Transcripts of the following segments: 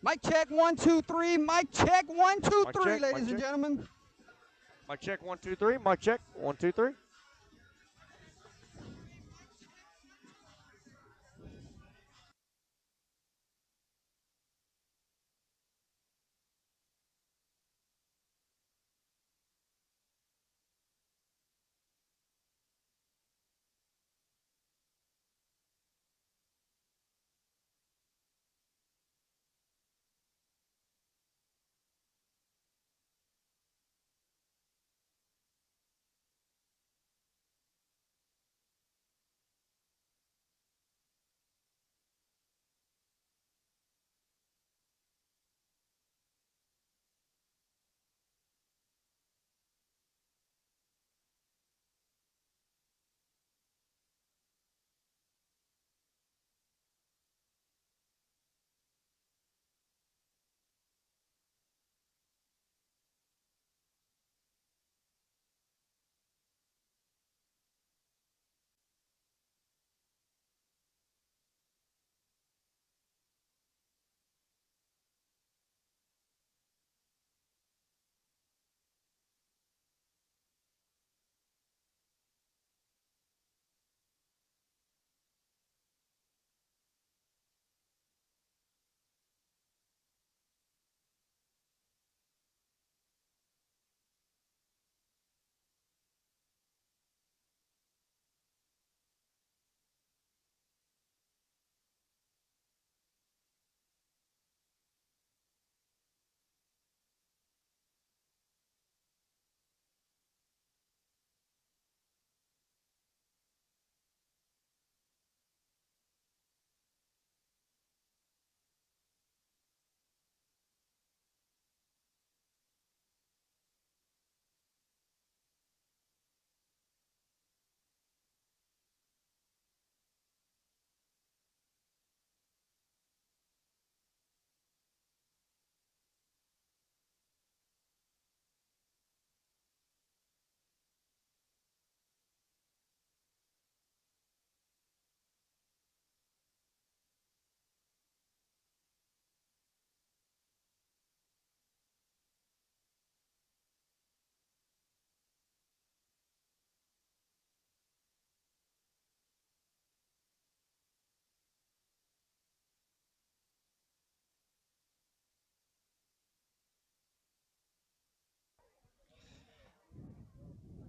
Mic check, 1, 2, 3. Mic check, one, two, Mic three, check, ladies mic and check. gentlemen. Mic check, 1, 2, 3. Mic check, 1, 2, 3.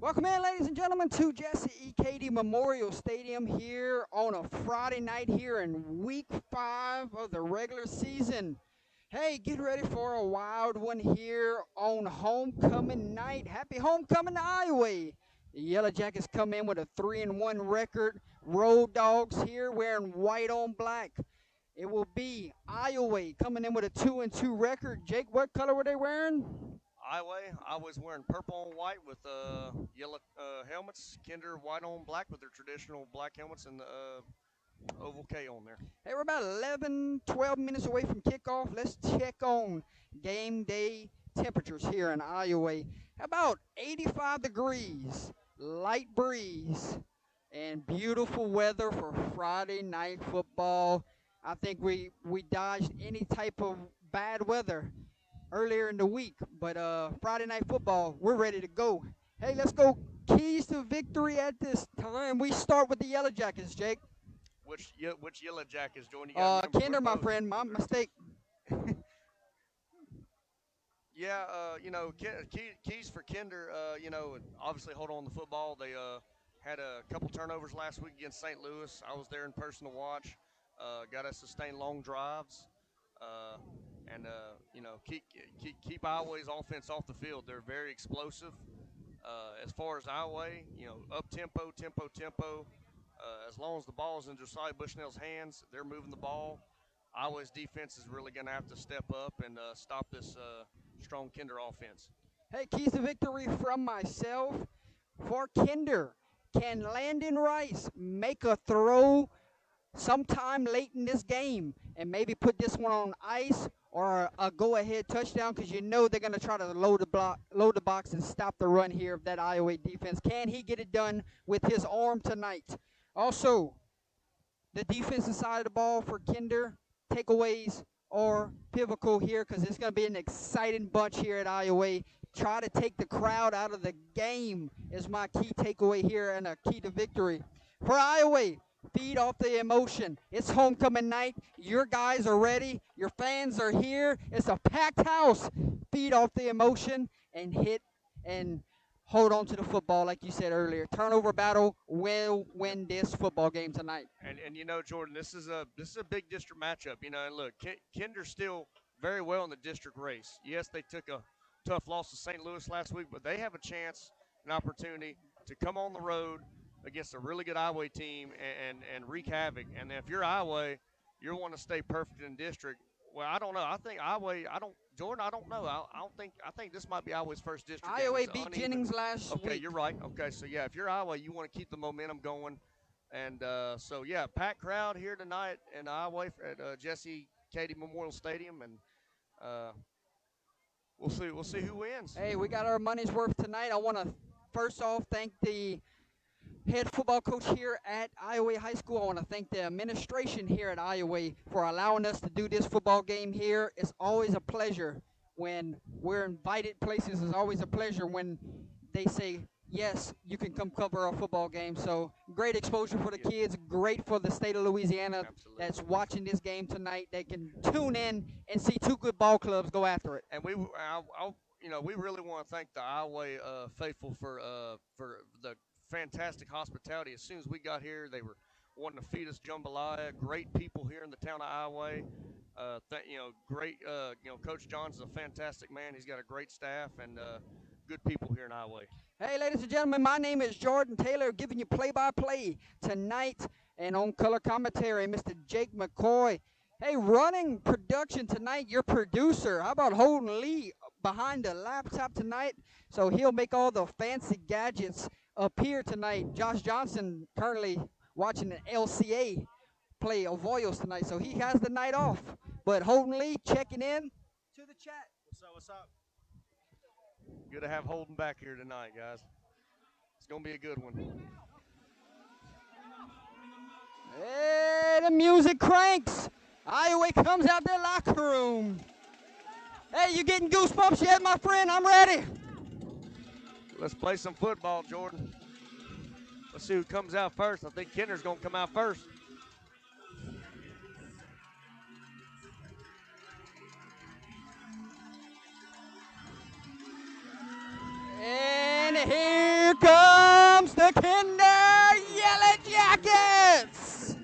Welcome in, ladies and gentlemen, to Jesse E. Cady Memorial Stadium here on a Friday night here in week 5 of the regular season. Hey, get ready for a wild one here on homecoming night. Happy homecoming to Iowa. The Yellow Jackets come in with a 3-1 record. Road Dogs here wearing white on black. It will be Iowa coming in with a 2-2 record. Jake, what color were they wearing? I was wearing purple and white with yellow helmets. Kinder white on black with their traditional black helmets and the oval K on there. Hey, we're about 11, 12 minutes away from kickoff. Let's check on game day temperatures here in Iowa. About 85 degrees, light breeze, and beautiful weather for Friday night football. I think we dodged any type of bad weather earlier in the week, but Friday night football, we're ready to go. Hey, let's go. Keys to victory at this time. We start with the Yellow Jackets, Jake. Which Yellow Jackets join? You got to remember we're Kinder, my both. friend, my mistake. Yeah, keys for Kinder. Obviously hold on to the football. They had a couple turnovers last week against St. Louis. I was there in person to watch. Got us sustained long drives, uh, and keep Iowa's offense off the field. They're very explosive. As far as Iowa, up tempo, tempo, tempo. As long as the ball is in Josiah Bushnell's hands, they're moving the ball. Iowa's defense is really going to have to step up and stop this strong Kinder offense. Hey, keys to victory from myself. For Kinder, can Landon Rice make a throw sometime late in this game and maybe put this one on ice or a go-ahead touchdown? Because you know they're going to try to load the box and stop the run here of that Iowa defense. Can he get it done with his arm tonight? Also, the defensive side of the ball for Kinder, takeaways are pivotal here because it's going to be an exciting bunch here at Iowa. Try to take the crowd out of the game is my key takeaway here and a key to victory. For Iowa, feed off the emotion. It's homecoming night. Your guys are ready. Your fans are here. It's a packed house. Feed off the emotion and hit and hold on to the football like you said earlier. Turnover battle will win this football game tonight. And you know, Jordan, this is a big district matchup. You know, and look, Kinder's still very well in the district race. Yes, they took a tough loss to St. Louis last week, but they have a chance, an opportunity to come on the road against a really good Iowa team and wreak havoc. And if you're Iowa, you want to stay perfect in district. Well, I don't know. I think Iowa. Jordan, I don't know. I don't think. I think this might be Iowa's first district game. Iowa It's beat uneven. Jennings last Okay, week. you're right. Okay, so yeah, if you're Iowa, you want to keep the momentum going. And so yeah, packed crowd here tonight in Iowa at Jesse Katie Memorial Stadium, and we'll see. We'll see who wins. Hey, we got our money's worth tonight. I want to first off thank the head football coach here at Iowa High School. I want to thank the administration here at Iowa for allowing us to do this football game here. It's always a pleasure when we're invited places. It's always a pleasure when they say, yes, you can come cover a football game. So great exposure for the kids, great for the state of Louisiana Absolutely. that's watching this game tonight. They can tune in and see two good ball clubs go after it. And we really want to thank the Iowa faithful for the fantastic hospitality. As soon as we got here, they were wanting to feed us jambalaya. Great people here in the town of Iowa. Great. Coach John's a fantastic man. He's got a great staff and good people here in Iowa. Hey, ladies and gentlemen, my name is Jordan Taylor, giving you play-by-play tonight, and on color commentary, Mr. Jake McCoy. Hey, running production tonight, your producer. How about Holden Lee behind the laptop tonight? So he'll make all the fancy gadgets appear tonight. Josh Johnson currently watching the LCA play Avoyos tonight, so he has the night off. But Holden Lee checking in to the chat. What's up? Good to have Holden back here tonight, guys. It's going to be a good one. Hey, the music cranks. Iowa comes out their locker room. Hey, you getting goosebumps yet, my friend? I'm ready. Let's play some football, Jordan. Let's see who comes out first. I think Kinder's going to come out first. And here comes the Kinder Yellow Jackets.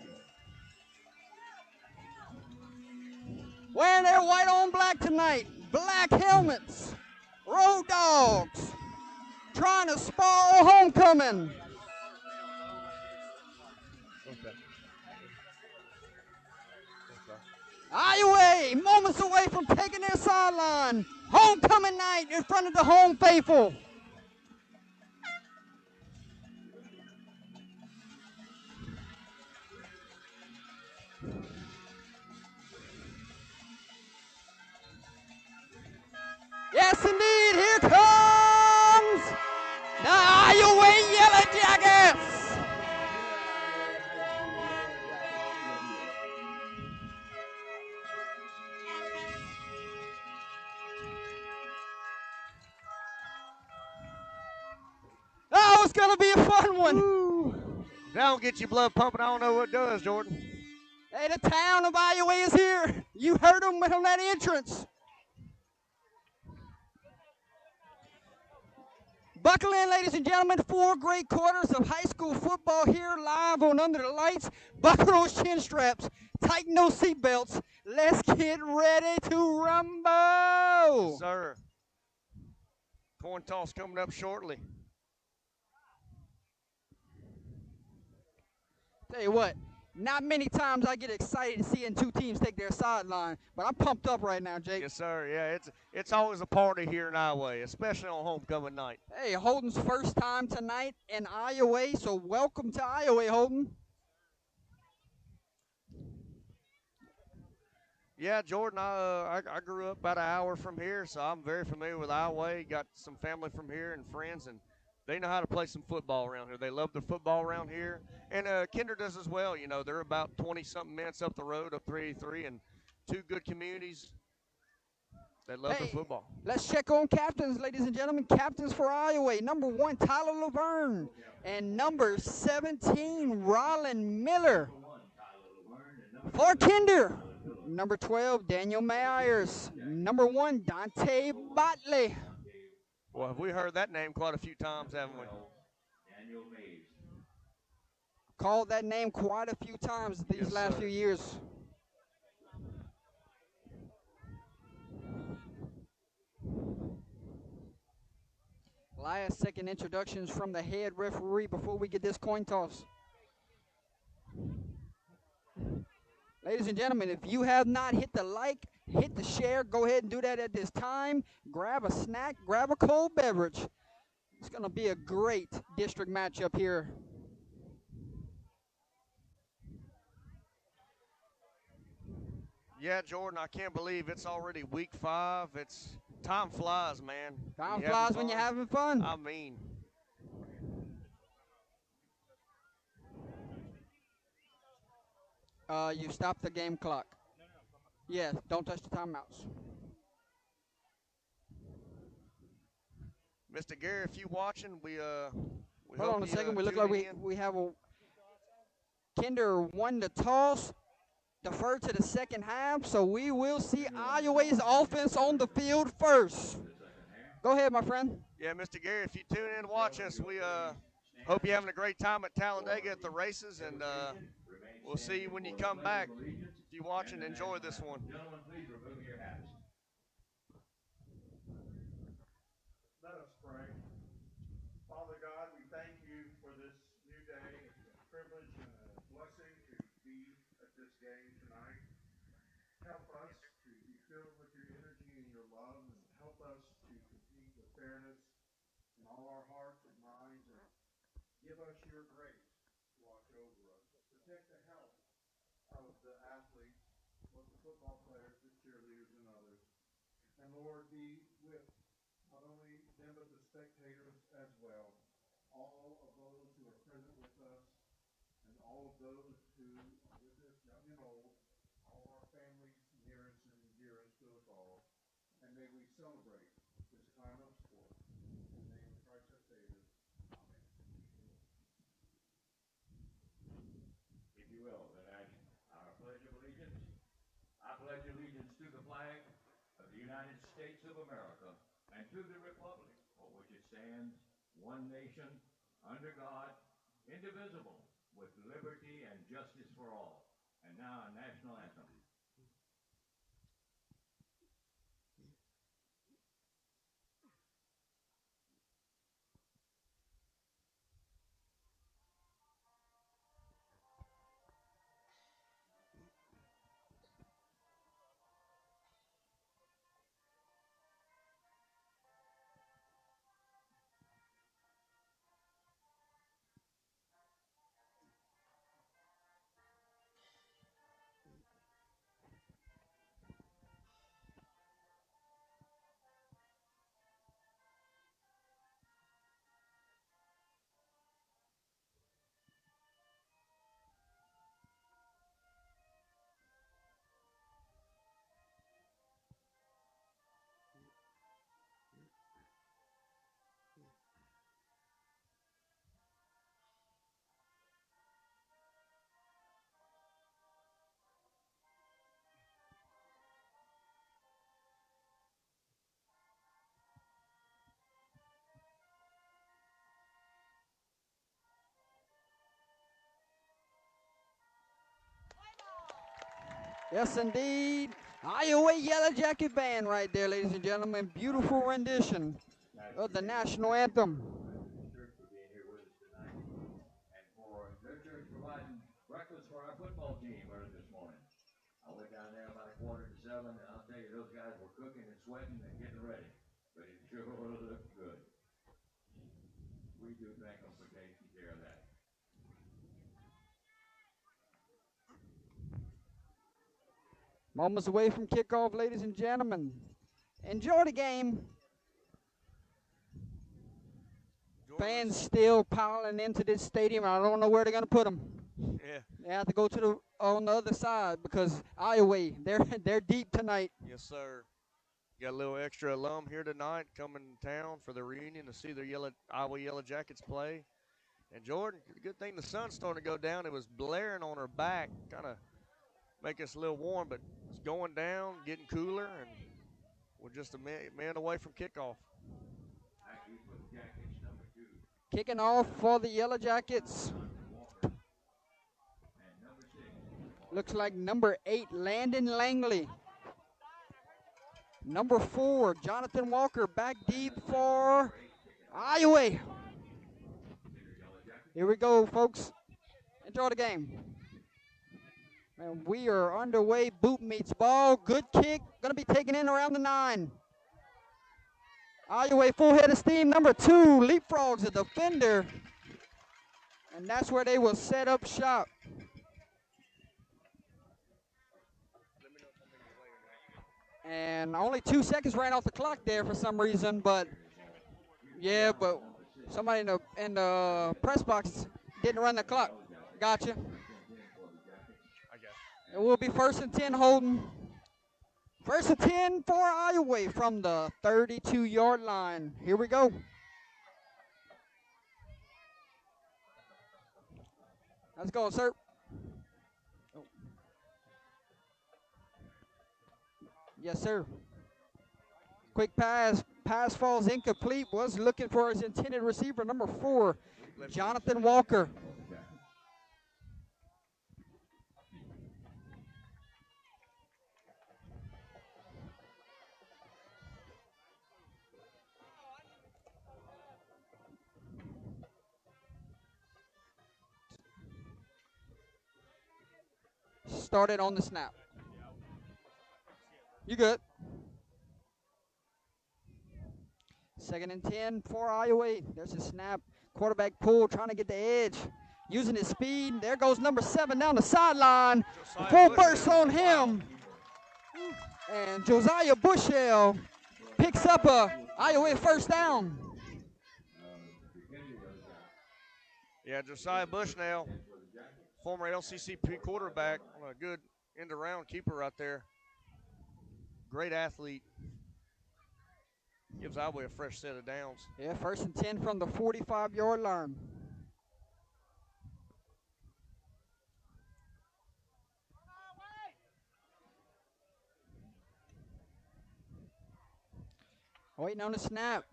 Wearing their white on black tonight. Black helmets. Road dogs. Trying to spoil homecoming. Iowa, moments away from taking their sideline. Homecoming night in front of the home faithful. Yes, indeed, here comes the Iowa Yellow Jackets. Oh, it's going to be a fun one. If that don't get your blood pumping, I don't know what does, Jordan. Hey, the town of Iowa is here. You heard them on that entrance. Buckle in, ladies and gentlemen. 4 great quarters of high school football here live on Under the Lights. Buckle those chin straps. Tighten those seat belts. Let's get ready to rumble. Yes, sir. Coin toss coming up shortly. Tell you what, not many times I get excited to seeing 2 teams take their sideline, but I'm pumped up right now, Jake. Yes, sir. Yeah, it's always a party here in Iowa, especially on homecoming night. Hey, Holden's first time tonight in Iowa, so welcome to Iowa, Holden. Yeah, Jordan, I grew up about an hour from here, so I'm very familiar with Iowa. Got some family from here and friends, and they know how to play some football around here. They love the football around here. And Kinder does as well. You know, they're about 20-something minutes up the road, up 383, and two good communities that love their Hey, football. let's check on captains, ladies and gentlemen. Captains for Iowa. Number 1, Tyler Laverne. And number 17, Rollin Miller. For Kinder, number 12, Daniel Myers. Number 1, Dante Botley. Well, have we heard that name quite a few times, haven't we? Called that name quite a few times these last few years. Last second introductions from the head referee before we get this coin toss. Ladies and gentlemen, if you have not hit the like, hit the share, go ahead and do that at this time. Grab a snack, grab a cold beverage. It's going to be a great district matchup here. Yeah, Jordan, I can't believe it's already week 5. Time flies, man. Time flies when you're having fun. I mean. You stop the game clock. Yeah, don't touch the timeouts. Mr. Gary, if you watching, we hold on a second. We look like we have a Kinder won the toss, deferred to the second half, so we will see Iowa's offense on the field first. Go ahead, my friend. Yeah, Mr. Gary, if you tune in and watch us, we hope you're having a great time at Talladega at the races, and we'll see you when you come back. If you watching, enjoy this one. Let us pray. Father God, we thank you for this new day. It's a privilege and a blessing to be at this game tonight. Help us to be filled with your energy and your love, and help us to compete with fairness in all our hearts and minds, and give us your grace to watch over us. Protect the health of the athletes, both the football players, the cheerleaders, and others. And Lord, be with not only them but the spectators as well. All of those who are present with us, and all of those who are with us, young and old, all our families, nearest and dearest to us all. And may we celebrate this time of sport. In the name of Christ our Savior. Amen. If you will, then our Pledge of Allegiance. I pledge allegiance to the flag of the United States of America and to the republic for which it stands, one nation, under God, indivisible, with liberty and justice for all. And now our national anthem. Yes, indeed. Iowa Yellow Jacket Band right there, ladies and gentlemen. Beautiful rendition of the national anthem. For being here with us tonight, and for their church providing breakfast for our football team early this morning. I went down there about 6:45, and I'll tell you, those guys were cooking and sweating and getting ready, but it sure looked good. We do thank them for taking care of that. Moments away from kickoff, ladies and gentlemen. Enjoy the game. Fans still piling into this stadium. I don't know where they're going to put them. Yeah. They have to go to the on the other side because Iowa, they're deep tonight. Yes, sir. Got a little extra alum here tonight coming to town for the reunion to see their Iowa Yellow Jackets play. And Jordan, good thing the sun's starting to go down. It was blaring on her back, kind of make us a little warm, but it's going down, getting cooler, and we're just a minute away from kickoff. Kicking off for the Yellow Jackets. Looks like number 8, Landon Langley. Number 4, Jonathan Walker, back deep for Iowa. Here we go, folks. Enjoy the game. And we are underway. Boot meets ball. Good kick. Going to be taken in around the 9. Iowa full head of steam. Number 2 leapfrogs the defender. And that's where they will set up shop. And only 2 seconds ran off the clock there for some reason, but yeah, but somebody in the press box didn't run the clock. Gotcha. I guess. It will be 1st and 10 holding. 1st and 10 for Iowa from the 32-yard line. Here we go. Let's go, sir. Yes, sir. Quick pass. Pass falls incomplete. Was looking for his intended receiver, number 4, Jonathan Walker. Started on the snap. You good. 2nd and 10 for Iowa. There's a snap. Quarterback pull, trying to get the edge. Using his speed. There goes number 7 down the sideline. Full burst on him. And Josiah Bushell picks up a Iowa 1st down. Yeah, Josiah Bushnell, former LCCP quarterback, a good end-around keeper right there. Great athlete. Gives Iowa a fresh set of downs. Yeah, 1st and 10 from the 45-yard line. Waiting on the snap.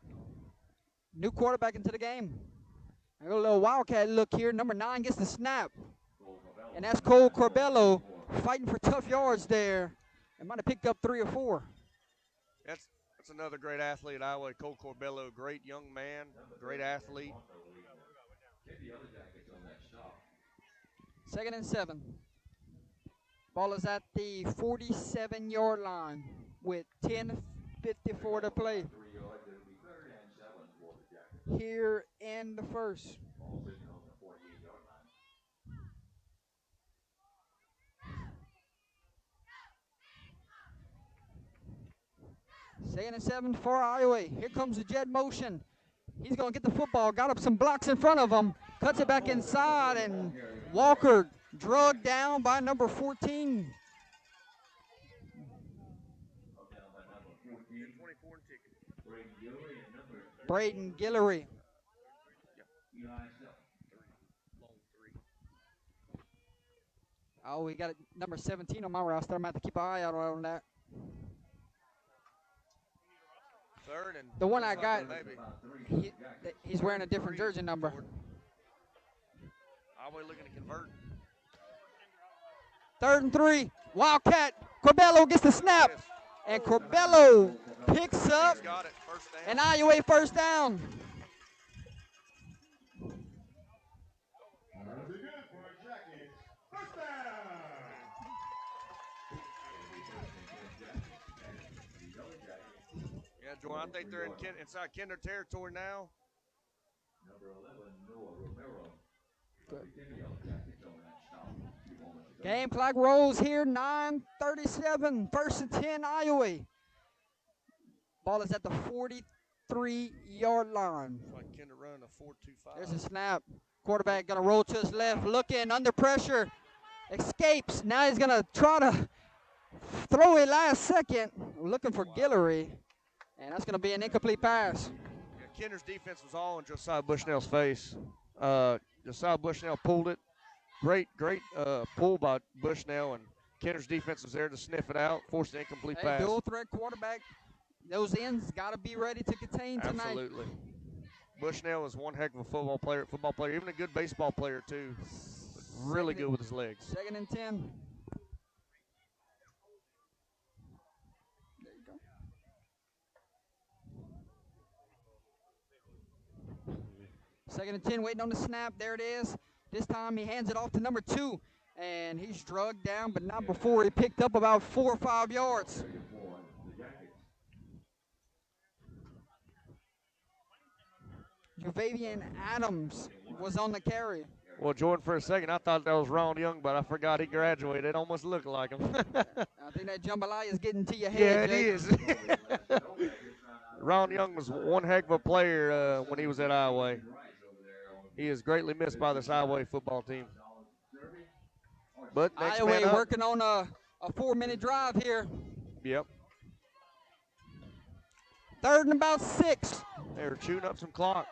New quarterback into the game. I got a little Wildcat look here. Number 9 gets the snap. And that's Cole Corbello fighting for tough yards there. And might have picked up 3 or 4. That's another great athlete at Iowa, Cole Corbello. Great young man, great athlete. 2nd and 7. Ball is at the 47-yard line with 10:54 to play. Here in the 1st. Second and 7 for Iowa. Here comes the jet motion. He's going to get the football. Got up some blocks in front of him. Cuts it back inside, and Walker drugged down by number 14. Braden Guillory. Oh, we got number 17 on my roster. I'm going to have to keep an eye out on that. 3rd and the one I got, he's wearing a different jersey number. Iowa looking to convert. 3rd and 3. Wildcat. Corbello gets the snap. And Corbello picks up Got it. 1st down. an Iowa 1st down. That'll be good for our Jackets. 1st down. Yeah, Joy, I think they're inside Kinder territory now. Number 11, Noah Romero. Good. Game clock rolls here, 9:37, 1st and 10, Iowa. Ball is at the 3-yard line. It's like Kinder running a 4.25. There's a snap. Quarterback going to roll to his left, looking, under pressure, escapes. Now he's going to try to throw it last second, looking for Guillory, and that's going to be an incomplete pass. Yeah, Kinder's defense was all in Josiah Bushnell's face. Josiah Bushnell pulled it. Great pull by Bushnell, and Kinder's defense was there to sniff it out, forced an incomplete pass. Dual threat quarterback. Those ends got to be ready to contain tonight. Absolutely. Bushnell is one heck of a football player, even a good baseball player too. Really good with his legs. 2nd and 10. There you go. 2nd and 10, waiting on the snap. There it is. This time he hands it off to number 2, and he's drugged down, but not before he picked up about 4 or 5 yards. Javavian Adams was on the carry. Well, Jordan, for a second, I thought that was Ron Young, but I forgot he graduated. It almost looked like him. I think that jambalaya is getting to your head. Yeah, it is. Ron Young was one heck of a player when he was at Iowa. He is greatly missed by this Iowa football team. But next man Iowa up. working on a 4-minute drive here. Yep. 3rd and about 6. They were chewing up some clock.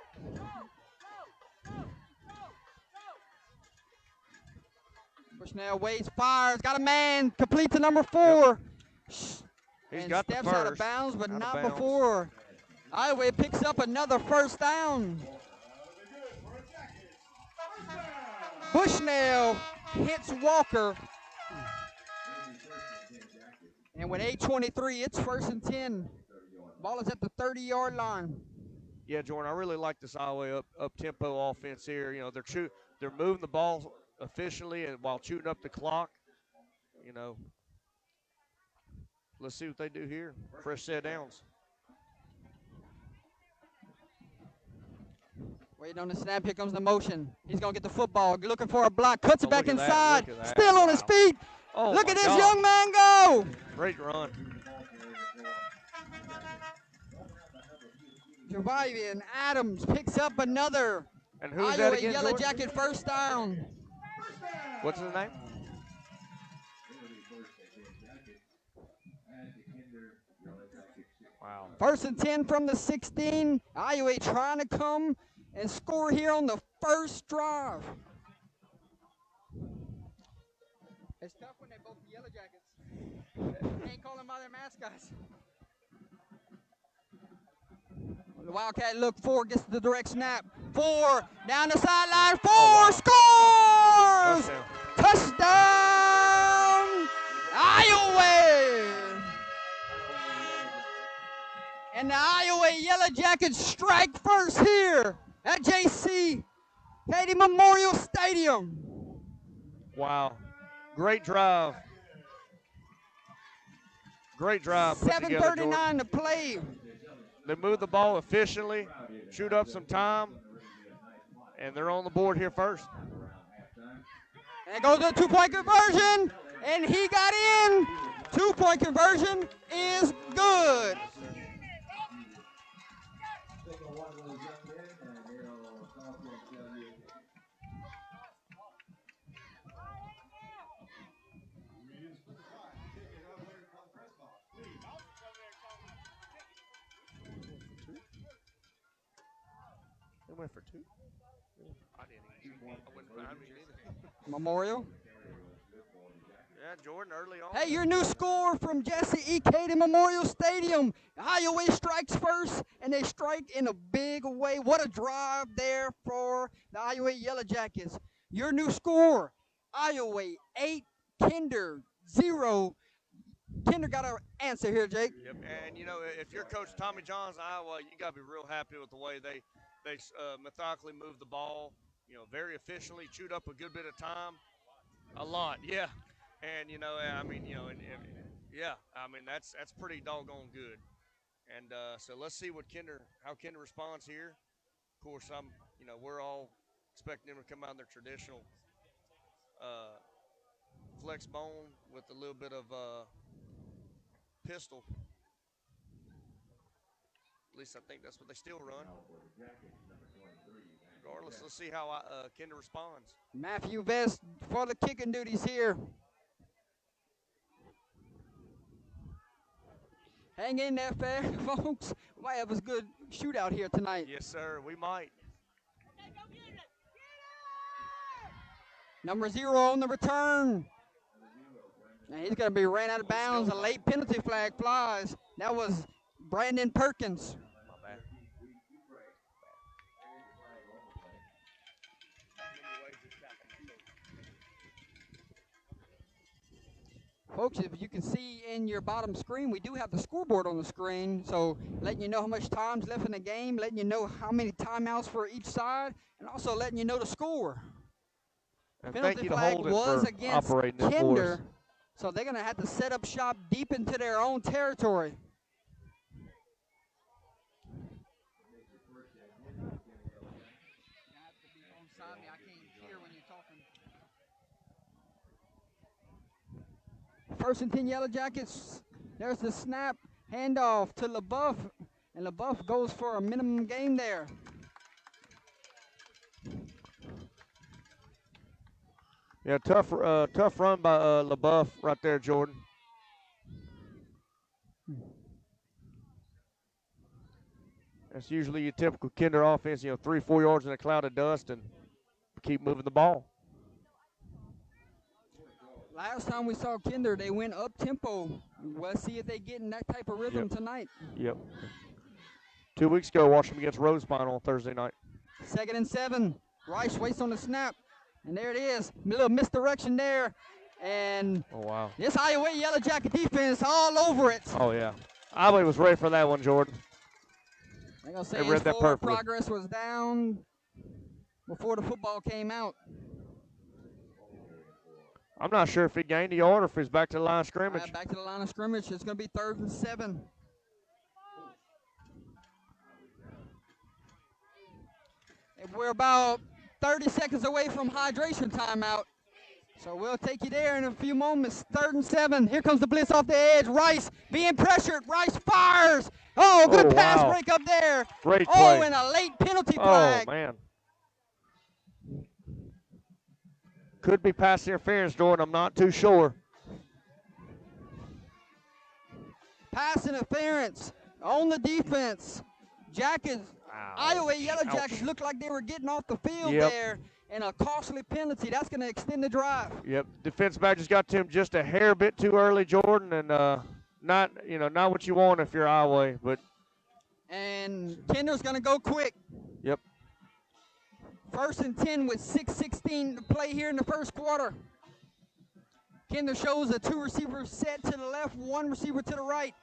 Bushnell waits, fires, got a man, complete to number 4. He's and got steps the first. out of bounds, but Out of not bounds. before. Iowa picks up another 1st down. Bushnell hits Walker. And with 8:23, it's 1st and 10. Ball is at the 30-yard line. Yeah, Jordan, I really like this Iowa up-tempo offense here. You know, they're moving the ball efficiently and while shooting up the clock. You know, let's see what they do here. Fresh set of downs. Waiting on the snap. Here comes the motion. He's going to get the football. Looking for a block. Cuts it Oh, back look at that, inside. look at that. Still on his Wow. feet. Oh, Look my at this God. young man go. Great run. Javavian Adams picks up another And who's that Iowa again, Yellow Jordan? Jacket 1st down. What's his name? Wow. 1st and 10 from the 16. Iowa trying to come and score here on the 1st drive. It's tough when they both Yellow Jackets. Can't call them by their mascots. The Wildcat look 4, gets the direct snap. 4 down the sideline. 4 scores! Touchdown. Touchdown, Iowa! And the Iowa Yellow Jackets strike first here at JC Katie Memorial Stadium. Wow. Great drive. Great drive. put together, Jordan. 7:39 to play. They move the ball efficiently, shoot up some time, and they're on the board here first. And goes to a 2-point conversion, and he got in. 2-point conversion is good. They went for 2. I didn't either. Memorial. Yeah, Jordan early on. Hey, your new score from Jesse E. Katie Memorial Stadium. Iowa strikes first, and they strike in a big way. What a drive there for the Iowa Yellow Jackets. Your new score, Iowa 8, Kinder 0. Kinder got an answer here, Jake. Yep, and you know, if you're Coach Tommy Johns, Iowa, you got to be real happy with the way they methodically move the ball. You know, very efficiently, chewed up a good bit of time. A lot, yeah. And you know, I mean, you know, yeah, I mean that's pretty doggone good. And so let's see how Kinder responds here. Of course, we're all expecting them to come out in their traditional flex bone with a little bit of pistol. At least I think that's what they still run. Regardless, let's see how Kinder responds. Matthew Vest for the kicking duties here. Hang in there, folks. We might have a good shootout here tonight. Yes, sir. We might. Number 0 on the return. And he's going to be ran out of bounds. A late penalty flag flies. That was Brandon Perkins. My bad. Folks, if you can see in your bottom screen, we do have the scoreboard on the screen. So letting you know how much time's left in the game, letting you know how many timeouts for each side, and also letting you know the score. And Penalty thank you to flag Holden was for against operating this for us. Kinder, so they're going to have to set up shop deep into their own territory. First and 10 Yellow Jackets. There's the snap, handoff to LaBeouf, and LaBeouf goes for a minimum gain there. Yeah, tough run by LaBeouf right there, Jordan. That's usually your typical Kinder offense, 3-4 yards in a cloud of dust and keep moving the ball. Last time we saw Kinder, they went up tempo. Let's see if they get in that type of rhythm tonight. Yep. 2 weeks ago, watched them against Rosepine on Thursday night. 2nd and 7. Rice waits on the snap. And there it is. A little misdirection there. And Oh, wow. this Iowa Yellow Jacket defense all over it. Oh, yeah. Iowa was ready for that one, Jordan. I'm going to say They his read that forward perfectly. progress was down before the football came out. I'm not sure if he gained a yard or if he's back to the line of scrimmage. Back to the line of scrimmage. It's going to be 3rd and 7. And we're about 30 seconds away from hydration timeout. So we'll take you there in a few moments. 3rd and 7. Here comes the blitz off the edge. Rice being pressured. Rice fires. Oh, good pass wow. break up there. Great Oh, play. and a late penalty Oh, flag. man. Could be pass interference, Jordan. I'm not too sure. Pass interference on the defense. Jackets, Iowa Yellow Jackets looked like they were getting off the field there, and a costly penalty. That's going to extend the drive. Yep, defense back just got to him just a hair bit too early, Jordan, and not what you want if you're Iowa, but. And Kinder's going to go quick. Yep. 1st and 10 with 6:16 to play here in the first quarter. Kinder shows a 2 receiver set to the left, 1 receiver to the right.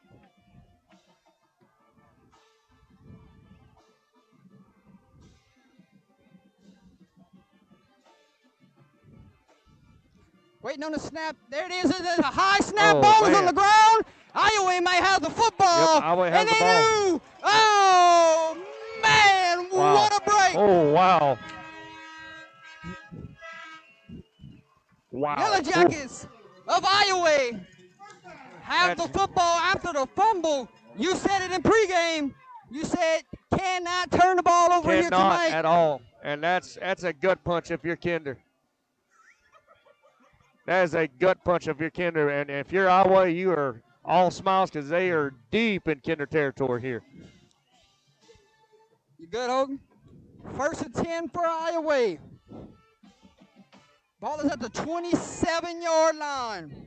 Waiting on the snap. There it is. It's a high snap. Ball is on the ground. Iowa may have the football. Yep, Iowa has and the they ball. do. Oh, man. Wow. What a break. Oh, wow. Wow. Yellow Jackets of Iowa have the football after the fumble. You said it in pregame. You said cannot turn the ball over here Cannot tonight. at all. And that's a gut punch if you're Kinder. That is a gut punch if you're Kinder. And if you're Iowa, you are all smiles because they are deep in Kinder territory here. You good, Hogan? 1st and 10 for Iowa. Ball is at the 27-yard line.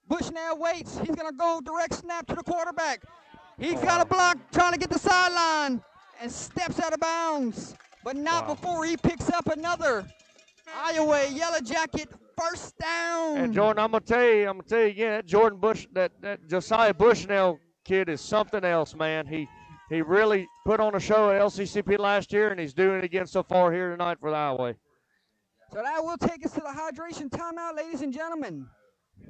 Bushnell waits. He's going to go direct snap to the quarterback. He's got a block trying to get the sideline and steps out of bounds, but not before he picks up another Iowa Yellow Jacket first down. And Jordan, I'm gonna tell you again, that Jordan Bush, that Josiah Bushnell kid is something else, man. He really put on a show at LCCP last year, and he's doing it again so far here tonight for the Iowa. So that will take us to the hydration timeout, ladies and gentlemen.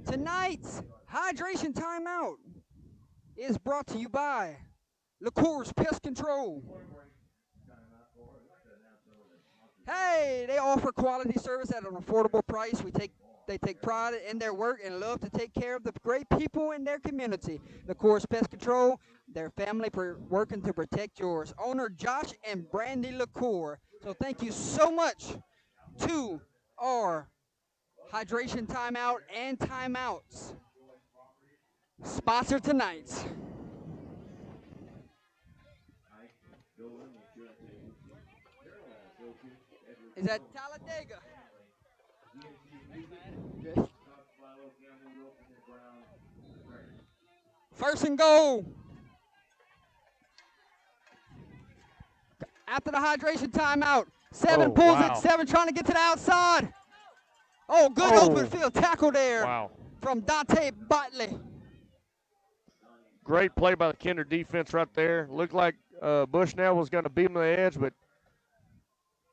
Tonight's hydration timeout is brought to you by LaCour's Pest Control. Hey, they offer quality service at an affordable price. We take They take pride in their work and love to take care of the great people in their community. The Course Pest Control, their family working to protect yours. Owner Josh and Brandy LaCour. So thank you so much to our hydration timeout and timeouts sponsor tonight. Is that Talladega? Yes. First and goal. After the hydration timeout, 7 pulls wow. it, 7 trying to get to the outside. Oh, good open field tackle there from Dante Botley. Great play by the Kinder defense right there. Looked like Bushnell was going to beat him to the edge, but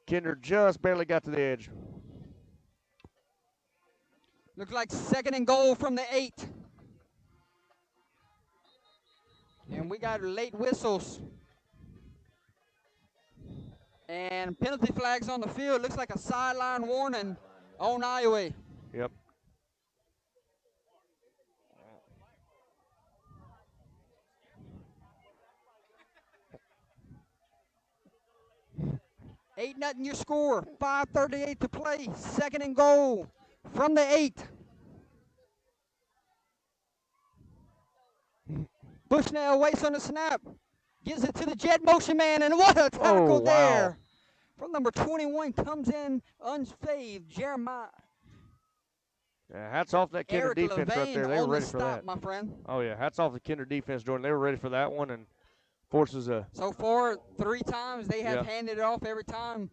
Kinder just barely got to the edge. Looked like second and goal from the 8. And we got late whistles. And penalty flags on the field. Looks like a sideline warning on Iowa. Yep. Eight nothing your score. 5:38 to play. Second and goal from the 8. Bushnell waits on the snap. Gives it to the jet motion man, and what a tackle there. From number 21 comes in unsaved, Jeremiah. Yeah, hats off that Kinder defense right there. They were ready for that. My friend. Oh, yeah. Hats off the Kinder defense, Jordan. They were ready for that one and forces a. So far, 3 times they have handed it off every time,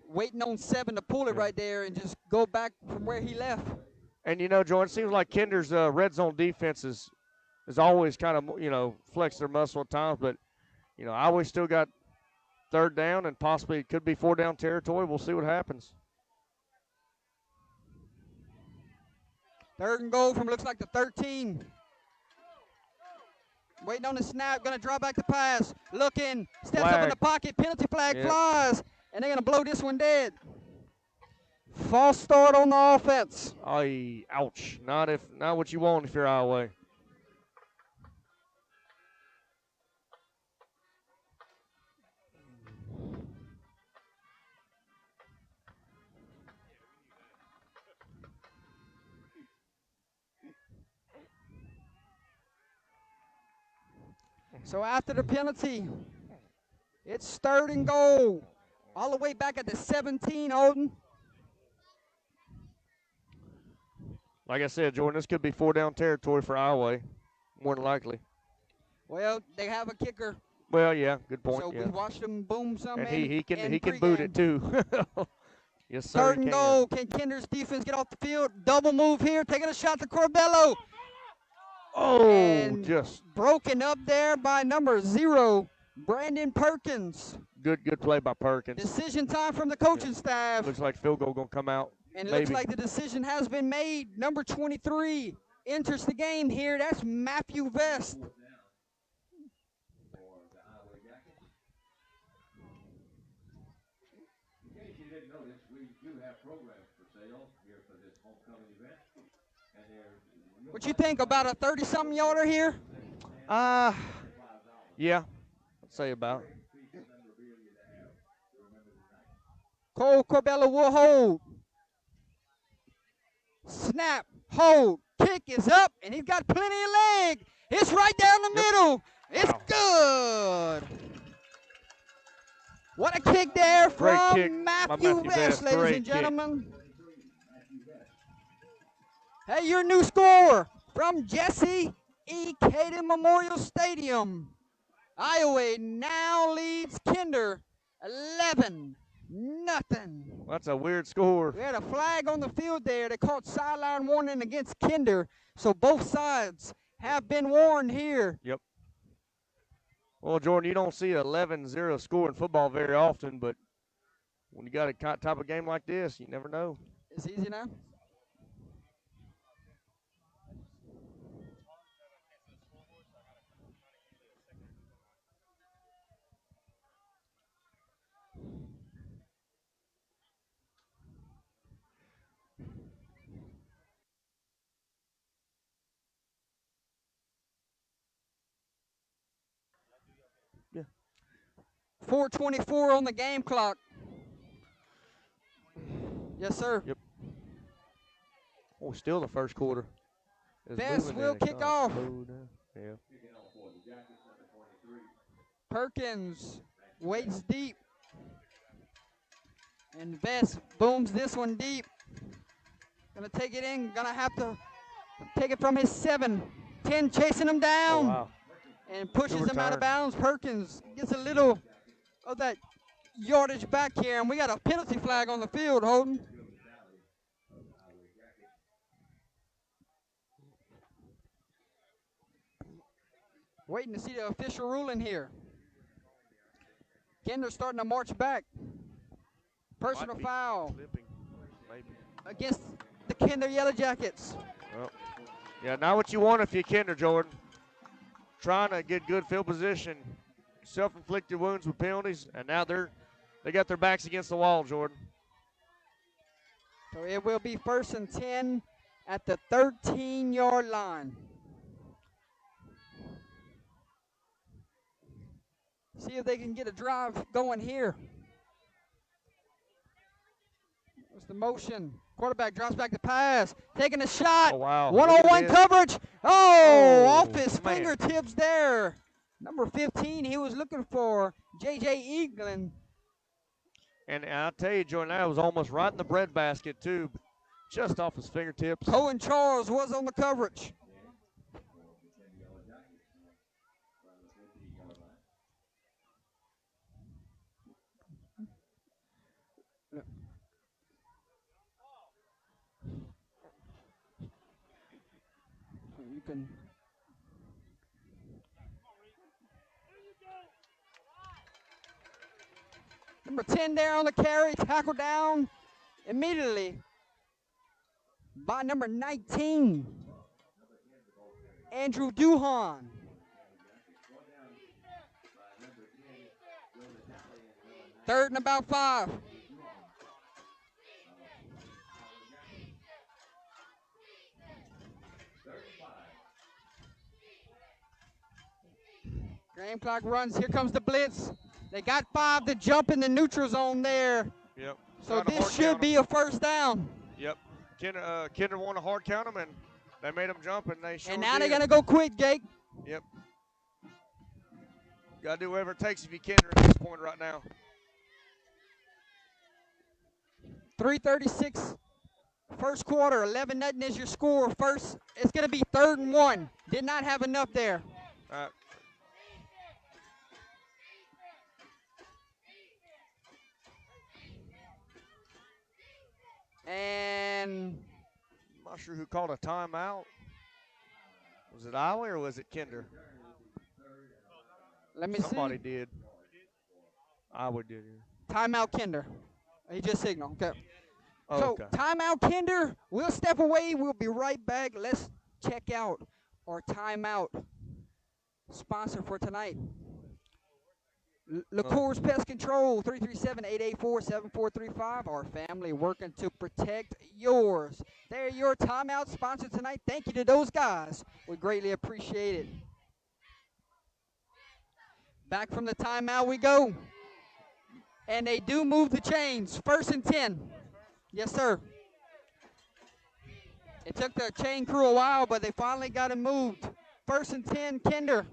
waiting on 7 to pull it right there and just go back from where he left. And, you know, Jordan, it seems like Kinder's red zone defense is always kind of, you know, flex their muscle at times. But, you know, Iowa still got 3rd down and possibly it could be 4-down territory. We'll see what happens. 3rd and goal from looks like the 13. Waiting on the snap, going to draw back the pass. Looking, steps up in the pocket, penalty flag flies, and they're going to blow this one dead. False start on the offense. Ouch. Not what you want if you're Iowa. So after the penalty, it's 3rd and goal. All the way back at the 17, Odin. Like I said, Jordan, this could be 4-down territory for Iowa, more than likely. Well, they have a kicker. Well, yeah, good point. So we watched him boom some. And he can boot it too. Yes, sir. 3rd and goal. Can Kinder's defense get off the field? Double move here, taking a shot to Corbello. Oh, just broken up there by number 0, Brandon Perkins. Good play by Perkins. Decision time from the coaching staff. Looks like field goal going to come out. And it looks like the decision has been made. Number 23 enters the game here. That's Matthew Vest. In case you didn't notice, we do have programs for sale here for this homecoming event. And what you think about a 30-something yarder here? Yeah, I'd say about. Cole Corbello will hold. Snap, hold, kick is up, and he's got plenty of leg. It's right down the middle. It's good. What a kick there from Matthew Vest, ladies and gentlemen. Hey, your new score from Jesse E. Caden Memorial Stadium. Iowa now leads Kinder 11-0. That's a weird score. We had a flag on the field there. They called sideline warning against Kinder. So both sides have been warned here. Yep. Well, Jordan, you don't see 11-0 score in football very often, but when you got a type of game like this, you never know. It's easy now. 4:24 on the game clock. Yes, sir. Yep. Oh, still the first quarter. It's Best moving will and it kick kinda off. slowed down. Yeah. Perkins waits deep. And Best booms this one deep. Gonna take it in. Gonna have to take it from his 7. 10 chasing him Oh, down. wow. And pushes Good him out of return. bounds. Perkins gets a little of that yardage back here. And we got a penalty flag on the field, Holden. Waiting to see the official ruling here. Kinder starting to march back. Personal Might be foul Clipping, maybe. against the Kinder Yellow Jackets. Well, yeah, not what you want if you're Kinder, Jordan. Trying to get good field position, self-inflicted wounds with penalties, and now they got their backs against the wall, Jordan. So it will be 1st and 10 at the 13-yard line. See if they can get a drive going here. What's the motion? Quarterback drops back to pass. Taking a shot. Oh, wow. One-on-one Look at this. coverage. Oh, off Oh, his man. fingertips there. Number 15, he was looking for J.J. Eaglin. And I'll tell you, Jordan, that was almost right in the breadbasket, too. Just off his fingertips. Cohen Charles was on the coverage. You can. Number 10 there on the carry, tackle down immediately by number 19, Andrew Duhan. Third and about 5. Game clock runs. Here comes the blitz. They got 5 to jump in the neutral zone there. Yep. So Trying to this hard should count 'em. be a first down. Yep. Kinder wanted to hard count them, and they made them jump, and they sure And now they're did. going to go quick, Jake. Yep. Got to do whatever it takes if you can at this point right now. 3:36 first quarter. 11-0 is your score. First, it's going to be 3rd and 1. Did not have enough there. And I'm not sure who called a timeout. Was it Iowa or was it Kinder? let me Somebody see. did. Iowa did. Yeah. Timeout Kinder. He just signaled. Okay. Oh, So okay. timeout Kinder. We'll step away. We'll be right back. Let's check out our timeout sponsor for tonight. LaCour's Pest Control, 337-884-7435. Our family working to protect yours. They're your timeout sponsor tonight. Thank you to those guys. We greatly appreciate it. Back from the timeout we go. And they do move the chains. 1st and 10. Yes, sir. It took the chain crew a while, but they finally got it moved. 1st and 10, Kinder.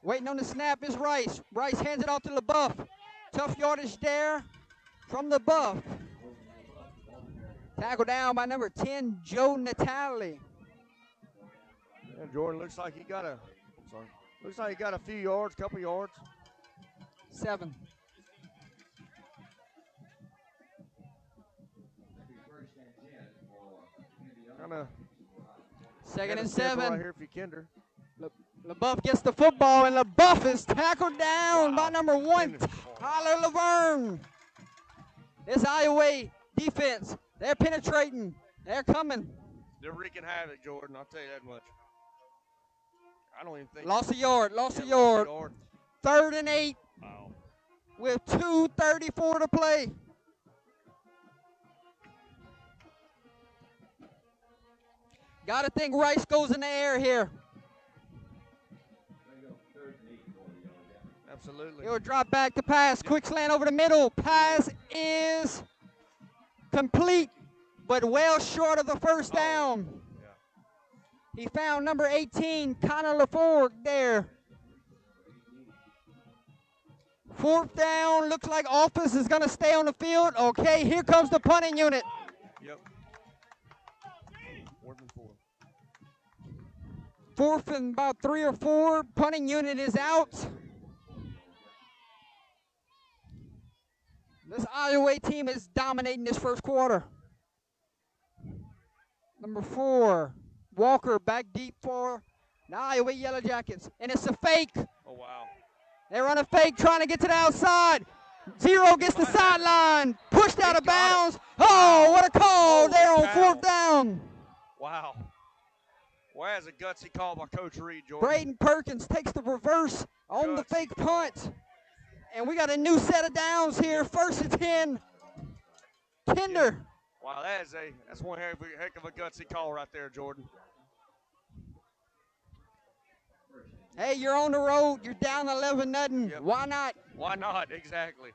Waiting on the snap is Rice. Rice hands it off to LaBeouf. Tough yardage there from LaBeouf. Tackle down by number 10, Joe Natale. Yeah, Jordan looks like he got a few yards, couple yards. 7. Kind of 2nd and right 7. here if you Kinder. LaBeouf gets the football, and LaBeouf is tackled down by number 1, Tyler Laverne. This Iowa defense, they're penetrating. They're coming. They're wreaking havoc, Jordan. I'll tell you that much. I don't even think. Lost a yard. Yeah, lost a 3rd and 8 Wow. with 2:34 to play. Got to think Rice goes in the air here. Absolutely. He'll drop back to pass. Quick slant over the middle. Pass is complete, but well short of the first down. Yeah. He found number 18, Connor LaForgue there. Fourth down. Looks like Office is going to stay on the field. Okay, here comes the punting unit. Yep. 4th and 4. Fourth and about 3 or 4. Punting unit is out. This Iowa team is dominating this first quarter. Number 4, Walker back deep for the Iowa Yellow Jackets. And it's a fake. Oh, wow. They run a fake trying to get to the outside. Zero gets the sideline. Pushed out of bounds. Oh, what a call there on 4th down. Wow. Well, that's a gutsy call by Coach Reed, Jordan. Braden Perkins takes the reverse on the fake punt. And we got a new set of downs here. 1st and 10. Kinder. Wow, that's one heck of a gutsy call right there, Jordan. Hey, you're on the road. You're down 11-0. Yep. Why not? Why not? Exactly.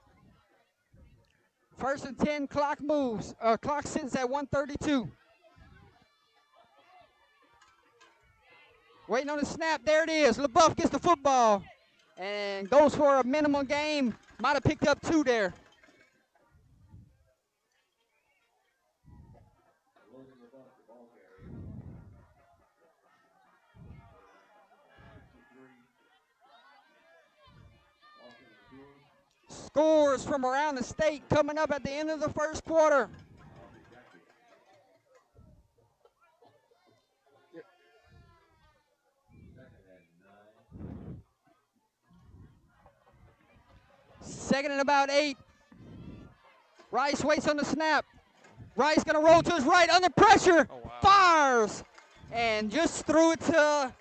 1st and 10. Clock moves. Clock sits at 1:32. Waiting on the snap. There it is. LaBeouf gets the football and goes for a minimum gain. Might have picked up 2 there. Scores from around the state coming up at the end of the first quarter. Second and about 8. Rice waits on the snap. Rice gonna roll to his right under pressure. Oh, wow. Fires and just threw it to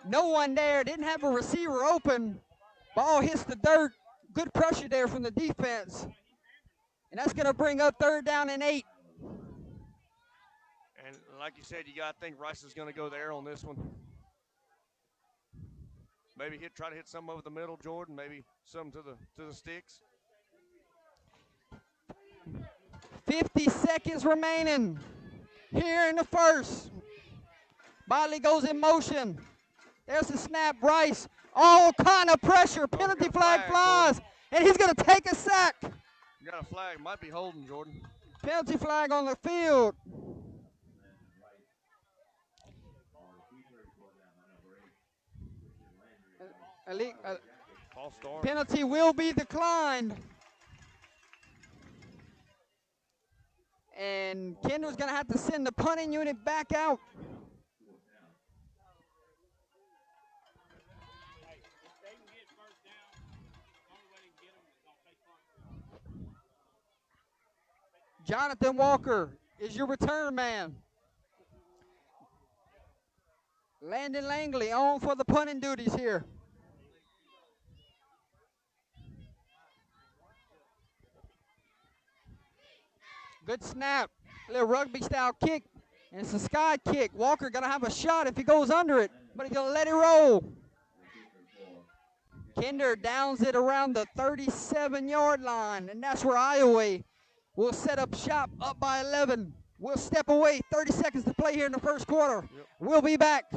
no one there. Didn't have a receiver open. Ball hits the dirt. Good pressure there from the defense. And that's gonna bring up 3rd down and 8. And like you said, you got to think Rice is going to go there on this one. Maybe try to hit some over the middle, Jordan. Maybe some to the sticks. 50 seconds remaining here in the first. Botley goes in motion. There's the snap. Rice, all kind of pressure. Penalty flag flies, and he's going to take a sack. You got a flag. Might be holding, Jordan. Penalty flag on the field. False start. Penalty will be declined. And Kendall's going to have to send the punting unit back out. Jonathan Walker is your return man. Landon Langley on for the punting duties here. Good snap. A little rugby style kick. And it's a sky kick. Walker gonna have a shot if he goes under it, but he's gonna let it roll. Kinder downs it around the 37-yard line, and that's where Iowa will set up shop up by 11. We'll step away. 30 seconds to play here in the first quarter. Yep. We'll be back.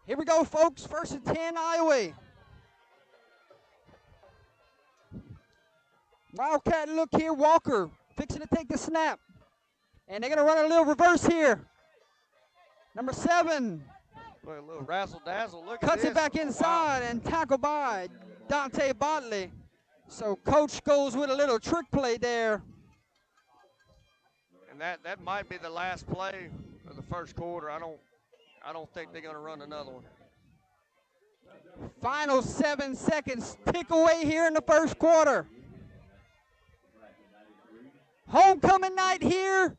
Here we go, folks. 1st and 10, Iowa. Wildcat look here. Walker fixing to take the snap. And they're going to run a little reverse here. Number 7 Look, a little razzle-dazzle. Look cuts at it back this. inside and tackled by Dante Botley. So Coach goes with a little trick play there. And that might be the last play of the first quarter. I don't think they're going to run another one. Final 7 seconds tick away here in the first quarter. Homecoming night here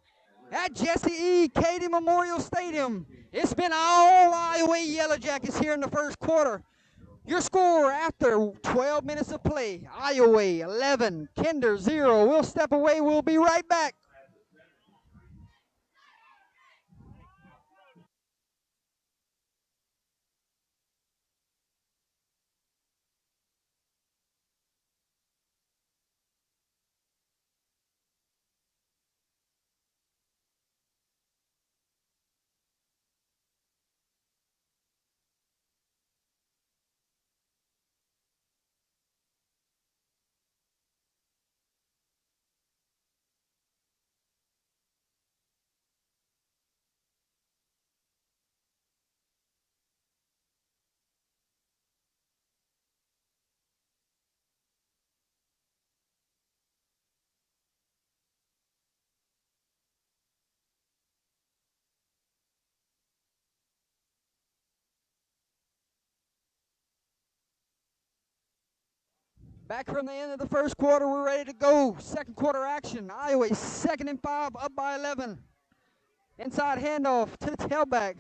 at Jesse E. Cady Memorial Stadium. It's been all Iowa Yellow Jackets here in the first quarter. Your score after 12 minutes of play, Iowa 11, Kinder 0. We'll step away. We'll be right back. Back from the end of the first quarter, we're ready to go. Second quarter action. Iowa 2nd and 5, up by 11. Inside handoff to the tailback.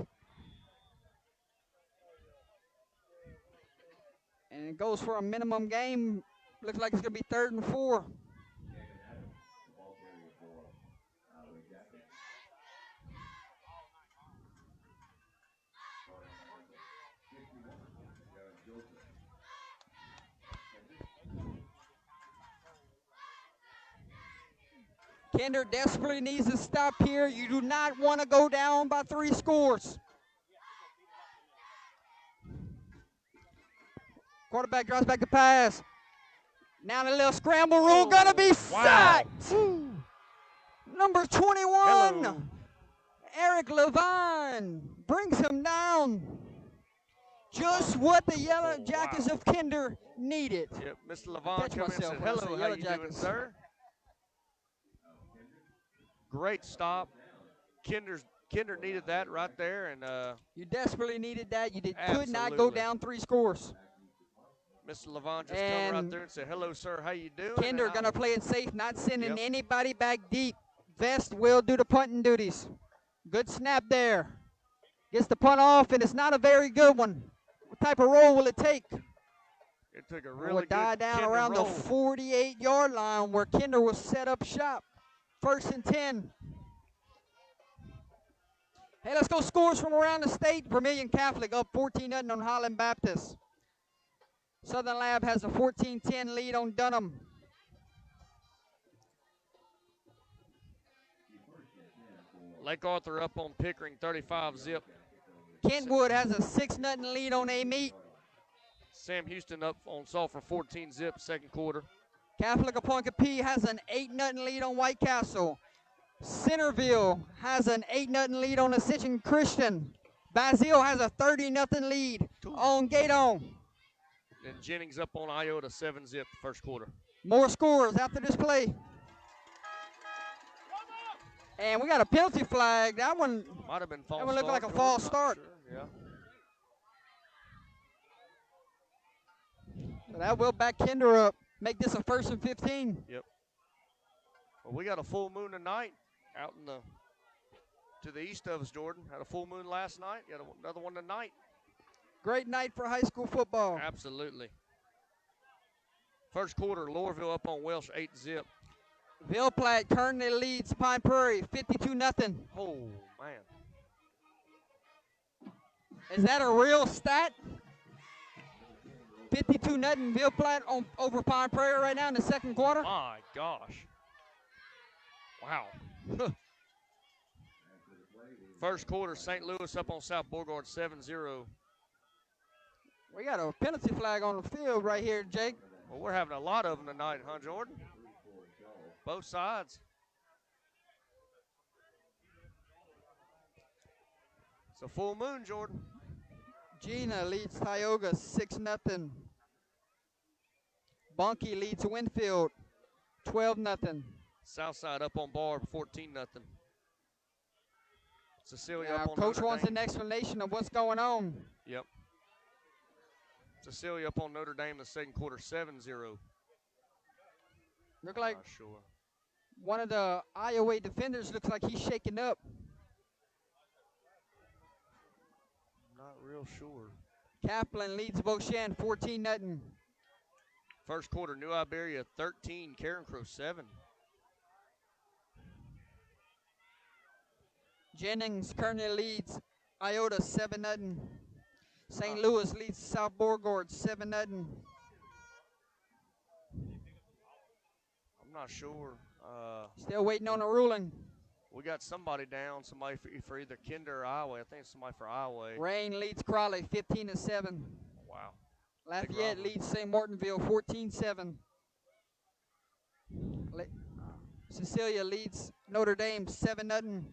And it goes for a minimum game. Looks like it's going to be 3rd and 4. Kinder desperately needs to stop here. You do not want to go down by 3 scores. Quarterback drops back to pass. Now the little scramble rule gonna be sacked. Number 21, Hello. Eric Levine brings him down. Just what the Yellow Jackets of Kinder needed. Yep, Mr. Levine Catch come in and myself said, when I say hello, how Yellow you doing, Jackets. sir? Great stop. Kinder needed that right there, and You desperately needed that. You could not go Absolutely. down 3 scores. Mr. Levine just come right And there and said, hello, sir, how you doing? Kinder And I- gonna play it safe, not sending Yep. anybody back deep. Vest will do the punting duties. Good snap there. Gets the punt off, and it's not a very good one. What type of roll will it take? It took a It really will die good down Kinder around roll. the 48-yard line where Kinder will set up shop. 1st and 10. Hey, let's go scores from around the state. Vermilion Catholic up 14-0 on Highland Baptist. Southern Lab has a 14-10 lead on Dunham. Lake Arthur up on Pickering, 35-zip. Kentwood has a 6-0 lead on Amite. Sam Houston up on Sulphur, 14-zip, second quarter. Catholic of Point Capee has an 8-0 lead on White Castle. Centerville has an 8-0 lead on Ascension Christian. Basile has a 30-0 lead on Gaydon. And Jennings up on Iota, 7-zip, first quarter. More scores after this play. And we got a penalty flag. That one, Might have been false that one looked start, like a Jordan, false not start. sure, Yeah. So that will back Kinder up. Make this a 1st and 15. Well, we got a full moon tonight out in the to the east of us, Jordan. Had a full moon last night. Got another one tonight. Great night for high school football. Absolutely. First quarter, Loreville up on Welsh, 8-zip. Ville Platte currently leads Pine Prairie 52-0. Oh, man. Is that a real stat? 52-0 Ville Platte over Pine Prairie right now in the second quarter. My gosh. Wow. First quarter, St. Louis up on South Beauregard, 7-0. We got a penalty flag on the field right here, Jake. Well, we're having a lot of them tonight, huh, Jordan? Both sides. It's a full moon, Jordan. Gina leads Tioga 6-0. Bunkie leads Winfield 12-0. Southside up on Barb, 14-0. Cecilia Now, up on Coach Notre wants Dame. an explanation of what's going on. Yep. Cecilia up on Notre Dame in the second quarter, 7-0. Look like Not sure. One of the Iowa defenders looks like he's shaking up. Not real sure. Kaplan leads Beauchamp 14-0. First quarter, New Iberia 13, Karen Crow 7. Jennings currently leads Iota 7-0. St. Louis leads South Beauregard 7-0. I'm not sure. Still waiting on a ruling. We got somebody down, somebody for either Kinder or Iowa. I think it's somebody for Iowa. Rain leads Crowley 15-7. Wow. Lafayette leads St. Martinville 14-7. Cecilia leads Notre Dame 7-0.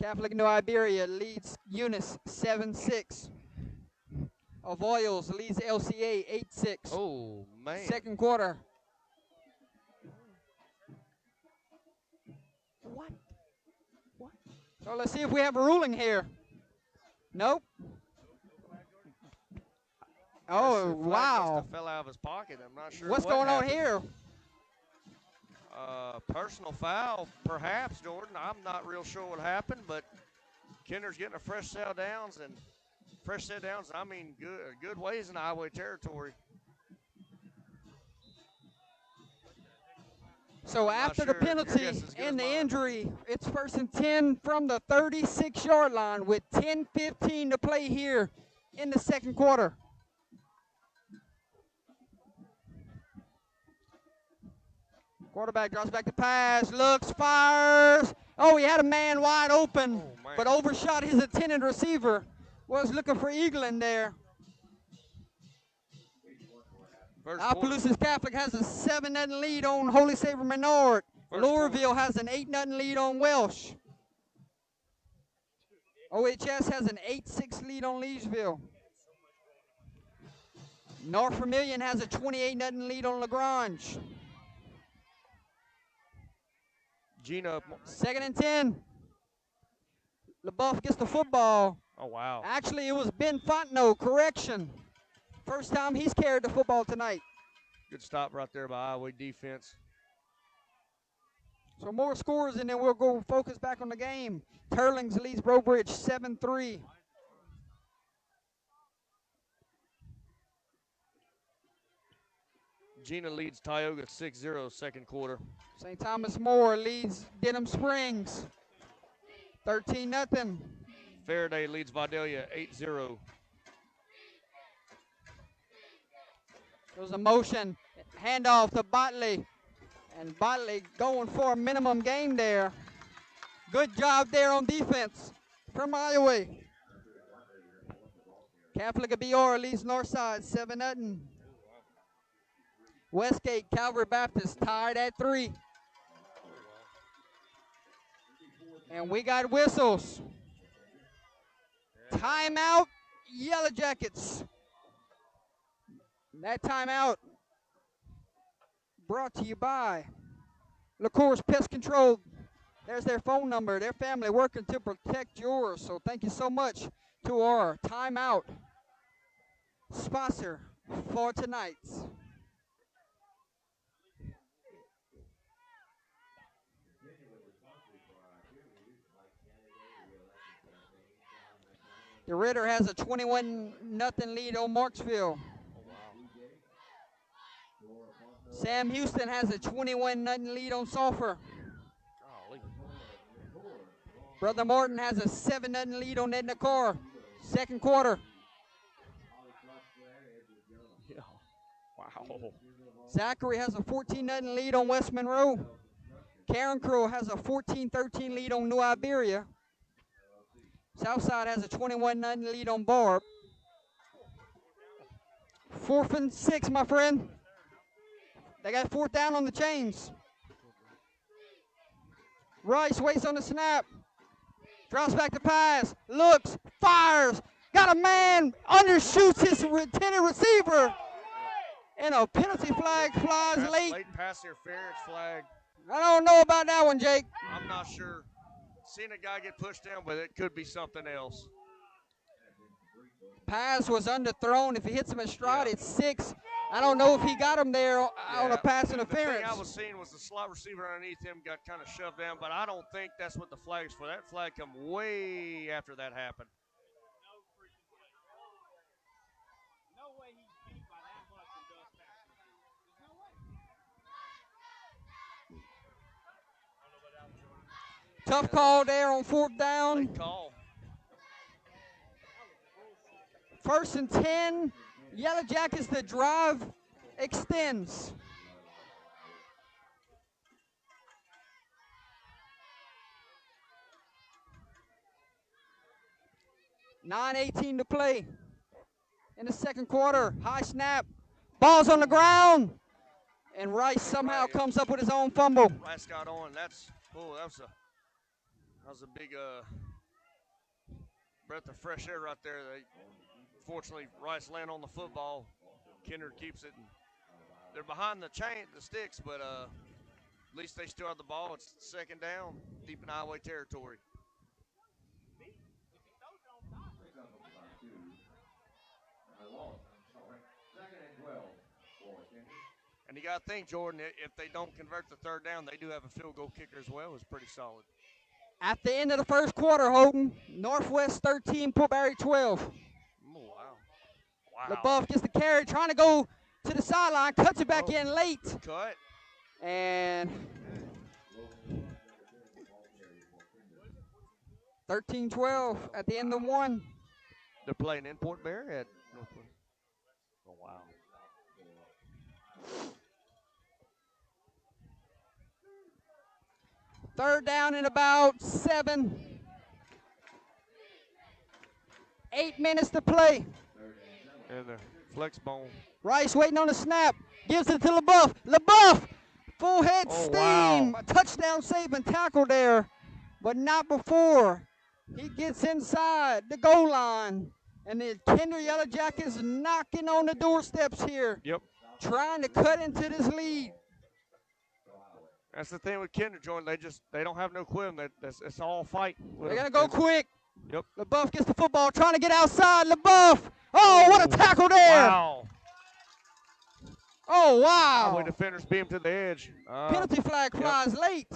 Catholic New Iberia leads Eunice 7-6. Avoyelles leads LCA 8-6. Oh, man. Second quarter. What? So let's see if we have a ruling here. Nope. Oh, wow. Must have fell out of his pocket. I'm not sure What's what going happened. on here? Personal foul, perhaps, Jordan. I'm not real sure what happened, but Kinder's getting a fresh set downs, and fresh set downs, I mean, good ways in Iowa territory. So after the penalty and the injury, it's 1st and 10 from the 36-yard line with 10:15 to play here in the second quarter. Quarterback drops back to pass, looks, fires. Oh, he had a man wide open, but overshot his intended receiver. Was looking for Eaglin there. Opelousas Catholic has a 7-0 lead on Holy Savior Menard. Lowerville has an 8-0 lead on Welsh. OHS has an 8-6 lead on Leesville. North Vermilion has a 28-0 lead on Lagrange. Gina. 2nd and 10. LaBeouf gets the football. Oh, wow. Actually, it was Ben Fontenot, correction. First time he's carried the football tonight. Good stop right there by Iowa defense. So more scores, and then we'll go focus back on the game. Turlings leads Brobridge 7-3. Gina leads Tioga 6-0 second quarter. St. Thomas More leads Denham Springs 13-0. Faraday leads Vidalia 8-0. There's a motion, handoff to Botley, and Botley going for a minimum game there. Good job there on defense from Iowa. Catholic of BR leads Northside 7-0. Westgate Calvary Baptist tied at 3. And we got whistles. Timeout, Yellow Jackets. That timeout brought to you by LaCourse Pest Control. There's their phone number, their family working to protect yours. So thank you so much to our timeout sponsor for tonight. The Ritter has a 21-0 lead on Marksville. Sam Houston has a 21-0 lead on Sulphur. Brother Martin has a 7-0 lead on Edna Carr. Second quarter. Yeah. Wow. Zachary has a 14-0 lead on West Monroe. Karen Crow has a 14-13 lead on New Iberia. Southside has a 21-0 lead on Barb. 4th and 6, my friend. They got 4th down on the chains. Rice waits on the snap. Drops back to pass. Looks, fires. Got a man, undershoots his intended receiver. And a penalty flag flies late. Late pass interference flag. I don't know about that one, Jake. I'm not sure. Seen a guy get pushed down, but it could be something else. Pass was underthrown. If he hits him in stride, Yeah. it's 6. I don't know if he got him there on a pass The interference. thing I was seeing was the slot receiver underneath him got kind of shoved down, but I don't think that's what the flag's for. That flag come way after that happened. Tough call there on 4th down. Late call. 1st and 10. Yellow Jackets, the drive extends. $9:18 to play in the second quarter. High snap. Ball's on the ground. And Rice somehow Right. comes up with his own fumble. Rice got on. That was a big breath of fresh air right there. Fortunately, Rice landed on the football. Kinder keeps it. And they're behind the sticks, but at least they still have the ball. It's 2nd down, deep in highway territory. And you got to think, Jordan, if they don't convert the 3rd down, they do have a field goal kicker as well. It's pretty solid. At the end of the first quarter, Holden, Northwest 13, Pillsbury 12. Oh, wow. LaBeouf gets the carry, trying to go to the sideline, cuts it back in late. Cut. And 13-12 at the end of 1. They're playing in Port Barre at Northwest. Oh, wow. Third down in about 7. 8 minutes to play. And the flex bone. Rice waiting on the snap. Gives it to LaBeouf. LaBeouf! Full head Oh, steam. wow. A touchdown save and tackle there. But not before he gets inside the goal line. And the Kinder Yellow Jackets knocking on the doorsteps here. Yep. Trying to cut into this lead. That's the thing with Kinder, Jordan. They don't have no quit. It's all fight. They're going to go quick. Yep. LaBeouf gets the football, trying to get outside. LaBeouf. Oh, what a tackle there. Wow. Oh, wow. Highway defenders beat him to the edge. Penalty flag yep. flies late.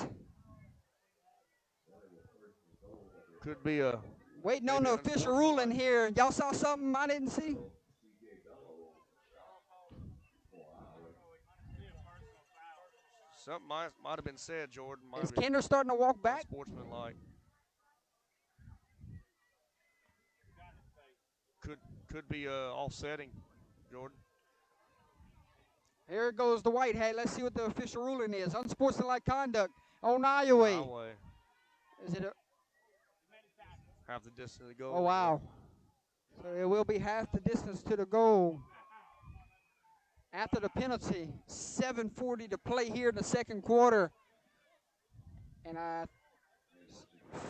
Could be a. Waiting on the official ruling here. Y'all saw something I didn't see? Something might have been said, Jordan. Might Is have been Kinder starting to walk back? Sportsmanlike. Could be offsetting, Jordan. Here goes the white hat. Let's see what the official ruling is. Unsportsmanlike conduct on Iowa. Highway. Is it a, Half the distance to go. oh, wow. So it will be half the distance to the goal. After the penalty, 7:40 to play here in the second quarter. And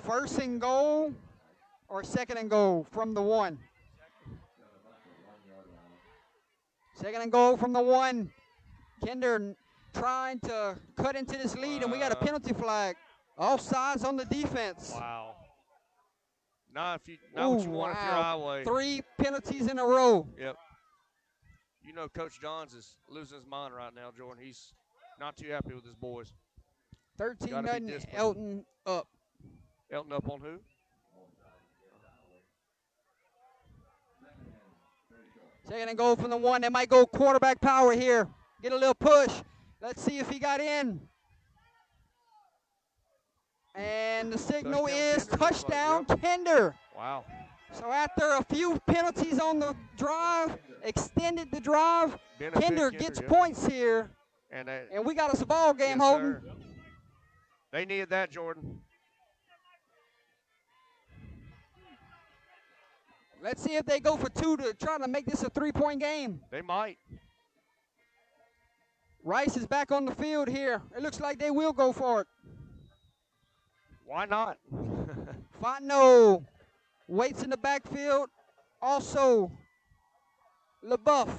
1st and goal or 2nd and goal from the 1? 2nd and goal from the 1. Kinder trying to cut into this lead, and we got a penalty flag. Offsides on the defense. Wow. Not what you want if you're Highway. 3 penalties in a row. Yep. You know Coach Johns is losing his mind right now, Jordan. He's not too happy with his boys. 13-0, disciplined. Elton up. Elton up on who? Second and goal from the 1. They might go quarterback power here. Get a little push. Let's see if he got in. And the signal is touchdown Kinder. Wow. So after a few penalties on the drive, extended the drive, Benefit Kinder Kinder, gets yep. points here. And We got us a ball game, yes, Holden. sir. They needed that, Jordan. Let's see if they go for 2 to try to make this a 3-point game. They might. Rice is back on the field here. It looks like they will go for it. Why not? Fontenot waits in the backfield. Also, LaBeouf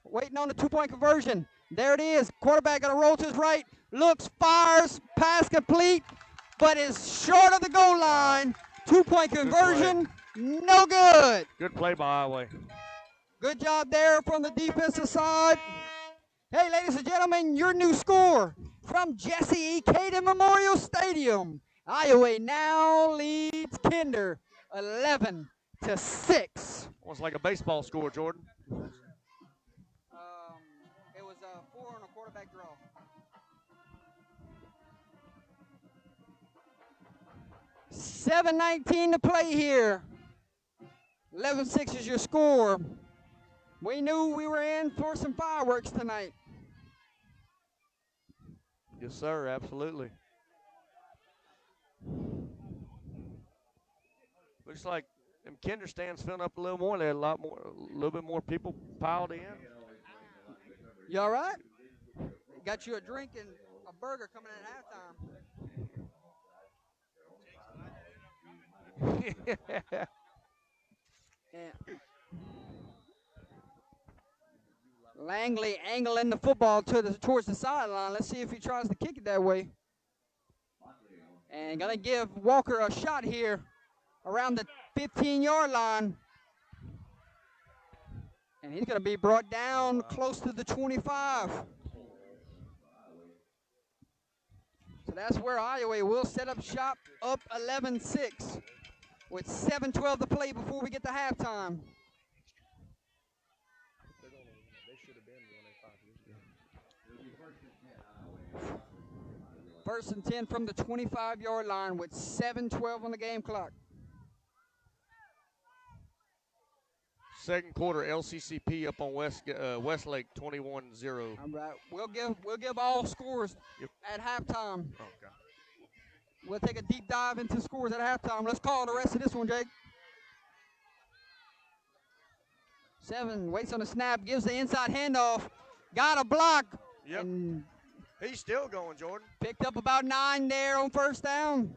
waiting on the 2-point conversion. There it is. Quarterback going to roll to his right. Looks, fires, pass complete, but is short of the goal line. 2-point conversion. No good. Good play by Iowa. Good job there from the defensive side. Hey, ladies and gentlemen, your new score from Jesse E. Caden Memorial Stadium. Iowa now leads Kinder 11-6. Almost like a baseball score, Jordan. It was 4 on a quarterback draw. $7:19 to play here. 11-6 is your score. We knew we were in for some fireworks tonight. Yes, sir, absolutely. Looks like them Kinder stands filling up a little more. There a little bit more people piled in. You all right? Got you a drink and a burger coming in at halftime. Yeah. Langley angling the football towards the sideline. Let's see if he tries to kick it that way. And gonna give Walker a shot here around the 15-yard line. And he's gonna be brought down close to the 25. So that's where Iowa will set up shop, up 11-6 with 7:12 to play before we get to halftime. First and 10 from the 25-yard line with 7:12 on the game clock. Second quarter, LCCP up on Westlake 21-0. All right, we'll give all scores at halftime. Okay. We'll take a deep dive into scores at halftime. Let's call the rest of this one, Jake. 7 waits on the snap, gives the inside handoff, got a block. Yep. And He's still going, Jordan. picked up about 9 there on first down.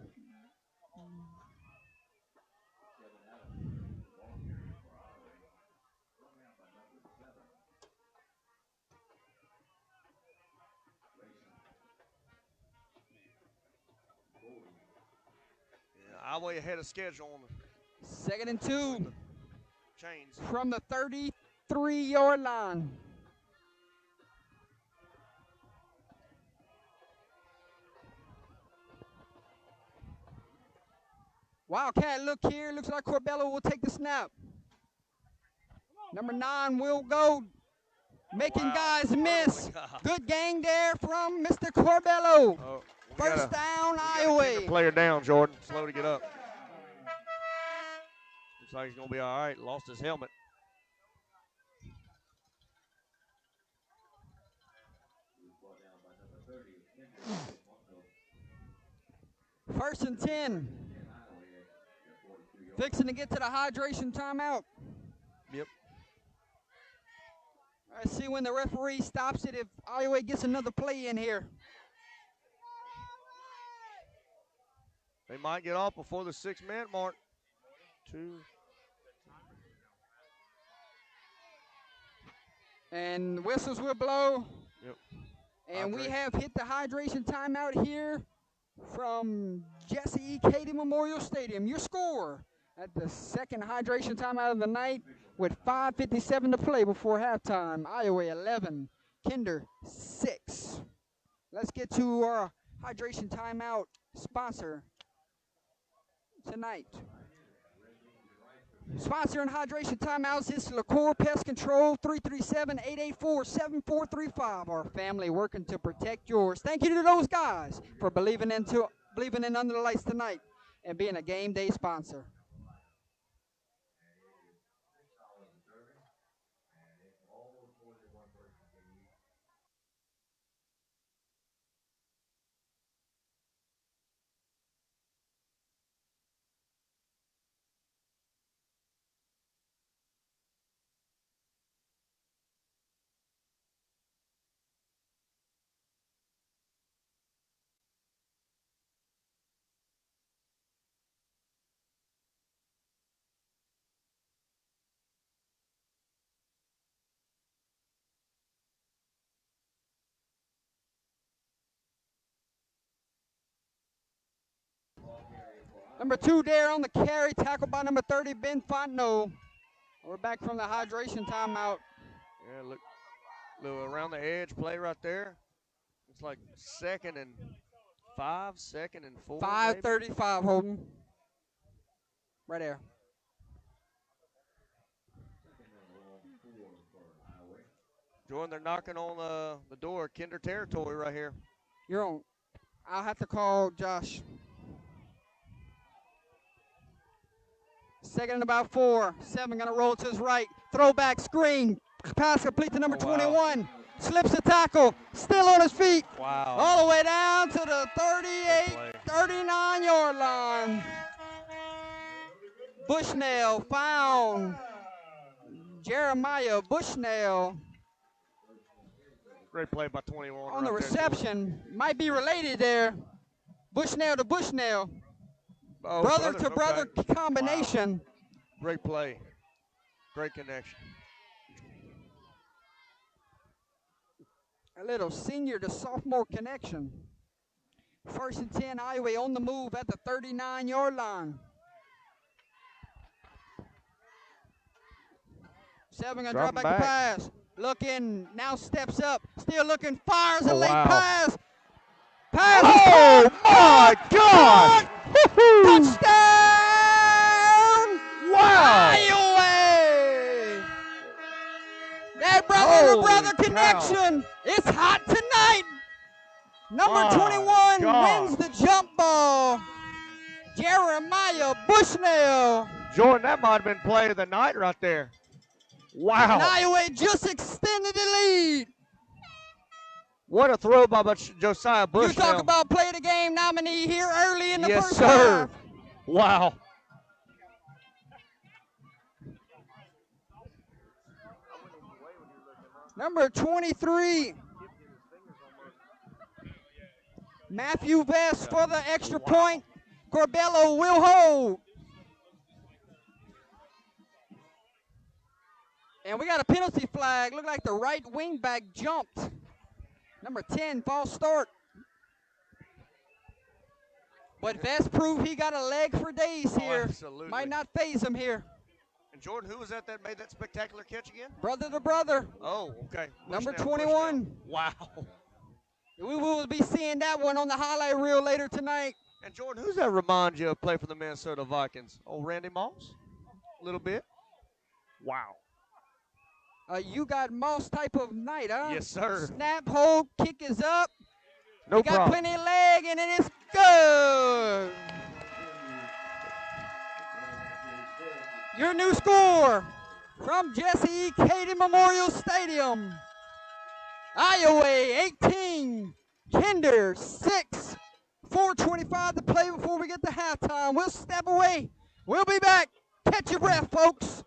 Yeah, Iowa ahead of schedule on the 2nd and 2 chains. from the 33-yard line. Wildcat look here. Looks like Corbello will take the snap. Number 9 will go, making Wow. guys miss. Oh, my God. Good gang there from Mr. Corbello. Oh, First down, the Iowa. player down, Jordan. Slow to get up. Looks like he's going to be all right. Lost his helmet. First and 10. Fixing to get to the hydration timeout. Yep. Let's see when the referee stops it if Iowa gets another play in here. They might get off before the 6-minute mark. 2. And whistles will blow. Yep. And we Hydration. have hit the hydration timeout here from Jesse E. Cady Memorial Stadium. Your score at the second hydration timeout of the night with 5:57 to play before halftime. Iowa 11, Kinder 6. Let's get to our hydration timeout sponsor tonight. Sponsoring hydration timeouts is LaCour Pest Control, 337-884-7435. Our family working to protect yours. Thank you to those guys for believing in Under the Lights tonight and being a game day sponsor. Number 2 there on the carry, tackled by number 30, Ben Fontenot. We're back from the hydration timeout. Yeah, look around the edge play right there. It's like 2nd and 5, 2nd and 4. 5:35, Holden. Right there. Jordan, they're knocking on the door, Kinder territory right here. You're on. I'll have to call Josh. 2nd and about 4. 7 going to roll to his right. Throwback screen. Pass complete to number 21. Slips the tackle. Still on his feet. Wow. All the way down to the 38, 39-yard line. Bushnell found Jeremiah Bushnell Great play by 21. on the right there, reception. Might be related there. Bushnell to Bushnell. Oh, brother to brother okay. combination. Wow. Great play. Great connection. A little senior to sophomore connection. 1st and 10, Iowa on the move at the 39-yard line. 7 going to drop back the pass. Looking, now steps up. Still looking, fires a late pass. Pass. Oh, my God. Touchdown. Wow. Iowa. That brother-to-brother connection. It's hot tonight. Number 21 wins the jump ball. Jeremiah Bushnell. Jordan, that might have been play of the night right there. Wow. And Iowa just extended the lead. What a throw by Josiah Bushnell. You talk about play of the game nominee here early in the yes, first sir. half. Wow. Number 23. Matthew Vest for the extra point. Corbello will hold. And we got a penalty flag. Looked like the right wing back jumped. Number 10, false start. But Vest proved he got a leg for days here. Absolutely. Might not phase him here. And Jordan, who was that made that spectacular catch again? Brother to brother. Oh, okay. Number Bushnell, 21. Bushnell. Wow. We will be seeing that one on the highlight reel later tonight. And Jordan, Who's that remind you of play for the Minnesota Vikings? Oh, Randy Moss? A little bit. Wow. You got Moss type of night, huh? Yes, sir. Snap, hold, kick is up. No You got problem. plenty of leg, and it is good. Your new score from Jesse E. Cady Memorial Stadium. Iowa 18, Kinder 6, 4:25 to play before we get to halftime. We'll step away. We'll be back. Catch your breath, folks.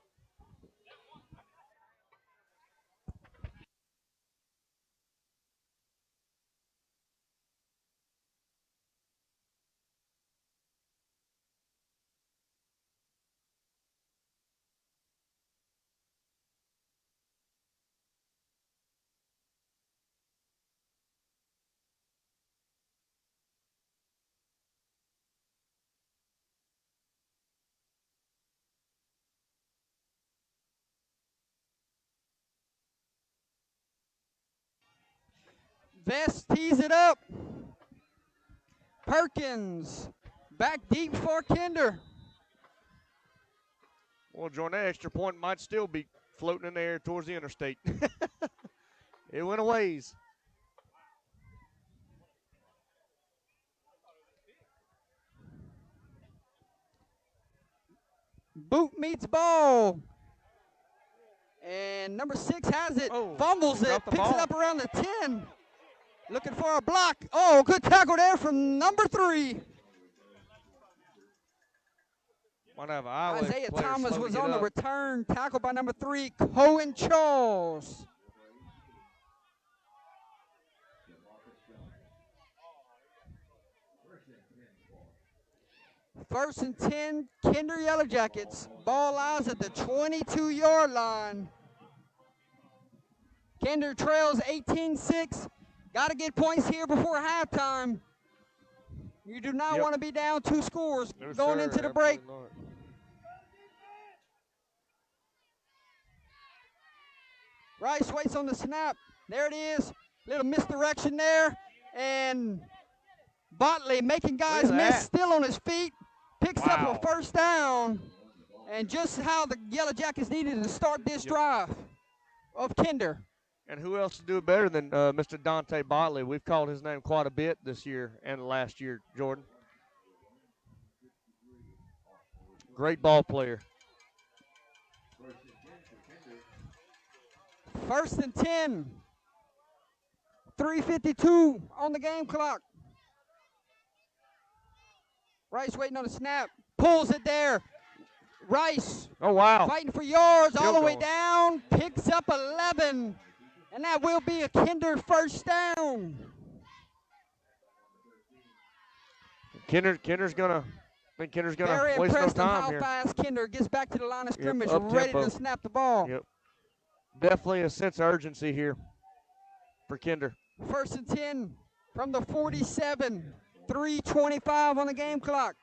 Vest tees it up. Perkins back deep for Kinder. Well, Jordan, that extra point might still be floating in the air towards the interstate. It went a ways. Boot meets ball. And number 6 has it, fumbles it, dropped the picks it ball. up around the 10. Looking for a block. Oh, good tackle there from number 3. Might have an Iowa Isaiah player Thomas slow to was get on the up. return. Tackled by number 3, Cohen Charles. First and 10, Kinder Yellow Jackets. Ball lies at the 22-yard line. Kinder trails 18-6. Got to get points here before halftime. You do not Yep. want to be down 2 scores No, going sir, into the break. absolutely not. Rice waits on the snap. There it is. Little misdirection there. And Botley making guys Look at miss, that. still on his feet. Picks up Wow. a first down. And just how the Yellow Jackets needed to start this drive of Kinder. And who else to do it better than Mr. Dante Botley? We've called his name quite a bit this year and last year, Jordan. Great ball player. First and 10. 3:52 on the game clock. Rice waiting on the snap. Pulls it there. Rice Oh, wow. fighting for yards all Still the way going. down. Picks up 11. And that will be a Kinder first down. Kinder's going to, I think Kinder's going Very to waste no impressed on time how here. fast Kinder gets back to the line of Yep, scrimmage, up ready tempo. to snap the ball. Yep. Definitely a sense of urgency here for Kinder. First and 10 from the 47. 3:25 on the game clock.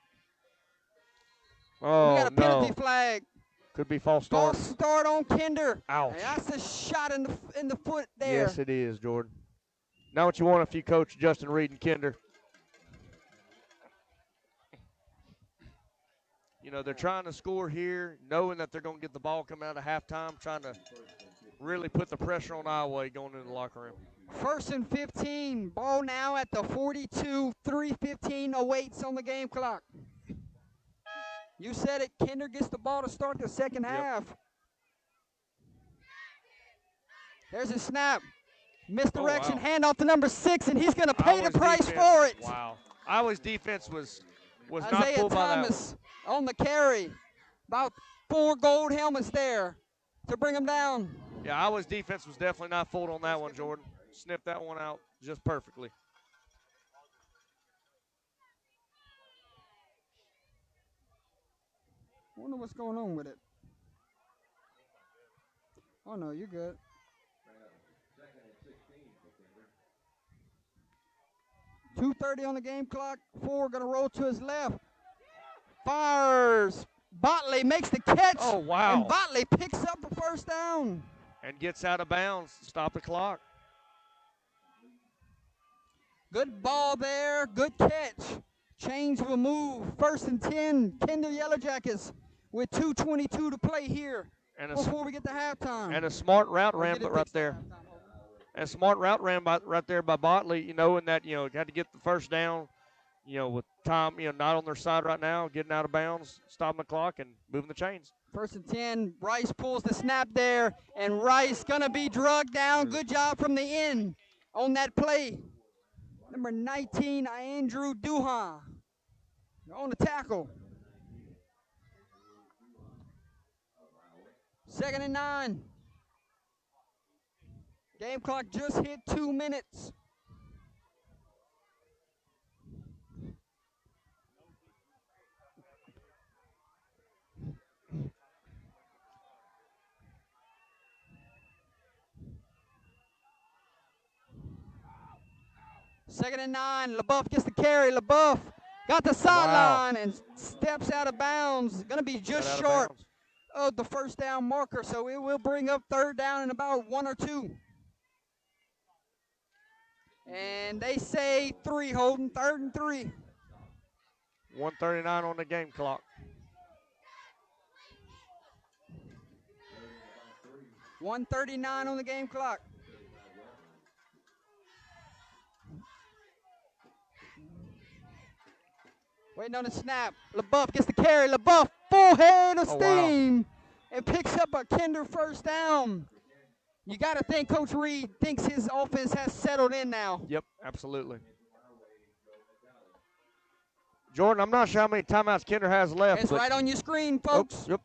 Oh, We got a penalty no. flag. Could be false start. False start on Kinder. Ouch. And that's a shot in the foot there. Yes, it is, Jordan. Not what you want if you coach Justin Reed and Kinder. You know, they're trying to score here, knowing that they're going to get the ball coming out of halftime, trying to really put the pressure on Iowa going into the locker room. First and 15. Ball now at the 42. 3:15 awaits on the game clock. You said it. Kinder gets the ball to start the second half. There's a snap. Misdirection. wow. Handoff to number 6, and he's going to pay the Iowa's price defense- for it. Wow. Iowa's defense was not Isaiah fooled by that one. Thomas on the carry. About 4 gold helmets there to bring him down. Yeah, Iowa's defense was definitely not fooled on that one, Jordan. Snipped that one out just perfectly. I wonder what's going on with it. Oh, no, you're good. .230 on the game clock. 4 going to roll to his left. Fires. Botley makes the catch. Oh, wow. And Botley picks up a first down. And gets out of bounds. Stop the clock. Good ball there. Good catch. Chains will move. First and 10. Kinder Yellow Jackets with 2:22 to play here And a, before we get to halftime. and a smart route We'll ran get it right fixed at there. halftime. And a smart route ran right there by Botley, you know, and that, you know, had to get the first down, you know, with time, you know, not on their side right now, getting out of bounds, stopping the clock, and moving the chains. First and 10. Rice pulls the snap there, and Rice going to be drugged down. Good job from the end on that play. Number 19, Andrew Duhan on the tackle. Second and 9. Game clock just hit 2 minutes. Second and 9. LaBeouf gets the carry. LaBeouf got the sideline and steps out of bounds. Going to be Got just out of short bounds. of the first down marker, so it will bring up third down in about 1 or 2. And they say 3, Holden. Third and 3. 1:39 on the game clock. .139 on the game clock. Waiting on the snap. LaBeouf gets the carry. LaBeouf, full head of Oh, wow. steam, and picks up a Kinder first down. You got to think Coach Reed thinks his offense has settled in now. Yep, absolutely. Jordan, I'm not sure how many timeouts Kinder has left. It's but right on your screen, oh, folks. yep,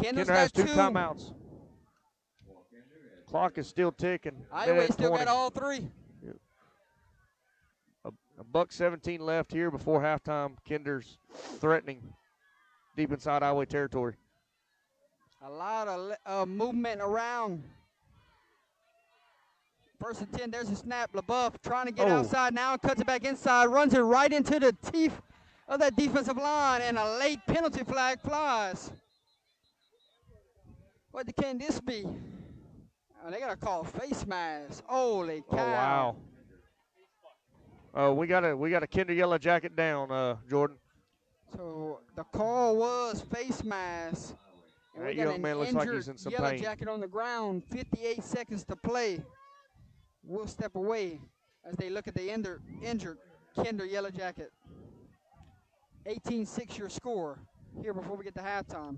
Kinder's Kinder has got 2 timeouts. Clock is still ticking. Iowa Minute still 20. got all 3. A $1:17 left here before halftime. Kinder's threatening deep inside Iowa territory. A lot of movement around. First and 10, there's a snap. LaBeouf trying to get Oh. outside now and cuts it back inside, runs it right into the teeth of that defensive line, and a late penalty flag flies. What can this be? Oh, they got to call face mask. Holy cow. Oh, wow. We got a Kinder Yellow Jacket down, Jordan. So the call was face mask. And That we got young an man looks like injured he's in some Yellow pain. Jacket on the ground. 58 seconds to play. We'll step away as they look at the injured Kinder Yellow Jacket. 18-6 your score here before we get to halftime.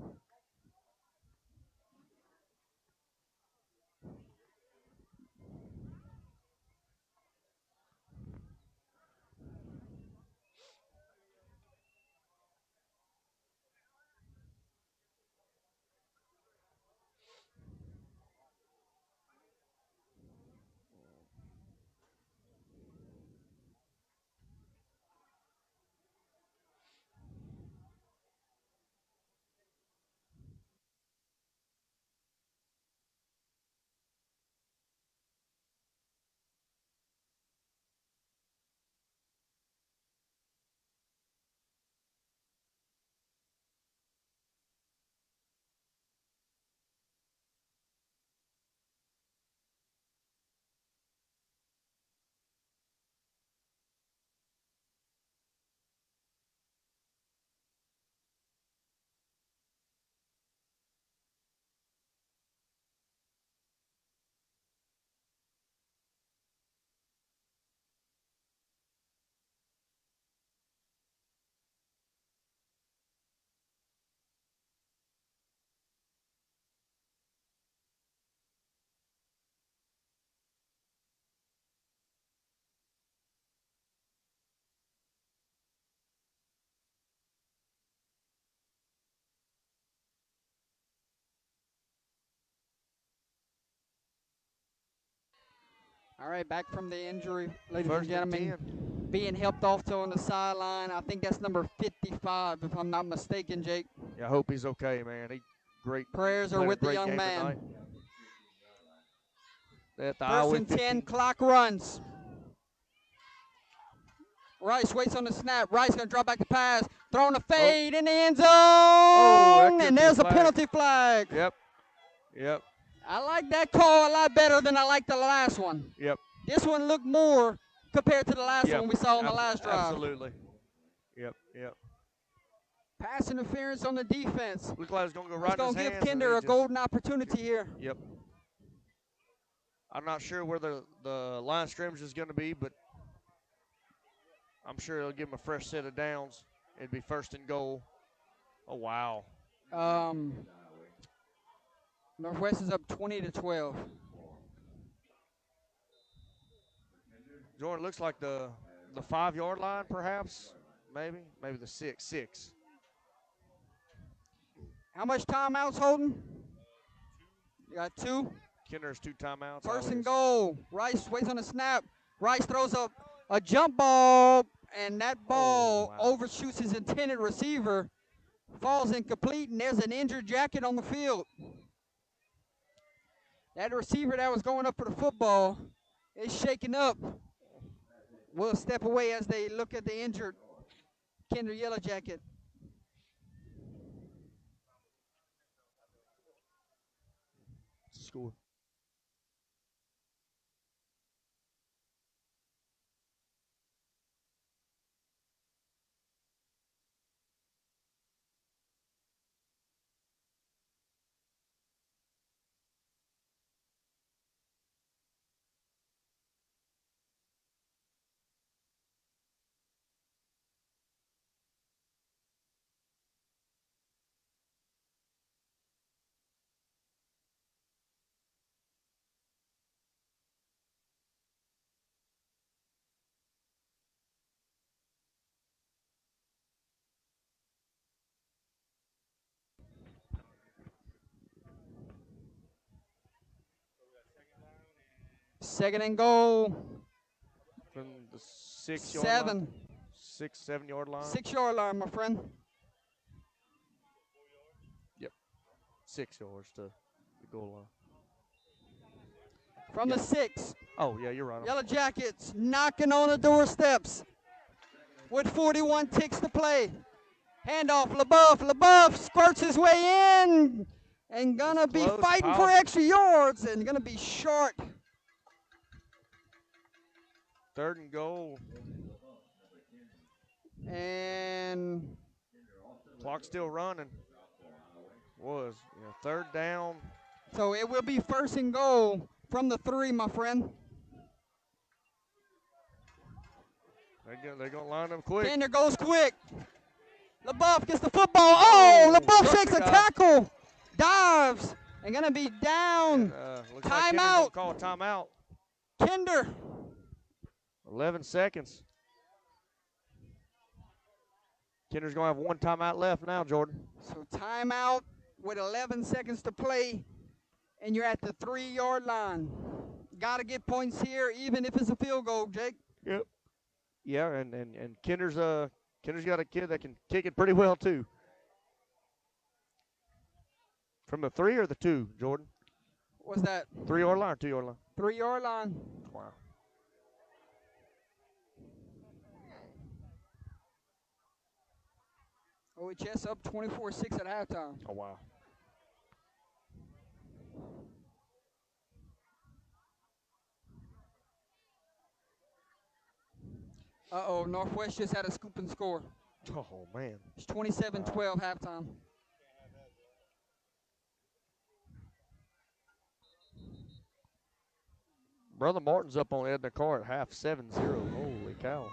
All right, back from the injury, ladies First and and gentlemen. 10. Being helped off to on the sideline. I think that's number 55, if I'm not mistaken, Jake. Yeah, I hope he's okay, man. He great. Prayers are played a with the great young game man. tonight. At the First Iowa and 10, 15. clock runs. Rice waits on the snap. Rice going to drop back the pass. Throwing a fade in the end zone. that could And be there's a flag. penalty flag. Yep. I like that call a lot better than I like the last one. Yep. This one looked more compared to the last Yep. one we saw on the last drive. Absolutely. Yep. Pass interference on the defense. Looked like it was going to go It's right in going his to give hands. and Kinder he a just- golden opportunity here. Yep. I'm not sure where the line scrimmage is going to be, but I'm sure it'll give him a fresh set of downs. It'd be first and goal. Oh, wow. Northwest is up 20-12. Jordan, looks like the 5-yard line, perhaps. Maybe the 6. How much timeouts, Holden? You got 2. Kinder's 2 timeouts. First and Iowa's- goal. Rice waits on the snap. Rice throws up a jump ball, and that ball wow. overshoots his intended receiver. Falls incomplete, and there's an injured Jacket on the field. That receiver that was going up for the football is shaking up. We'll step away as they look at the injured Kinder Yellow Jacket. Score. Second and goal. From the 6-yard line. 7. 7-yard line. 6-yard line, my friend. 6 yards to the goal line. from the 6. Oh, yeah, you're right. Yellow Jackets knocking on the doorsteps with 41 ticks to play. Handoff, LaBeouf. LaBeouf squirts his way in and gonna be Close, fighting for powerful. extra yards and gonna be short. 3rd and goal. And Clock still running. Was. Yeah, 3rd down. so it will be 1st and goal from the 3, my friend. They're going to line them quick. Kinder goes quick. LaBeouf gets the football. Oh, LaBeouf struck shakes the a guy. tackle. Dives. And going to be down. Looks like Kinder's Timeout. gonna call a timeout. Kinder. 11 seconds. Kinder's going to have 1 timeout left now, Jordan. So timeout with 11 seconds to play. And you're at the 3-yard line. Got to get points here, even if it's a field goal, Jake. Yep. Yeah, and Kinder's got a kid that can kick it pretty well too. From the 3 or the 2, Jordan? What's that? 3-yard line or 2-yard line? 3-yard line. Wow. OHS up 24-6 at halftime. Oh, wow. Uh-oh, Northwest just had a scoop and score. Oh, man. It's 27-12 halftime. Brother Martin's up on Edna Carr at half 7-0. Holy cow.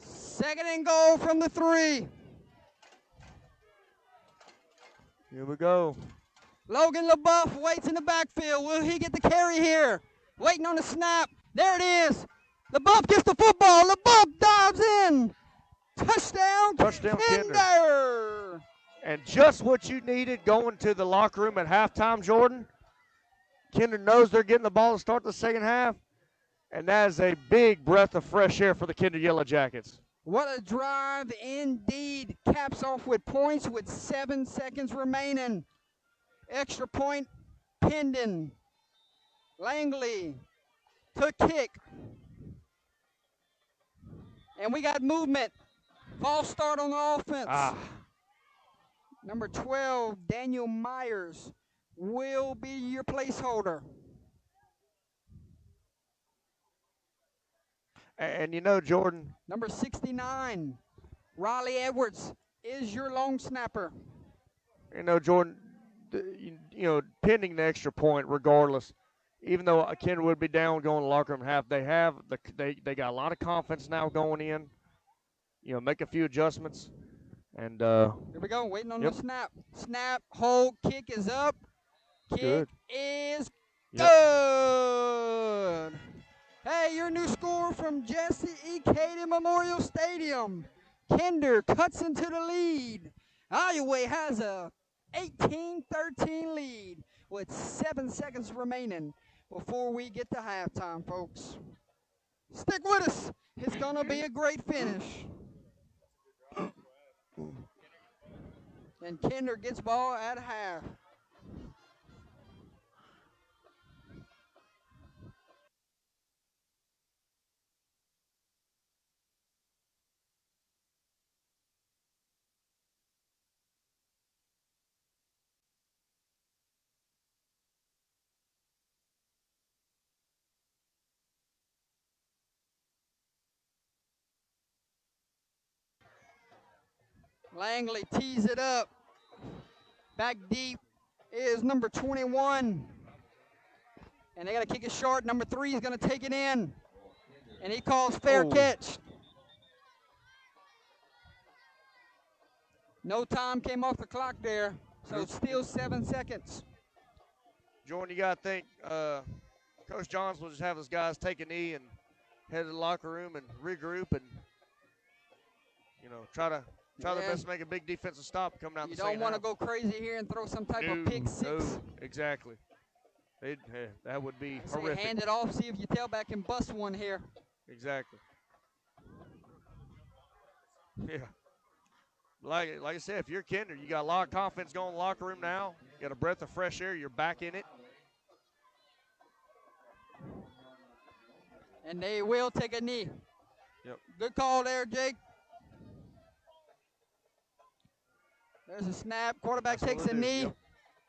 2nd and goal from the 3. Here we go. Logan LaBeouf waits in the backfield. Will he get the carry here? Waiting on the snap. There it is. LaBeouf gets the football. LaBeouf dives in. Touchdown, Touchdown, Kinder. Kinder. And just what you needed going to the locker room at halftime, Jordan. Kinder knows they're getting the ball to start the second half. And that is a big breath of fresh air for the Kinder Yellow Jackets. What a drive indeed. Caps off with points with 7 seconds remaining. Extra point pending. Langley to kick. And we got movement. False start on the offense. Number 12, Daniel Myers, will be your placeholder. And you know, Jordan, Number 69, Riley Edwards, is your long snapper. you know, Jordan, you know, pending the extra point, regardless, even though Kinder would be down going to the locker room half, they got a lot of confidence now going in. You know, make a few adjustments, and Here we go, waiting on Yep. the snap. Snap, hold, kick is up. Kick Good. is Yep. good. Hey, your new score from Jesse E. Cady Memorial Stadium. Kinder cuts into the lead. Iowa has a 18-13 lead with 7 seconds remaining before we get to halftime, folks. Stick with us. It's going to be a great finish. And Kinder gets ball at half. Langley tees it up. Back deep is number 21. And they got to kick it short. Number 3 is going to take it in. And he calls fair Oh. catch. No time came off the clock there. So still 7 seconds. Jordan, you got to think Coach Johns will just have his guys take a knee and head to the locker room and regroup and, you know, try their Yeah. best to make a big defensive stop coming out You the don't second want to half. go crazy here and throw some type of pick six. No, exactly. That would be Say horrific. hand it off, see if your tailback can bust one here. Exactly. Yeah. Like I said, if you're Kinder, you got a lot of confidence going in the locker room now. You got a breath of fresh air. You're back in it. And they will take a knee. Yep. Good call there, Jake. There's a snap. Quarterback That's what takes a we'll do, knee. yep.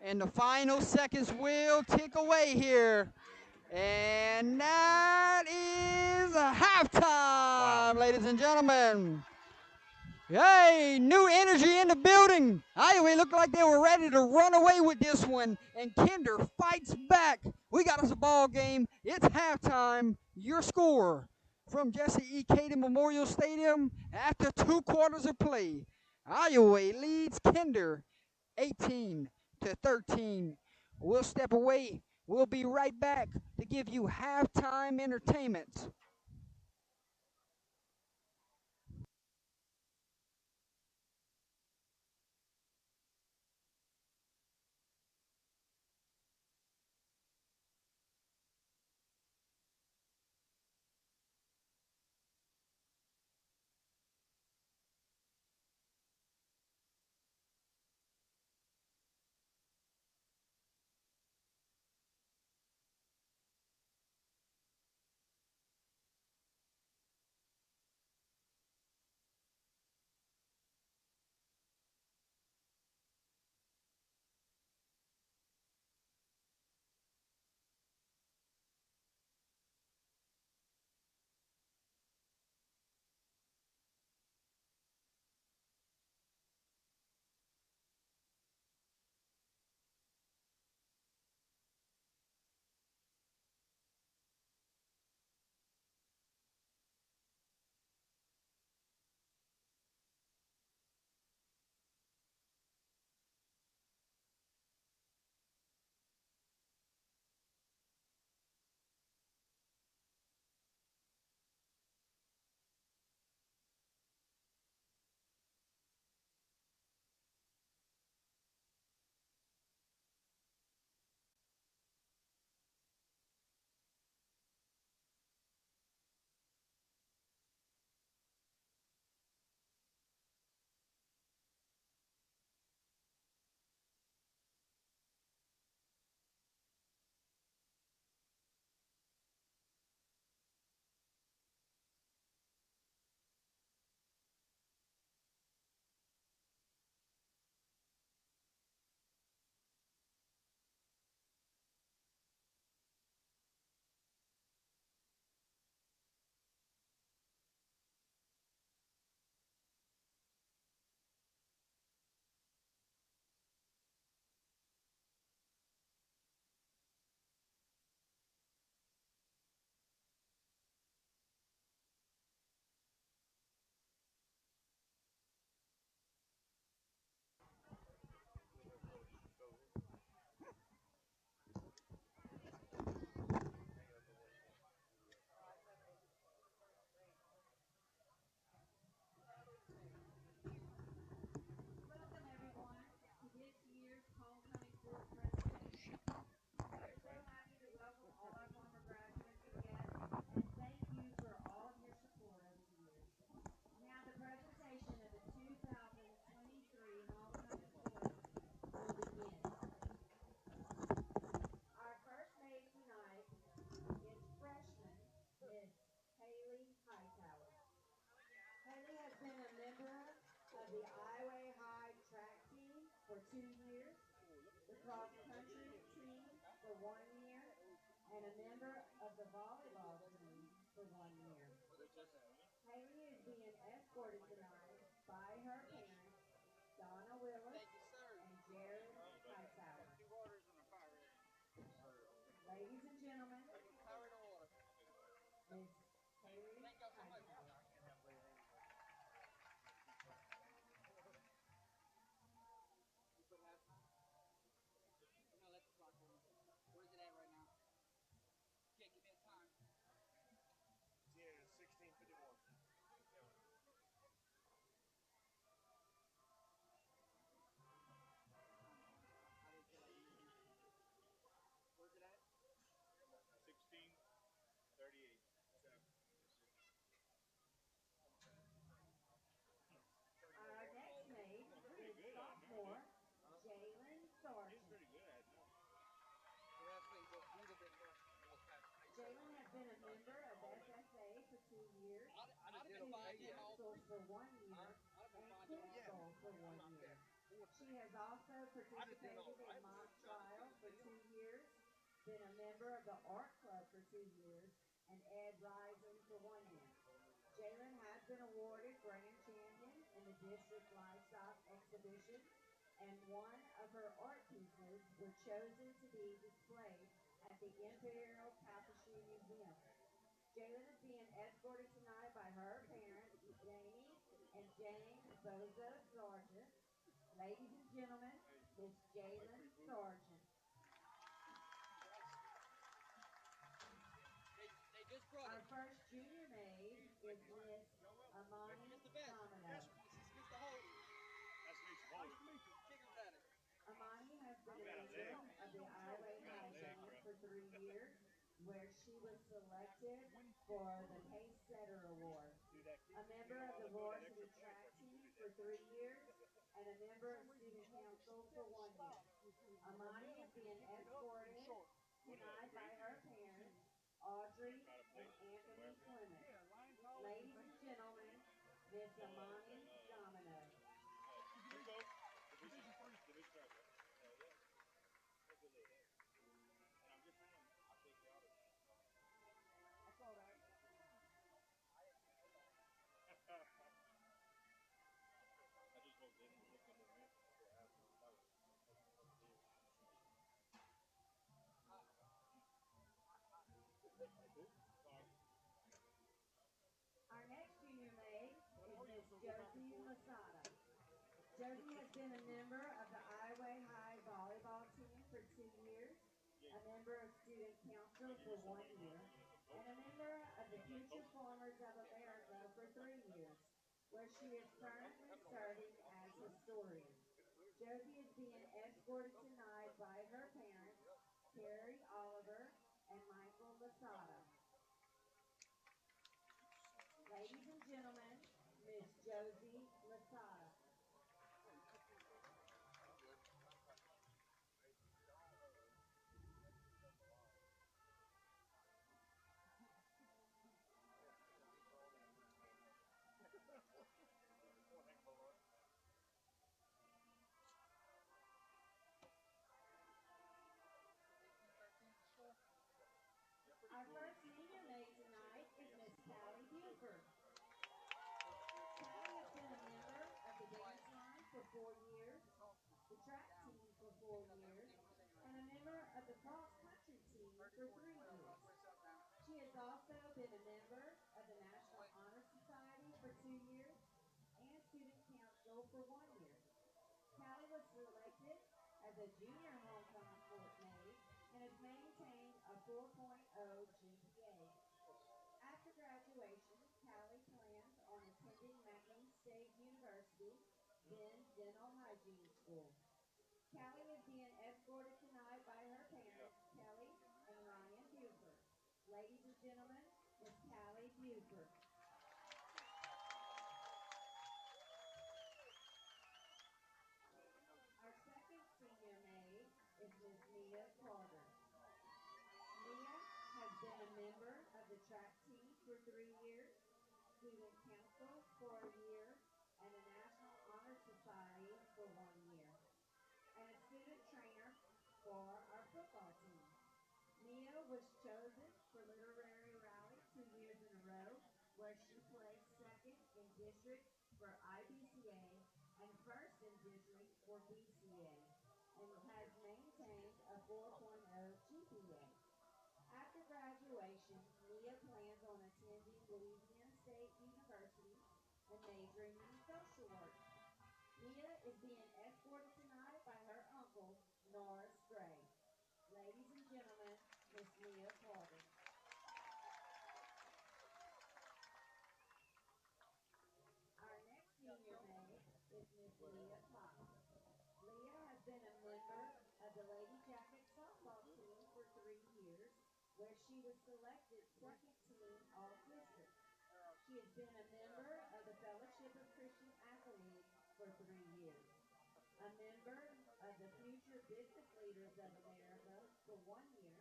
And the final seconds will tick away here. And that is a halftime, ladies and gentlemen. Hey, new energy in the building. Iowa looked like they were ready to run away with this one, and Kinder fights back. We got us a ball game. It's halftime. Your score from Jesse E. Caden Memorial Stadium after 2 quarters of play. Iowa leads Kinder 18-13. We'll step away. We'll be right back to give you halftime entertainment. 1 year and Kids Bowl for 1 year. She has also participated in mock trial for 2 years, been a member of the Art Club for 2 years, and Ed Rising for 1 year. Jalen has been awarded Grand Champion in the District Livestock Exhibition, and one of her art pieces were chosen to be displayed at the Imperial Tapestry Museum. Jalen is being escorted tonight by her parents, Jamie and James Boza Sargent. Ladies and gentlemen, Miss Jalen Sargent. Our first junior maid is Miss Amani Domino. Amani has been a member of the Iowa High Band for 3 years, where she was selected for the Pace Setter Award. A member of the varsity track team for 3 years, and a member of student council for 1 year. Amani is being escorted tonight by her parents, Audrey and Anthony Clement. Ladies and gentlemen, Miss Amani Domino. Our next junior maid is Miss Josie Lasada. Josie has been a member of the Iowa High volleyball team for 2 years, a member of student council for 1 year, and a member of the Future Farmers of America for 3 years, where she is currently serving as historian. Josie is being escorted tonight by her parents, Terry Oliver and Michael Lasada. Ladies and gentlemen, Miss Josie Lasada. Our first senior maid tonight is Miss Callie Buford. Callie has been a member of the dance line for 4 years, the track team for 4 years, and a member of the cross-country team for 3 years. She has also been a member of the National Honor Society for 2 years and student council for 1 year. Callie was selected as a junior homecoming court maid and has maintained a 4.0 GPA. After graduation, Callie plans on attending McNeese State University, then Dental Hygiene School. Callie is being escorted tonight by her parents, Kelly and Ryan Buford. Ladies and gentlemen, Miss Callie Buford. Our second senior maid is Miss Mia Carter. Mia has been a member of the track team for 3 years, student council for a year, and the National Honor Society for 1 year, and a student trainer for our football team. Mia was chosen for Literary Rally 2 years in a row, where she placed second in district for IBCA and first in district for BCA, and has maintained a 4.0 GPA. After graduation, Mia plans on attending Louisiana State University and majoring in social work. Mia is being escorted tonight by her uncle, Norris Gray. Ladies and gentlemen, Miss Mia Carter. Our next senior maid is Miss Leah Pop. Leah has been a member of the Lady Jacket softball team for 3 years, where she was selected second team All-District. She has been a member of the Fellowship of Christian Athletes for 3 years, a member of the Future Business Leaders of America for 1 year,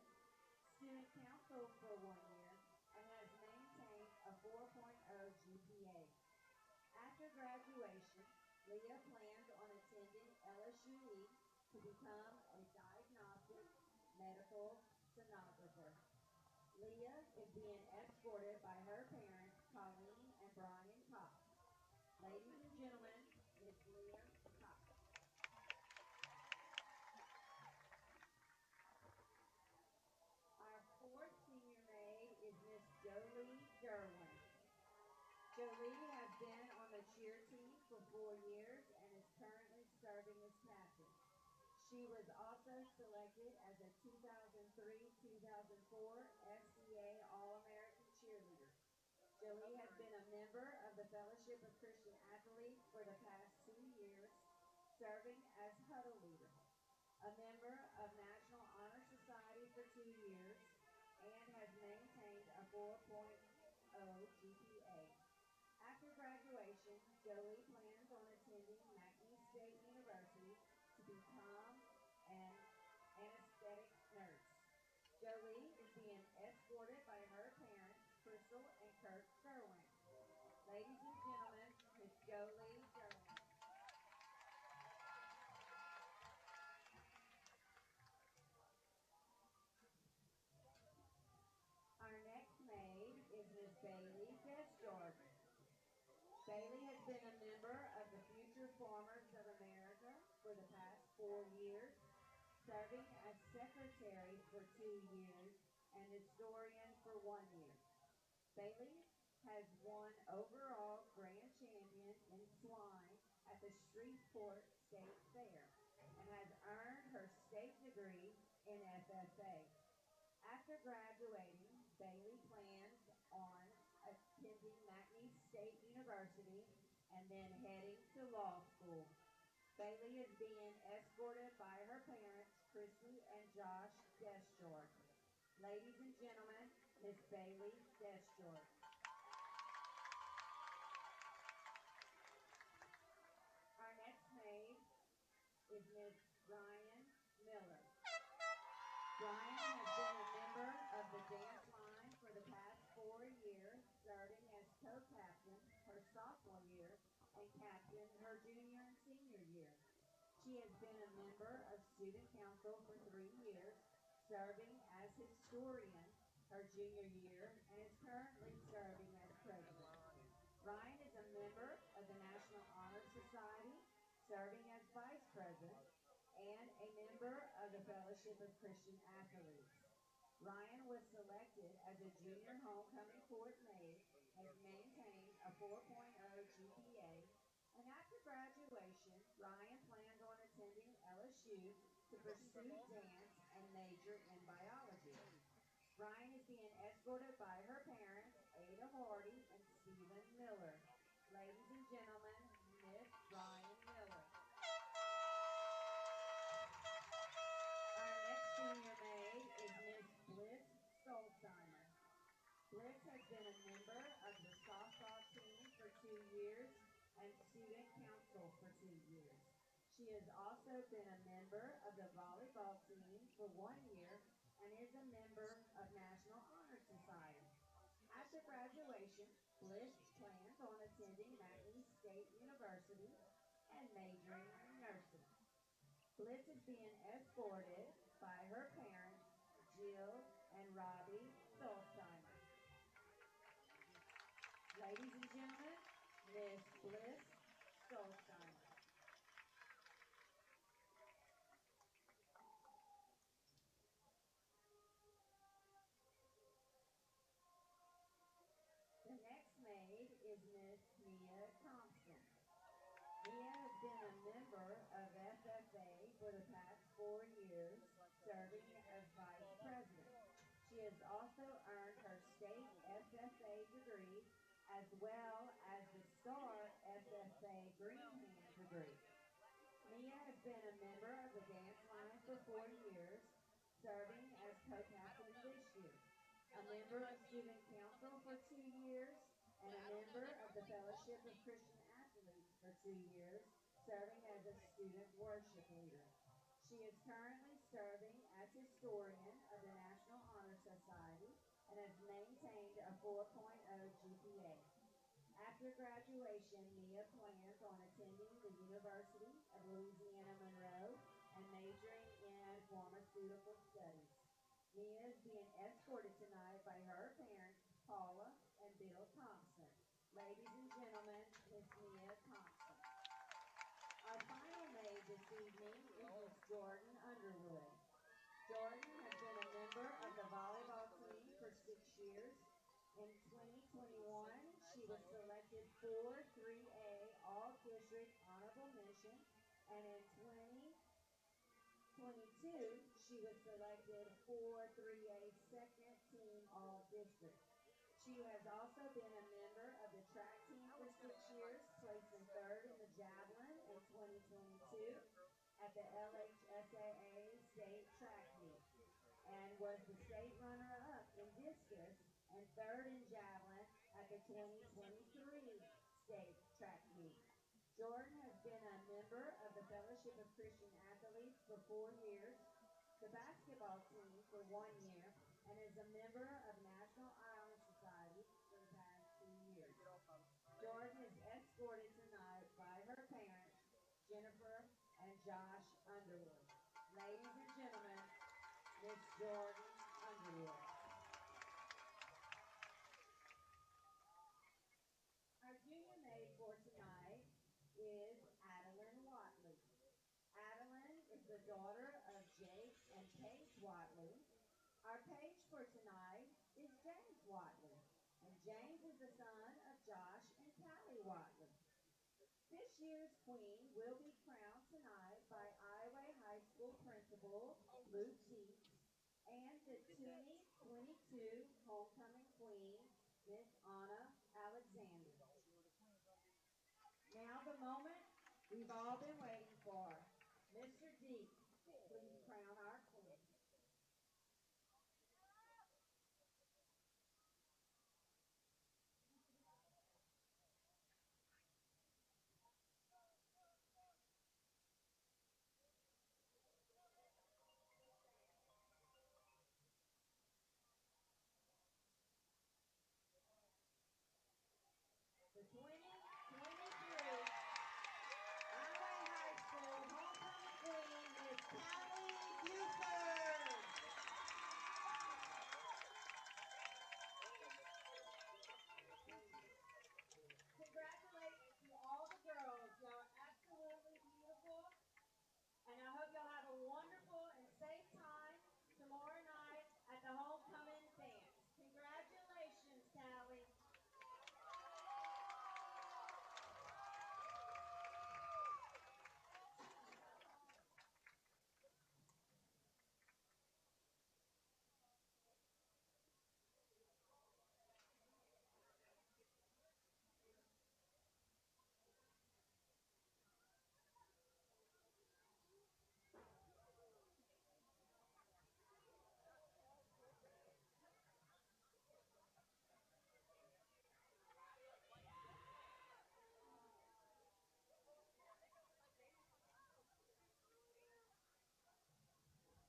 student council for 1 year, and has maintained a 4.0 GPA. After Leah plans on attending LSUE to become a diagnostic medical sonographer. Leah is being escorted by her parents, Colleen and Brian Cox. Ladies and gentlemen, Miss Leah Cox. Our fourth senior maid is Miss Jolie Derwin. Jolie has been on the cheer team for 4 years and is currently serving as captain. She was also selected as a 2003-2004 SCA All-American cheerleader. Jolie has been a member of the Fellowship of Christian Athletes for the past 2 years, serving as huddle leader, a member of National Honor Society for 2 years, and has maintained a 4.0 GPA. After graduation, Jolie plans on attending McNeese State University to become an anesthetic nurse. Jolie is being escorted by her parents, Crystal and Kurt Derwin. Ladies and gentlemen, Miss Jolie Derwin. Our next maid is Miss Bailey Desjardins. Bailey has been a member of the Future Farmers of America for the past 4 years, serving as secretary for 2 years and historian for 1 year. Bailey has won overall grand champion in swine at the Shreveport State Fair and has earned her state degree in FFA. After graduating, Bailey plans on attending McNeese State University and then heading to law school. Bailey is being escorted by her parents, Chrissy and Josh Desjardins. Ladies and gentlemen, Miss Bailey Desjardins. Our next maid is Miss Brian Miller. Brian has been a member of the dance line for the past 4 years, serving as co-captain her sophomore year and captain her junior and senior year. She has been a member of student council for 3 years, serving as historian her junior year, and is currently serving as president. Ryan is a member of the National Honor Society, serving as vice president, and a member of the Fellowship of Christian Athletes. Ryan was selected as a junior homecoming court maid, has maintained a 4.0 GPA, and after graduation, Ryan plans on attending LSU to pursue dance and major in biology. Ryan is being escorted by her parents, Ada Hardy and Stephen Miller. Ladies and gentlemen, Miss Ryan Miller. Our next senior maid is Miss Bliss Stolzheimer. Bliss has been a member of the softball team for 2 years and student council for 2 years. She has also been a member of the volleyball team for 1 year and is a member of National Honor Society. After graduation, Bliss plans on attending McNeese State University and majoring in nursing. Bliss is being escorted by her parents, Jill and Robbie Stolzheimer. Ladies and gentlemen, Miss Bliss Stolzheimer. The next maid is Miss Mia Thompson. Mia has been a member of FFA for the past 4 years, serving as vice president. She has also earned her state FFA degree as well as the STAR FFA Green Hand degree. Mia has been a member of the dance line for 4 years, serving as co-captain this year, a member of student council for 2 years, and a member of the Fellowship of Christian Athletes for 2 years, serving as a student worship leader. She is currently serving as historian of the National Honor Society and has maintained a 4.0 GPA. After graduation, Mia plans on attending the University of Louisiana Monroe and majoring in pharmaceutical studies. Mia is being escorted tonight by her parents, Paula and Bill Thompson. Ladies and gentlemen, Miss Mia Thompson. Our final maid this evening is Miss Jordan Underwood. Jordan has been a member of the volleyball team for 6 years. In 2021, she was selected for 3A All-District Honorable Mention, and in 2022, she was selected for 3A Second Team All-District. She has also been a member of the track team for 6 years, placing third in the javelin in 2022 at the LHSAA State Track Meet, and was the state runner-up in discus and third in javelin at the 2023 State Track Meet. Jordan has been a member of the Fellowship of Christian Athletes for 4 years, the basketball team for 1 year, and is a member of National Iron Society for the past 2 years. Jordan is escorted tonight by her parents, Jennifer and Josh Underwood. Ladies and gentlemen, Miss Jordan Underwood. Our junior maid for tonight is Adeline Watley. Adeline is the daughter of Jake and Paige Watley. Our page for tonight is James Watley, and James is the son of Josh and Callie Watley. This year's queen will be crowned tonight by Iowa High School principal Luke Dietz and the 2022 homecoming queen, Miss Anna Alexander. Now the moment we've all been waiting for. Mr. Dietz, please crown our queen. The 2023 Iowa High School homecoming queen, Miss Callie Buford. Congratulations to all the girls. Y'all are absolutely beautiful. And I hope y'all have a wonderful and safe time tomorrow night at the homecoming dance. Congratulations, Callie.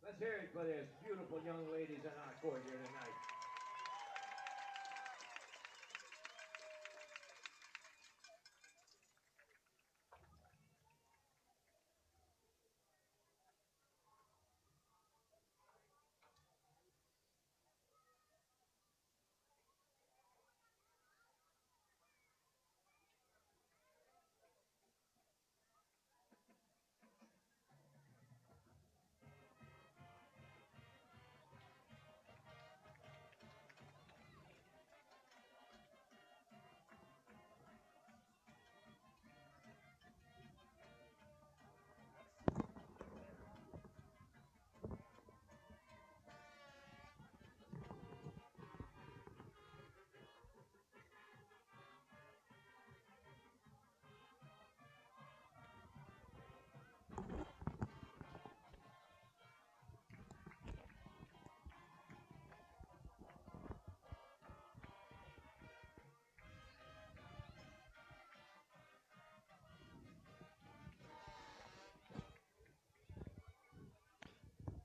Let's hear it for these beautiful young ladies in our court here tonight.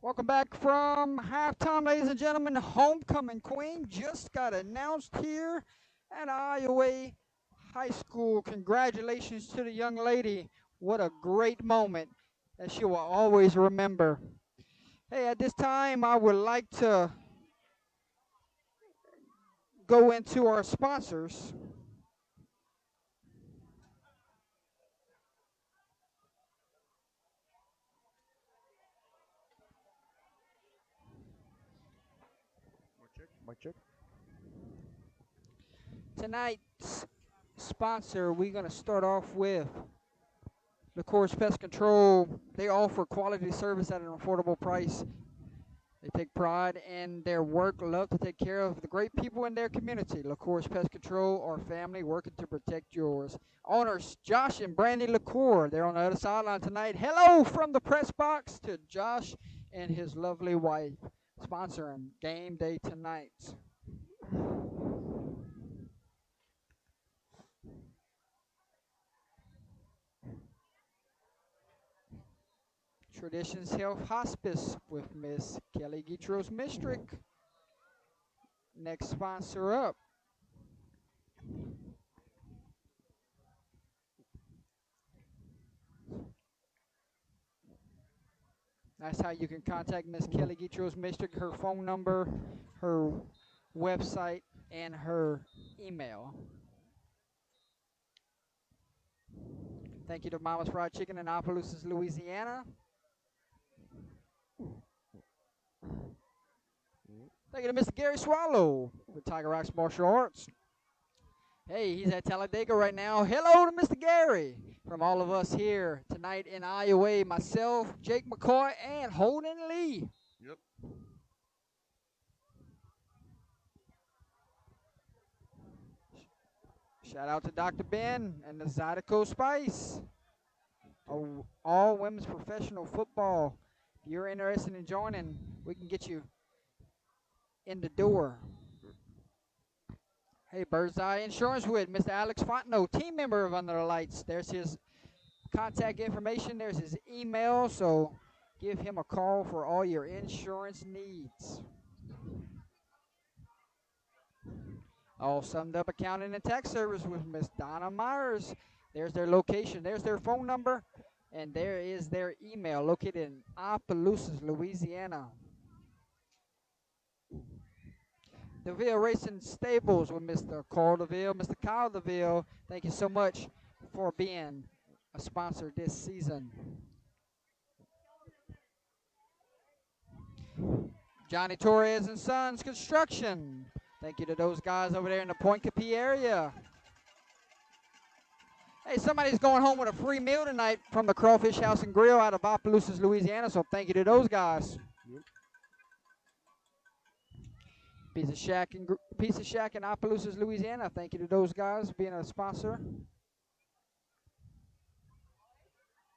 Welcome back from halftime, ladies and gentlemen. Homecoming queen just got announced here at Iowa High School. Congratulations to the young lady. What a great moment that she will always remember. Hey, at this time, I would like to go into our sponsors. Mic check. Tonight's sponsor, we're going to start off with LaCourse Pest Control. They offer quality service at an affordable price. They take pride in their work, love to take care of the great people in their community. LaCourse Pest Control, our family working to protect yours. Owners Josh and Brandy LaCour, they're on the other sideline tonight. Hello from the press box to Josh and his lovely wife, sponsoring game day tonight. Traditions Health Hospice with Miss Kelly Gitros Mistrick. Next sponsor up. That's how you can contact Miss Kelly Gitros Mistrick. Her phone number, her website, and her email. Thank you to Mama's Fried Chicken in Opelousas, Louisiana. Thank you to Mr. Gary Swallow with Tiger Rocks Martial Arts. Hey, he's at Talladega right now. Hello to Mr. Gary. From all of us here tonight in Iowa, myself, Jake McCoy, and Holden Lee. Yep. Shout out to Dr. Ben and the Zydeco Spice. All women's professional football. If you're interested in joining, we can get you in the door. Hey, Bird's Eye Insurance with Mr. Alex Fontenot, team member of Under the Lights. There's his contact information. There's his email. So give him a call for all your insurance needs. All Summed Up Accounting and Tax Service with Miss Donna Myers. There's their location. There's their phone number. And there is their email located in Opelousas, Louisiana. DeVille Racing Stables with Mr. Carl DeVille. Mr. Kyle DeVille, thank you so much for being a sponsor this season. Johnny Torres and Sons Construction. Thank you to those guys over there in the Point Capee area. Hey, somebody's going home with a free meal tonight from the Crawfish House and Grill out of Opelousas, Louisiana, so thank you to those guys. Yep. Pizza Shack in Opelousas, Louisiana. Thank you to those guys being a sponsor.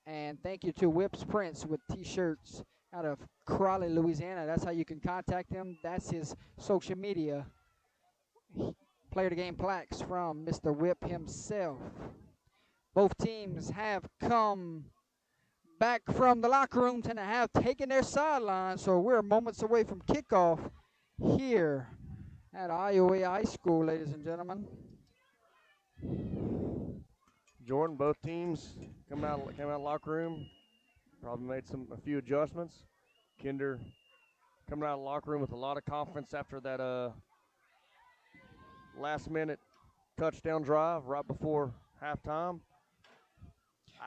And thank you to Whips Prince with T-shirts out of Crawley, Louisiana. That's how you can contact him. That's his social media. Player to game plaques from Mr. Whip himself. Both teams have come back from the locker rooms and have taken their sidelines, so we're moments away from kickoff here at Iowa High School, ladies and gentlemen. Jordan, both teams came out of the locker room, probably made a few adjustments. Kinder coming out of the locker room with a lot of confidence after that last-minute touchdown drive right before halftime.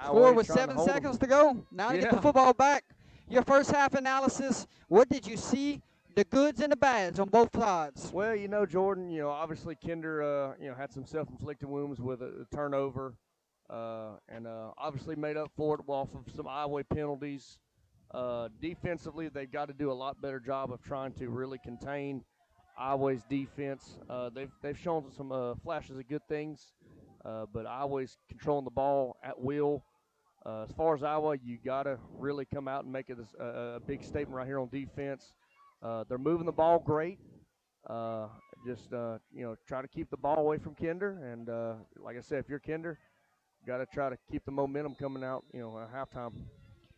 Score with 7 seconds to go. Now you get the football back. Your first half analysis, what did you see? The goods and the bads on both sides. Well, Jordan, obviously Kinder, had some self-inflicted wounds with a turnover, and obviously made up for it off of some Iowa penalties. Defensively, they've got to do a lot better job of trying to really contain Iowa's defense. They've shown some flashes of good things, but Iowa's controlling the ball at will. As far as Iowa, you got to really come out and make it a big statement right here on defense. They're moving the ball great. Try to keep the ball away from Kinder. And like I said, if you're Kinder, got to try to keep the momentum coming out, at halftime.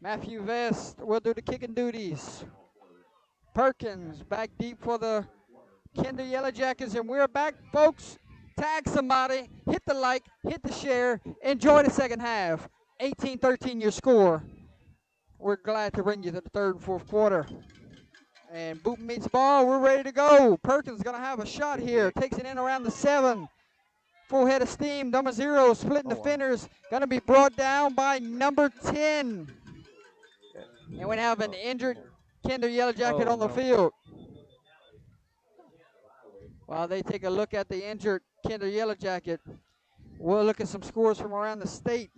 Matthew Vest will do the kicking duties. Perkins back deep for the Kinder Yellow Jackets. And we're back, folks, tag somebody, hit the like, hit the share, enjoy the second half. 18-13 your score. We're glad to bring you to the third and fourth quarter. And Boop meets ball. We're ready to go. Perkins going to have a shot here. Takes it in around the 7. Full head of steam. Number 0 splitting defenders. Going to be brought down by number 10. And we have an injured Kinder Yellow Jacket on the field. While they take a look at the injured Kinder Yellow Jacket, we'll look at some scores from around the state.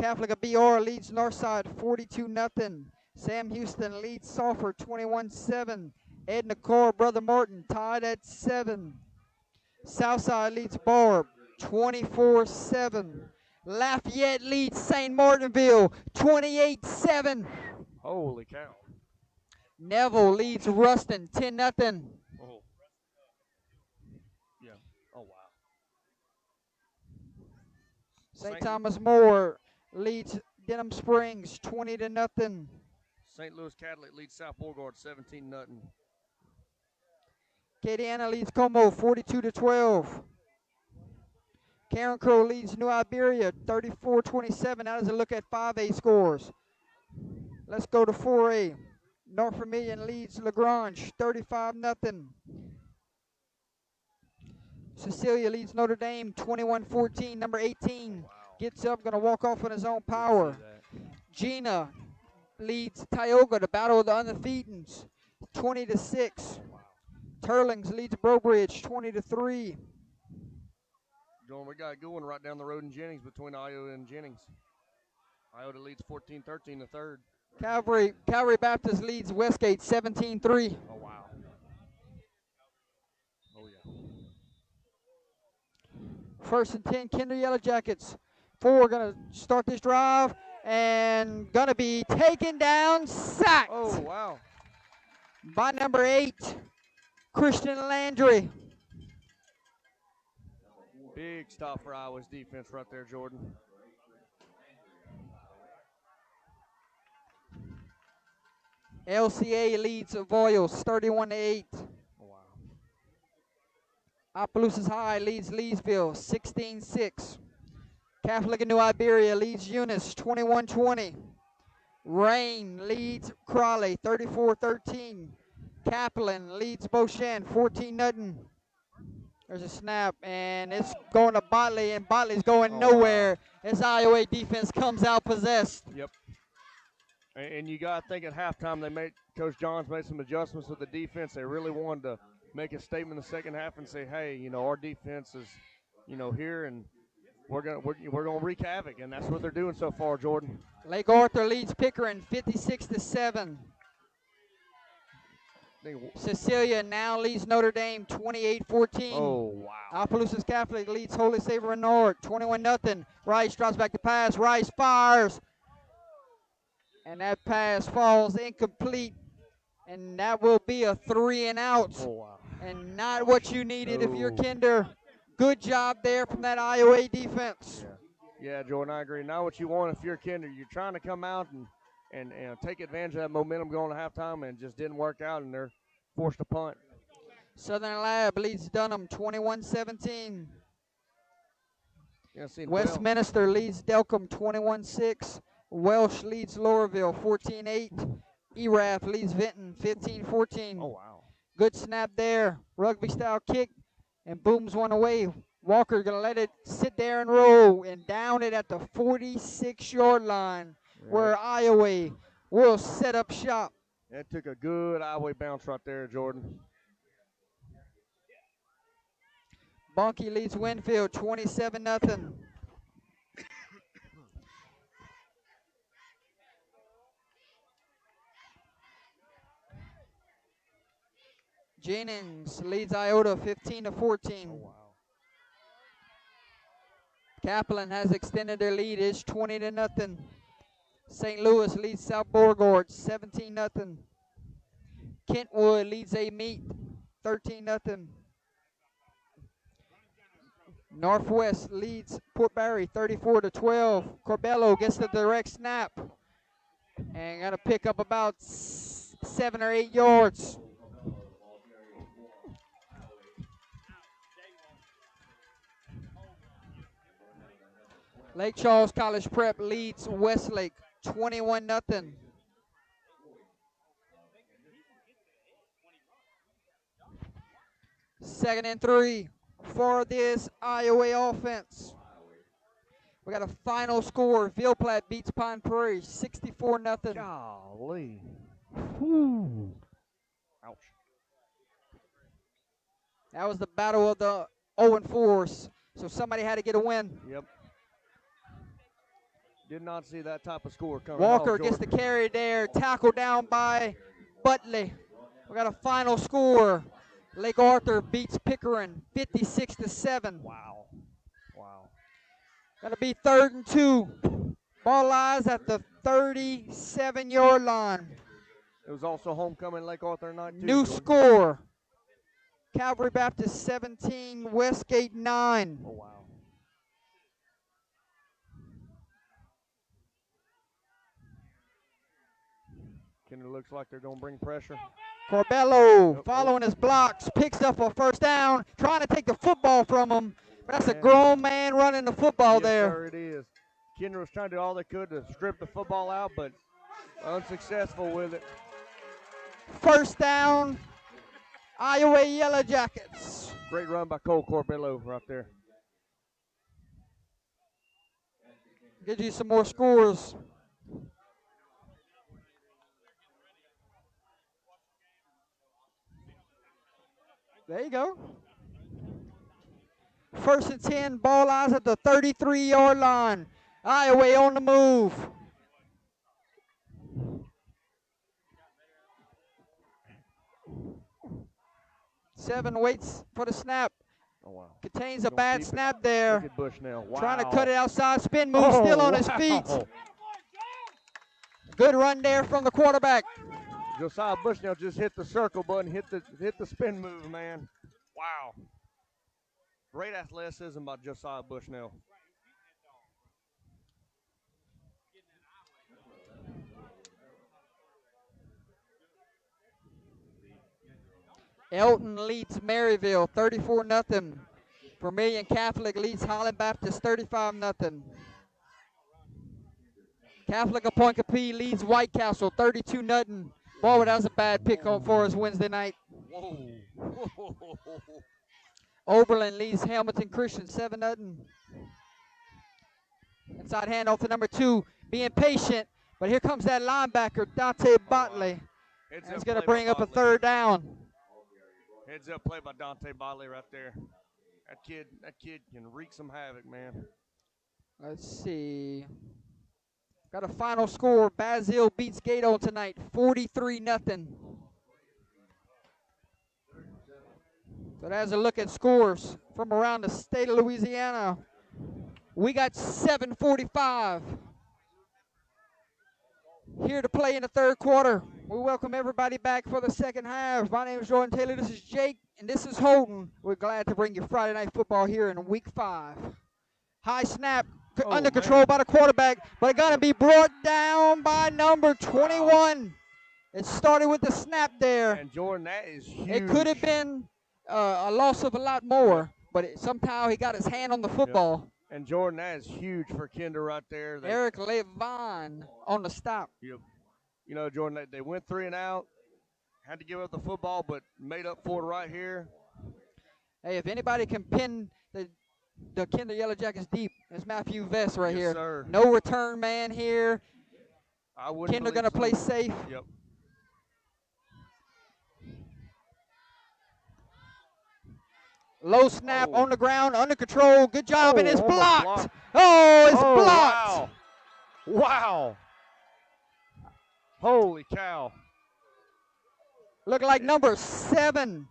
Catholic of BR leads Northside 42-0. Sam Houston leads Sulphur 21-7. Edna Core, Brother Martin tied at 7. Southside leads Barb 24-7. Lafayette leads St. Martinville 28-7. Holy cow. Neville leads Ruston 10-0. Oh. Yeah. Oh, wow. St. Thomas More leads Denham Springs 20-0. St. Louis Catholic leads South Beauregard 17-0. Acadiana leads Como 42-12. Karen Crow leads New Iberia 34-27. That is a look at 5A scores. Let's go to 4A. North Vermilion leads LaGrange 35-0. Cecilia leads Notre Dame 21-14. Number 18 gets up, going to walk off on his own power. Gina leads Tioga, the battle of the undefeateds, 20-6. Turlings leads Brobridge 20-3. John, we got a good one right down the road in Jennings between Iota and Jennings. Iota leads 14-13 the third. Calvary Baptist leads Westgate 17-3. Oh, wow. Oh, yeah. First and 10, Kinder Yellow Jackets. 4 going to start this drive and going to be taken down, sacked. Oh, wow. By number 8, Christian Landry. Big stop for Iowa's defense right there, Jordan. LCA leads Voyles 31-8. Oh, wow. Opelousas High leads Leesville 16-6. Catholic of New Iberia leads Eunice 21-20. Rain leads Crawley 34-13. Kaplan leads Beauchene 14-0. There's a snap, and it's going to Botley, and Botley's going nowhere as Iowa defense comes out possessed. Yep. And you got to think at halftime Coach Johns made some adjustments with the defense. They really wanted to make a statement in the second half and say, hey, our defense is, here, and we're gonna wreak havoc, and that's what they're doing so far, Jordan. Lake Arthur leads Pickering 56-7. Cecilia now leads Notre Dame 28-14. Oh, wow. Opelousas Catholic leads Holy Savior Renard 21-0. Rice drops back to pass. Rice fires. And that pass falls incomplete. And that will be a 3 and out. Oh, wow. And not what you needed if you're Kinder. Good job there from that Iowa defense. Yeah, Jordan, I agree. Not what you want if you're Kinder. You're trying to come out and take advantage of that momentum going to halftime, and it just didn't work out, and they're forced to punt. Southern Lab leads Dunham 21-17. Westminster leads Delcom 21-6. Welsh leads Lowerville 14-8. ERAF leads Vinton 15-14. Oh, wow. Good snap there. Rugby-style kick, and booms one away. Walker going to let it sit there and roll and down it at the 46-yard line where Iowa will set up shop. That took a good Iowa bounce right there, Jordan. Bunkie leads Winfield 27-0. Jennings leads Iota 15-14. Oh, wow. Kaplan has extended their lead. It's 20-0. St. Louis leads South Beauregard 17-0. Kentwood leads A Meat 13-0. Northwest leads Port Barry 34-12. Corbello gets the direct snap and got to pick up about 7 or 8 yards. Lake Charles College Prep leads Westlake 21-0. Second and 3 for this Iowa offense. We got a final score. Ville Platte beats Pine Prairie 64-0. Golly. Whew. Ouch. That was the battle of the 0-4s. So somebody had to get a win. Yep. Did not see that type of score coming. Walker gets the carry there. Tackled down by Butley. We got a final score. Lake Arthur beats Pickering 56-7. Wow. Wow. That'll be 3rd and 2. Ball lies at the 37-yard line. It was also homecoming Lake Arthur night too. New Jordan. score. Calvary Baptist 17, Westgate 9. Oh wow. Kinder looks like they're going to bring pressure. Corbello following his blocks, picks up a first down, trying to take the football from him. But that's a grown man running the football Yes, there. sir, it is. Kinder was trying to do all they could to strip the football out, but unsuccessful with it. First down, Iowa Yellow Jackets. Great run by Cole Corbello right there. Gives you some more scores. There you go. 1st and 10, ball lies at the 33-yard line. Iowa on the move. Seven waits for the snap. Oh, wow. Contains a Gonna bad keep it. snap there. Look at Bushnell. Wow. Trying to cut it outside. Spin move still on his feet. wow. Good run there from the quarterback. Josiah Bushnell just hit the circle button, hit the spin move, man. Wow. Great athleticism by Josiah Bushnell. Elton leads Maryville 34-0. Vermilion Catholic leads Holland Baptist 35-0. Catholic of Point Capee leads White Castle 32-0. Boy, that was a bad pick on for us Wednesday night. Whoa. Oberlin leads Hamilton Christian 7-0. Inside handoff to number 2, being patient, but here comes that linebacker, Dante Botley. He's going to bring up a 3rd down. Heads up play by Dante Botley right there. That kid can wreak some havoc, man. Let's see. Got a final score. Basile beats Gato tonight, 43-0. So that's a look at scores from around the state of Louisiana. We got 7:45 here to play in the 3rd quarter. We welcome everybody back for the 2nd half. My name is Jordan Taylor. This is Jake, and this is Holden. We're glad to bring you Friday Night Football here in Week 5. High snap, under control by the quarterback, but it's going to be brought down by number 21. It started with the snap there. And Jordan, that is huge. It could have been a loss of a lot more, but somehow he got his hand on the football. And Jordan, that is huge for Kinder right there. Eric Levine on the stop. Yep. You know, Jordan, they went 3 and out, had to give up the football, but made up for it right here. Hey, if anybody can pin the Kinder Yellow Jackets deep, it's Matthew Vest right here. Sir. No return man here. I wouldn't Kinder going to play safe. Yep. Low snap on the ground, under control. Good job, and it's almost blocked. Oh, it's blocked. Wow. Wow. Holy cow. Look like number 7,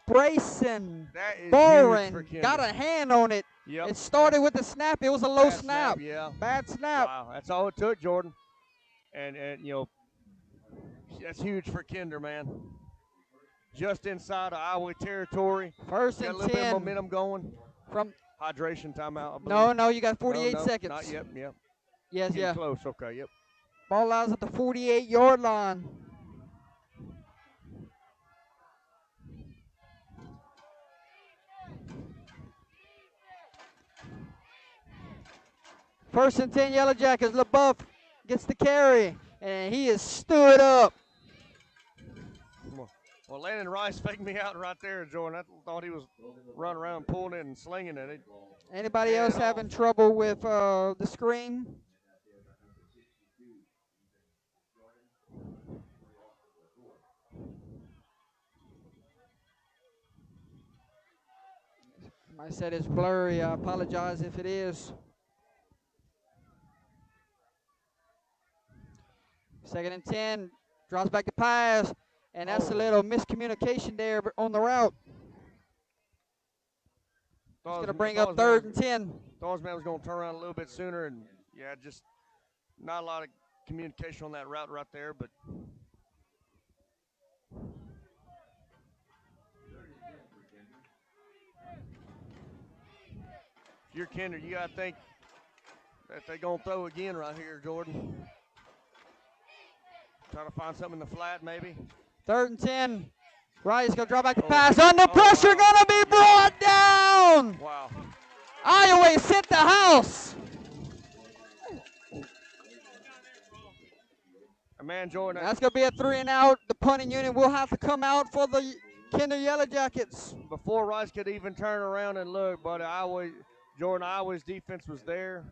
Brayson That is Boren, huge for Kinder. got a hand on it. Yep. It started with the snap. It was a low Bad snap. Yeah. Bad snap. Wow. That's all it took, Jordan. And you know, that's huge for Kinder, man. Just inside of Iowa territory. First Got a and little bit of 10 momentum going. from. Hydration timeout. I No, believe. no, you got 48 No, seconds. Not yet. Yep. Yes, Getting yeah. close. Okay. Yep. Ball lies at the 48-yard line. First and 10 Yellow Jackets. LaBeouf gets the carry, and he is stood up. Well, Landon Rice faked me out right there, Jordan. I thought he was running around, pulling it and slinging it. Anybody else having trouble with the screen? I said it's blurry. I apologize if it is. Second and 10. Drops back to pass. And that's a little miscommunication there on the route. It's going to bring up third and 10. Thought man was going to turn around a little bit sooner. And, yeah, just not a lot of communication on that route right there. But if you're Kinder, you got to think that they're going to throw again right here, Jordan. Trying to find something in the flat, maybe. Third and 10. Rice going to drop back the pass. Under pressure, wow. Going to be brought down. Wow. Iowa sent the house. Man, Jordan. That's going to be a 3 and out. The punting unit will have to come out for the Kinder Yellow Jackets. Before Rice could even turn around and look, but Iowa's defense was there.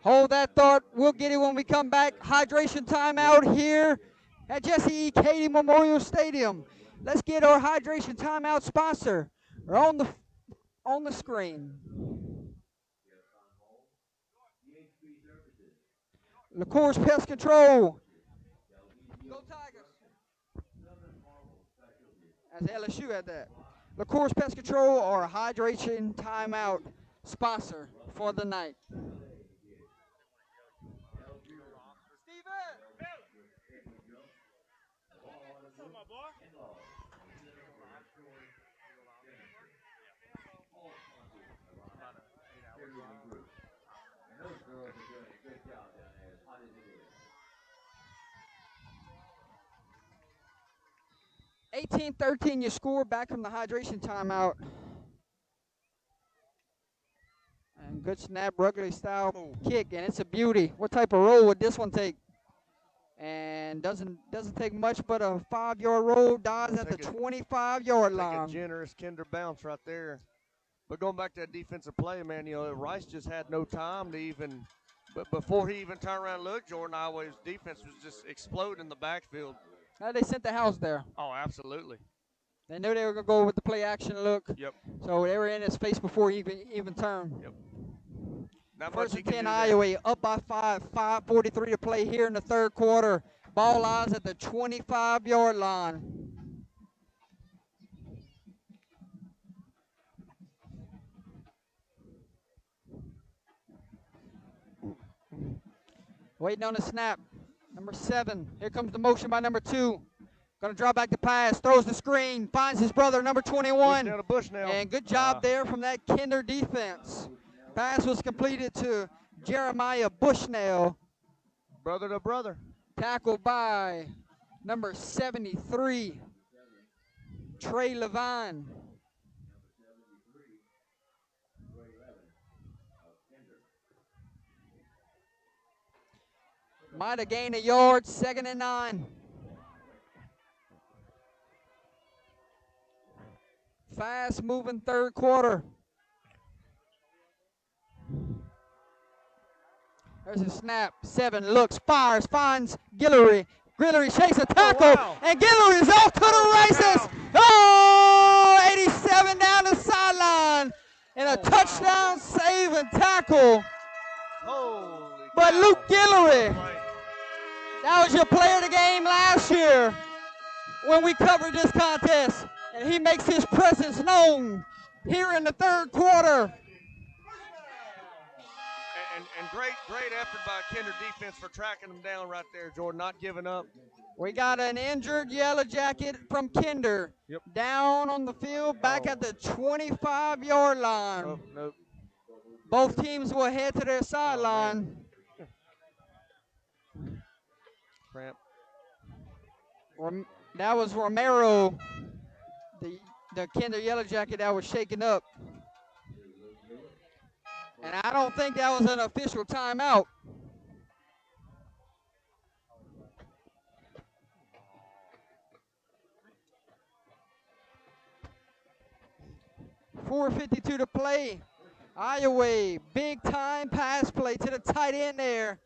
Hold that thought. We'll get it when we come back. Hydration timeout here at Jesse E. Cady Memorial Stadium. Let's get our hydration timeout sponsor on the screen. LaCourse Pest Control. Go Tigers. As LSU at that. LaCourse Pest Control, our hydration timeout sponsor for the night. Those girls are doing a good job down there, as hot as it is. 18-13, you score back from the hydration timeout. And good snap, rugby style kick, and it's a beauty. What type of roll would this one take? And doesn't take much but a 5-yard roll, dies at the 25-yard line. A generous Kinder bounce right there. But going back to that defensive play, man, Rice just had no time to even, but before he even turned around and looked, Jordan, Iowa's defense was just exploding in the backfield. They sent the house there. Oh, absolutely. They knew they were going to go with the play action look. Yep. So they were in his face before he even turned. Yep. Not First and 10 Iowa, up by 5:43 to play here in the third quarter. Ball lies at the 25-yard line. Waiting on the snap. Number 7. Here comes the motion by number 2. Going to draw back the pass. Throws the screen. Finds his brother, number 21. And good job there from that Kinder defense. Pass was completed to Jeremiah Bushnell. Brother to brother. Tackled by number 73, Trey Levine. Might have gained a yard, 2nd and 9. Fast moving third quarter. There's a snap. 7 looks, fires, finds Guillory. Guillory shakes a tackle, and Guillory is off to the races. Oh, 87 down the sideline, and a touchdown save and tackle. But Luke Guillory, that was your player of the game last year when we covered this contest, and he makes his presence known here in the third quarter. And great effort by Kinder defense for tracking them down right there, Jordan, not giving up. We got an injured Yellow Jacket from Kinder down on the field, back at the 25-yard line. Oh, nope. Both teams will head to their sideline. Cramp. That was Romero, the Kinder Yellow Jacket that was shaken up. And I don't think that was an official timeout. .452 to play. Iowa, big time pass play to the tight end there.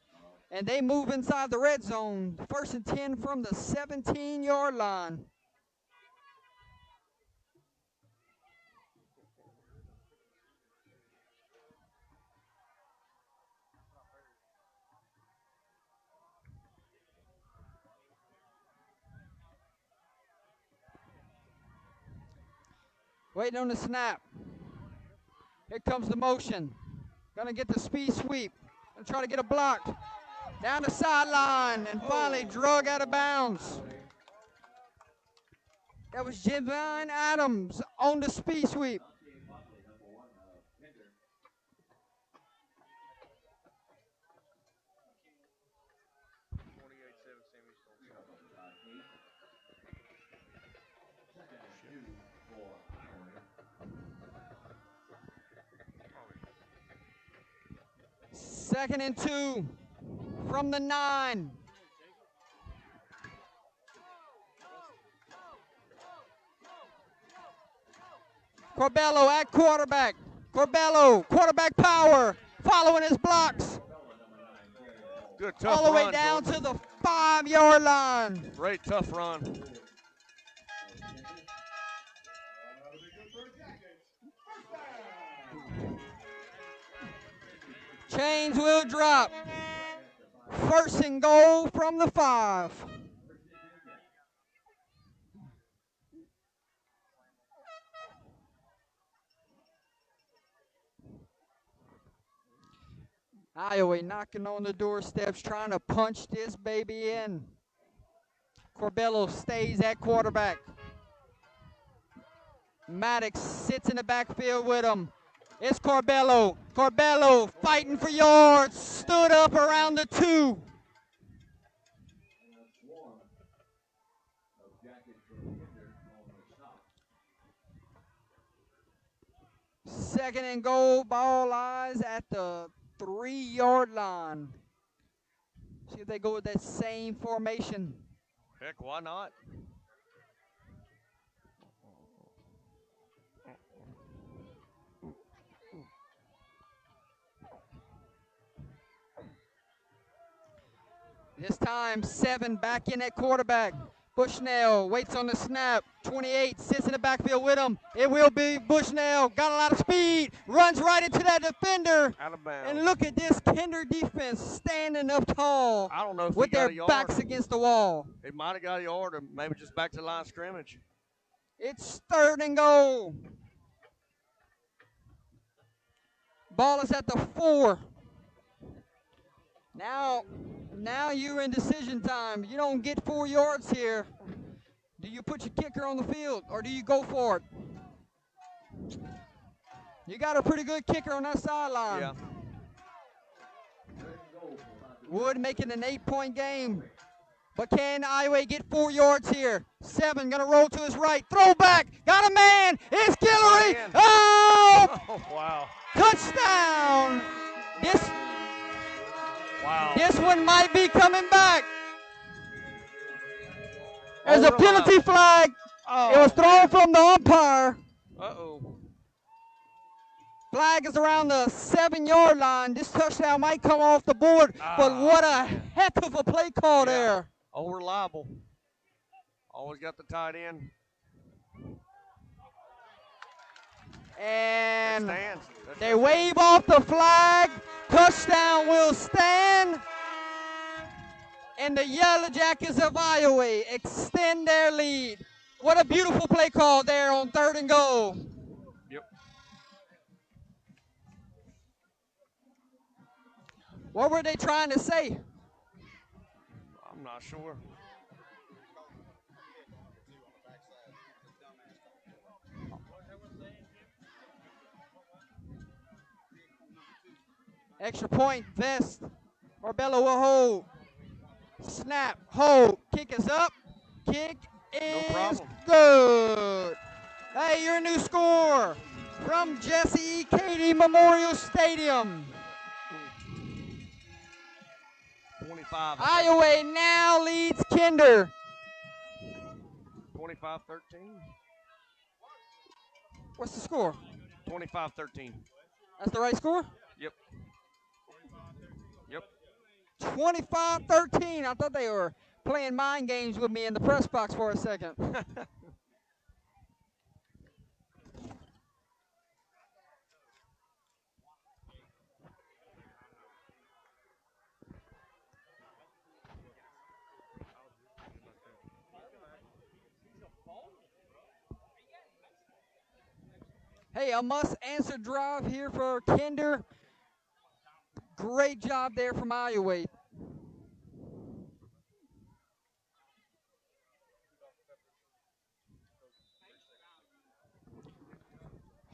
And they move inside the red zone. 1st and 10 from the 17-yard line. Waiting on the snap. Here comes the motion. Gonna get the speed sweep. Gonna try to get a block. Down the sideline and finally drug out of bounds. That was Javon Adams on the speed sweep. Second and 2 from the 9. Corbello at quarterback. Corbello, quarterback power, following his blocks. Good tough all the way run, down Jordan. to the 5-yard line. Great tough run. Chains will drop. 1st and goal from the 5. Iowa knocking on the doorsteps, trying to punch this baby in. Corbello stays at quarterback. Maddox sits in the backfield with him. It's Corbello. Corbello fighting for yards. Stood up around the 2. Second and goal. Ball lies at the 3-yard line. See if they go with that same formation. Heck, why not? This time, 7 back in at quarterback. Bushnell waits on the snap. 28 sits in the backfield with him. It will be Bushnell. Got a lot of speed. Runs right into that defender. Out of bounds. And look at this Kinder defense standing up tall I don't know if with he got their a yard. backs against the wall. He might have got a yard or maybe just back to the line of scrimmage. It's 3rd and goal. Ball is at the 4. Now you're in decision time. You don't get 4 yards here. Do you put your kicker on the field or do you go for it? You got a pretty good kicker on that sideline. Yeah. Wood making an 8-point game. But can Iowa get 4 yards here? 7 gonna roll to his right. Throw back. Got a man. It's Guillory. Ryan. Oh! Oh, wow. Touchdown. Wow. This one might be coming back. There's a Overlap. penalty flag. Oh. It was thrown from the umpire. Uh-oh. Flag is around the 7-yard line. This touchdown might come off the board, but what a heck of a play call there. Oh, reliable. Always got the tight end. And It stands. they wave off the flag. Touchdown will stand. And the Yellow Jackets of Iowa extend their lead. What a beautiful play call there on 3rd and goal. Yep. What were they trying to say? I'm not sure. Extra point, vest. Corbello will hold. Snap, hold. Kick is up. Kick is problem. good. Hey, your new score. from Jesse E. Cady Memorial Stadium. 25. Iowa now leads Kinder. 25-13. What's the score? 25-13. That's the right score? Yep. Yep. 25-13. I thought they were playing mind games with me in the press box for a second. Hey, a must-answer drive here for Kinder. Great job there from Iowa.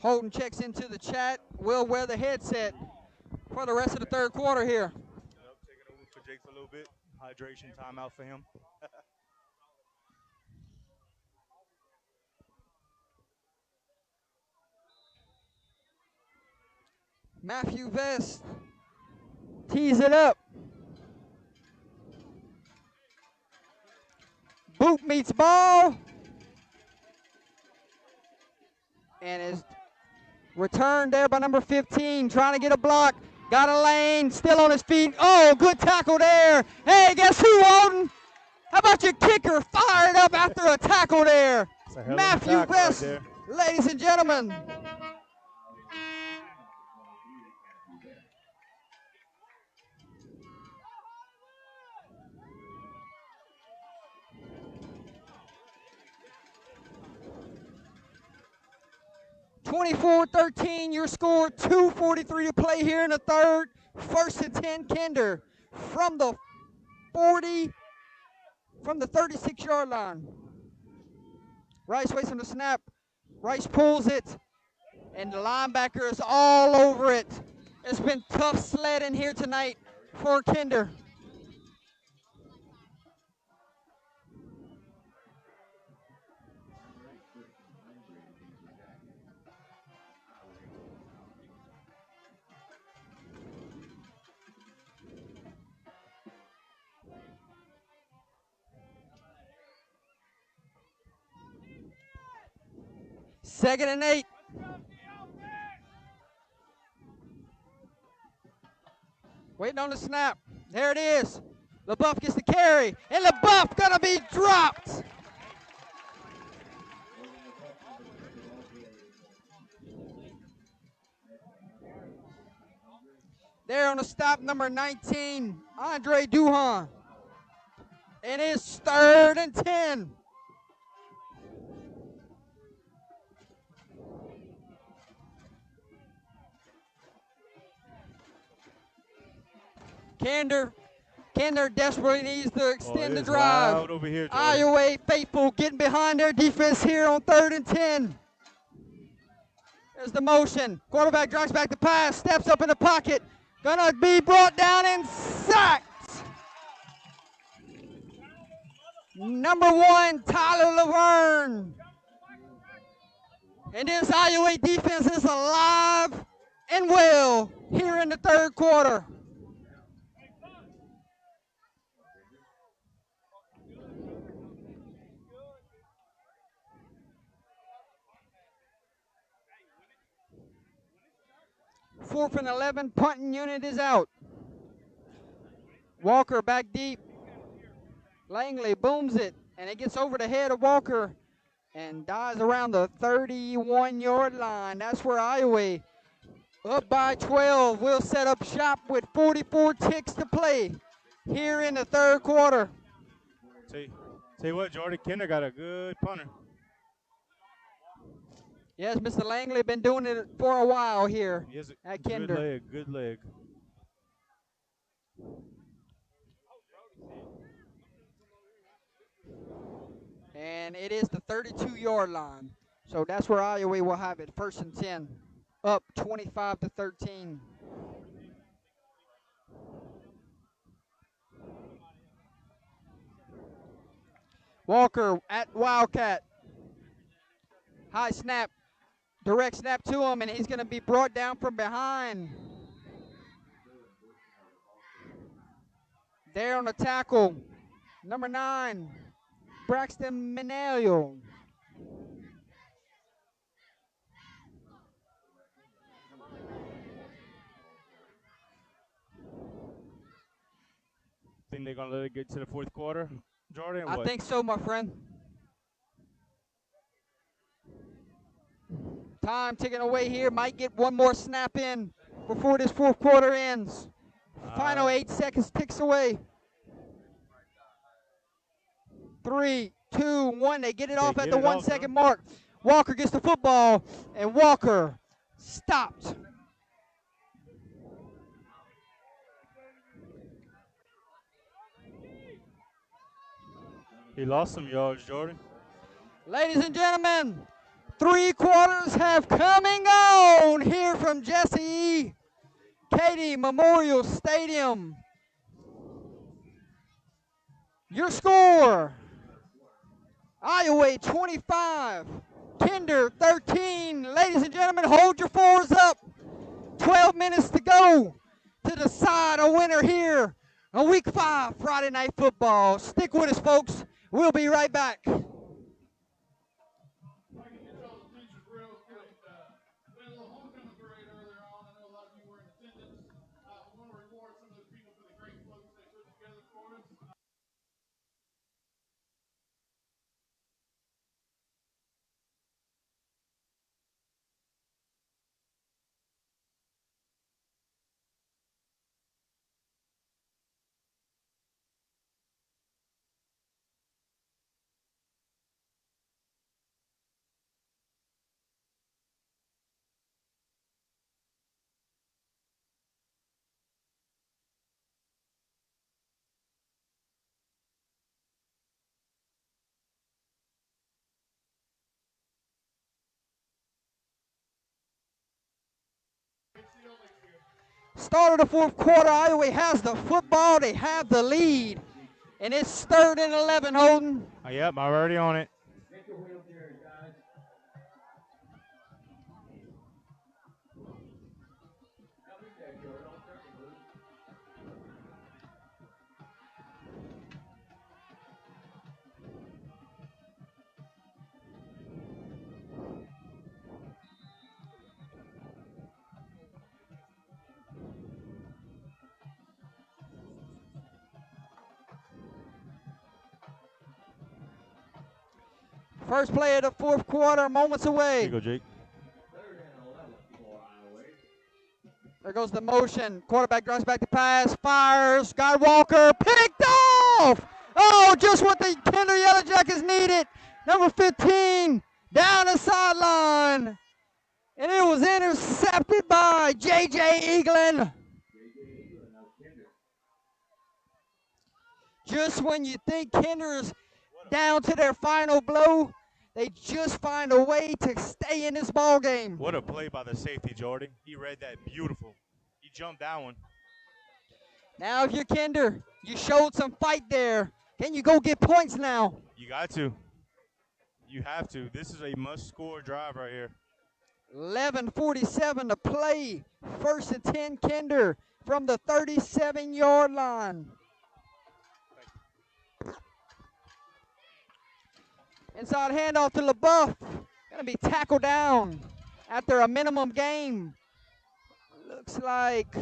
Holden checks into the chat. Will wear the headset for the rest of the third quarter here. Yep, taking over for Jake for a little bit. Hydration timeout for him. Matthew Vest tees it up. Boot meets ball. And is returned there by number 15, trying to get a block. Got a lane, still on his feet. Oh, good tackle there. Hey, guess who, Holden? How about your kicker fired up after a tackle there? It's a hell of a Matthew tackle right Vest, there. ladies and gentlemen. (24-13) your score, 2:43 to play here in the third. First and 10, Kinder from the 36-yard line. Rice waits on the snap. Rice pulls it, and the linebacker is all over it. It's been tough sledding here tonight for Kinder. Second and 8. Waiting on the snap. There it is. LaBeouf gets the carry, and LaBeouf gonna be dropped. There on the stop, number 19, Andre Duhan. And it's third and 10. Kinder desperately needs to extend the drive. Loud over here, Jordan. Iowa faithful getting behind their defense here on third and 10. There's the motion. Quarterback drives back the pass, steps up in the pocket. Gonna be brought down and sacked. Number 1, Tyler Laverne. And this Iowa defense is alive and well here in the third quarter. Fourth and 11, punting unit is out. Walker back deep. Langley booms it, and it gets over the head of Walker and dies around the 31-yard line. That's where Iowa, up by 12, will set up shop with 44 ticks to play here in the third quarter. Tell you what, Jordan, Kinder got a good punter. Yes, Mr. Langley been doing it for a while here He has a at good Kinder. leg, good leg. And it is the 32-yard line. So that's where Iowa will have it, first and 10, up 25-13. Walker at Wildcat. High snap. Direct snap to him, and he's going to be brought down from behind. There on the tackle, number 9, Braxton Manelio. Think they're gonna let it get to the fourth quarter, Jordan? I What? think so, my friend. Time ticking away here. Might get one more snap in before this fourth quarter ends. Final 8 seconds ticks away. 3, 2, 1. They get it off at the 1 second mark. Walker gets the football, and Walker stopped. He lost some yards, Jordan. Ladies and gentlemen, 3 quarters have come and gone here from Jesse E. Katie Memorial Stadium. Your score, Iowa 25, Kinder 13. Ladies and gentlemen, hold your fours up. 12 minutes to go to decide a winner here on Week 5 Friday Night Football. Stick with us, folks. We'll be right back. Start of the fourth quarter, Iowa has the football. They have the lead. And it's 3rd and 11, Holden. Yep, I'm already on it. First play of the fourth quarter, moments Here away. you go, Jake. There goes the motion. Quarterback drives back to pass, fires. Guy Walker picked off. Oh, just what the Kinder Yellow Jackets needed. Number 15 down the sideline. And it was intercepted by J.J. Eaglin. Just when you think Kinder is down to their final blow, they just find a way to stay in this ball game. What a play by the safety, Jordan. He read that beautiful. He jumped that one. Now if you're Kinder, you showed some fight there. Can you go get points now? You got to. You have to. This is a must-score drive right here. 11:47 to play. 1st and 10 Kinder from the 37-yard line. Inside handoff to LaBeouf. Gonna be tackled down after a minimum game. Looks like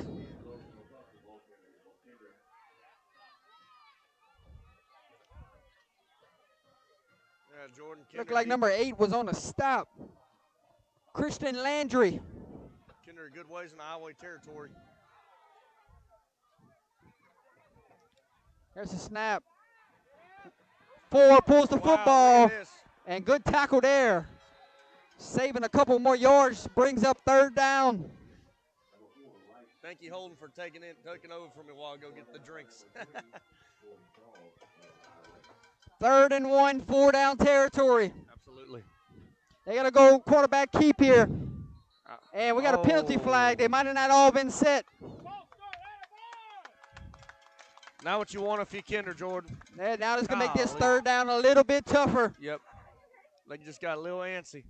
Jordan. looked like number 8 was on a stop. Christian Landry. Kinder a good ways in Iowa territory. There's a snap. 4 pulls the Wow, football. look at this. And good tackle there. Saving a couple more yards, brings up 3rd down. Thank you, Holden, for taking over for me while I go get the drinks. 3rd and 1, 4 down territory. Absolutely. They got to go quarterback keep here. And we got a penalty flag. They might have not all been set. Now what you want if you Kinder, Jordan. Now it's going to make this Golly. 3rd down a little bit tougher. Yep. They just got a little antsy.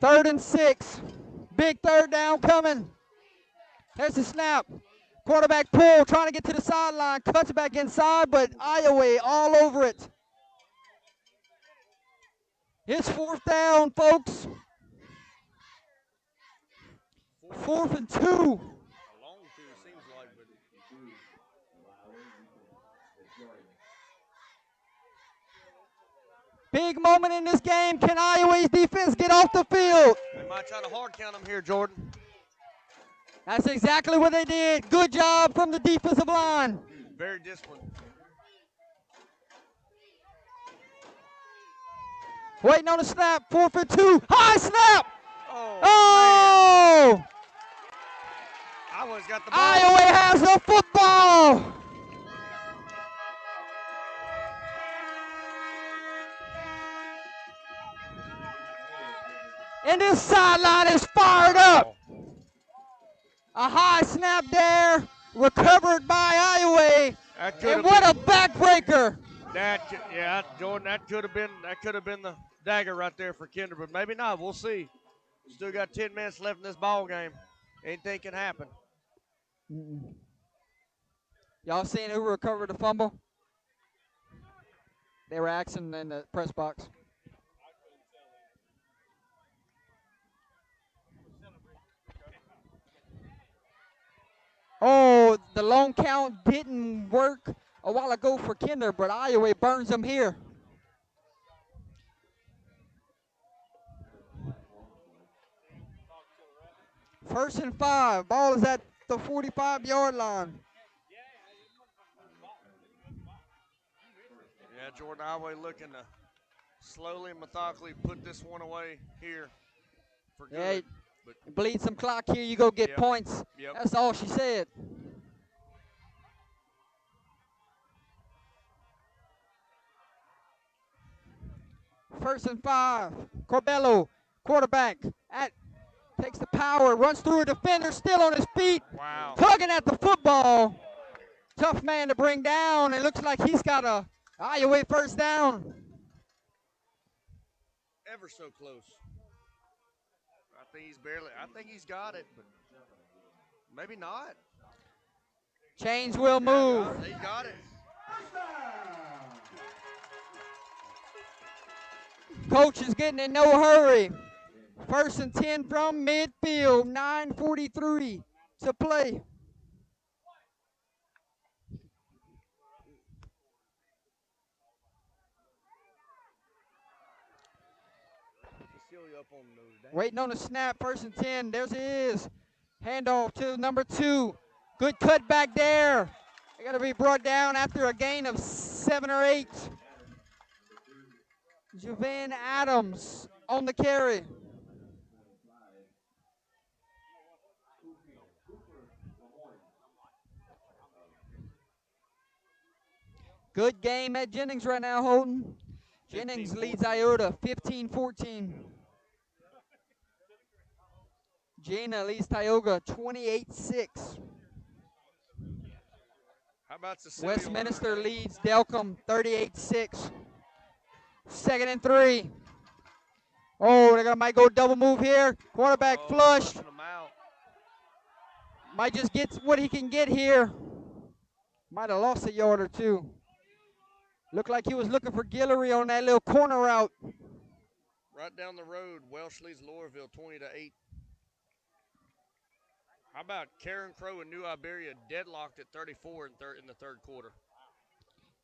Third and 6. Big third down coming. There's the snap. Quarterback pull, trying to get to the sideline. Cuts back inside, but Iowa all over it. It's 4th down, folks. 4th and 2. A long two, seems like, but Big moment in this game. Can Iowa's defense get off the field? they might try to hard count him here, Jordan. That's exactly what they did. Good job from the defensive line. Very disciplined. Waiting on the snap. 4th and 2. High snap. Oh, Oh! Iowa's got the ball. Iowa has the football. And this sideline is fired up. A high snap there, recovered by Iowa. That could And have what been, a backbreaker. yeah, Jordan, that could have been the dagger right there for Kinder, but maybe not. We'll see. Still got 10 minutes left in this ball game. Anything can happen. Y'all seen who recovered the fumble? They were asking in the press box. Oh, the long count didn't work a while ago for Kinder, but Iowa burns them here. First and 5. Ball is at the 45-yard line. Yeah, Jordan, Iowa looking to slowly and methodically put this one away here for good. Yeah, But bleed some clock here, you go get Yep. points. Yep. That's all she said. First and 5. Corbello, quarterback, takes the power, runs through a defender, still on his feet, wow. tugging at the football. Tough man to bring down. It looks like he's got a Iowa first down. Ever so close. I think he's got it, but maybe not. Chains will move. He got it. Coach is getting in no hurry. First and 10 from midfield. 9:43 to play. Waiting on the snap. First and 10. There's it is. Handoff to number 2. Good cut back there. They got to be brought down after a gain of 7 or 8. Javan Adams on the carry. Good game at Jennings right now, Holton. Jennings leads Iota 15-14. Jena leads Tioga 28-6. How about Cecilia? Westminster leads Delcom 38-6. Second and 3. Oh, might go double move here. Quarterback flushed. Flushing them out. Might just get what he can get here. Might have lost a yard or two. Looked like he was looking for Guillory on that little corner route. Right down the road, Welsh leads Loreauville 20-8. How about Karen Crow and New Iberia deadlocked at 34 in the third quarter?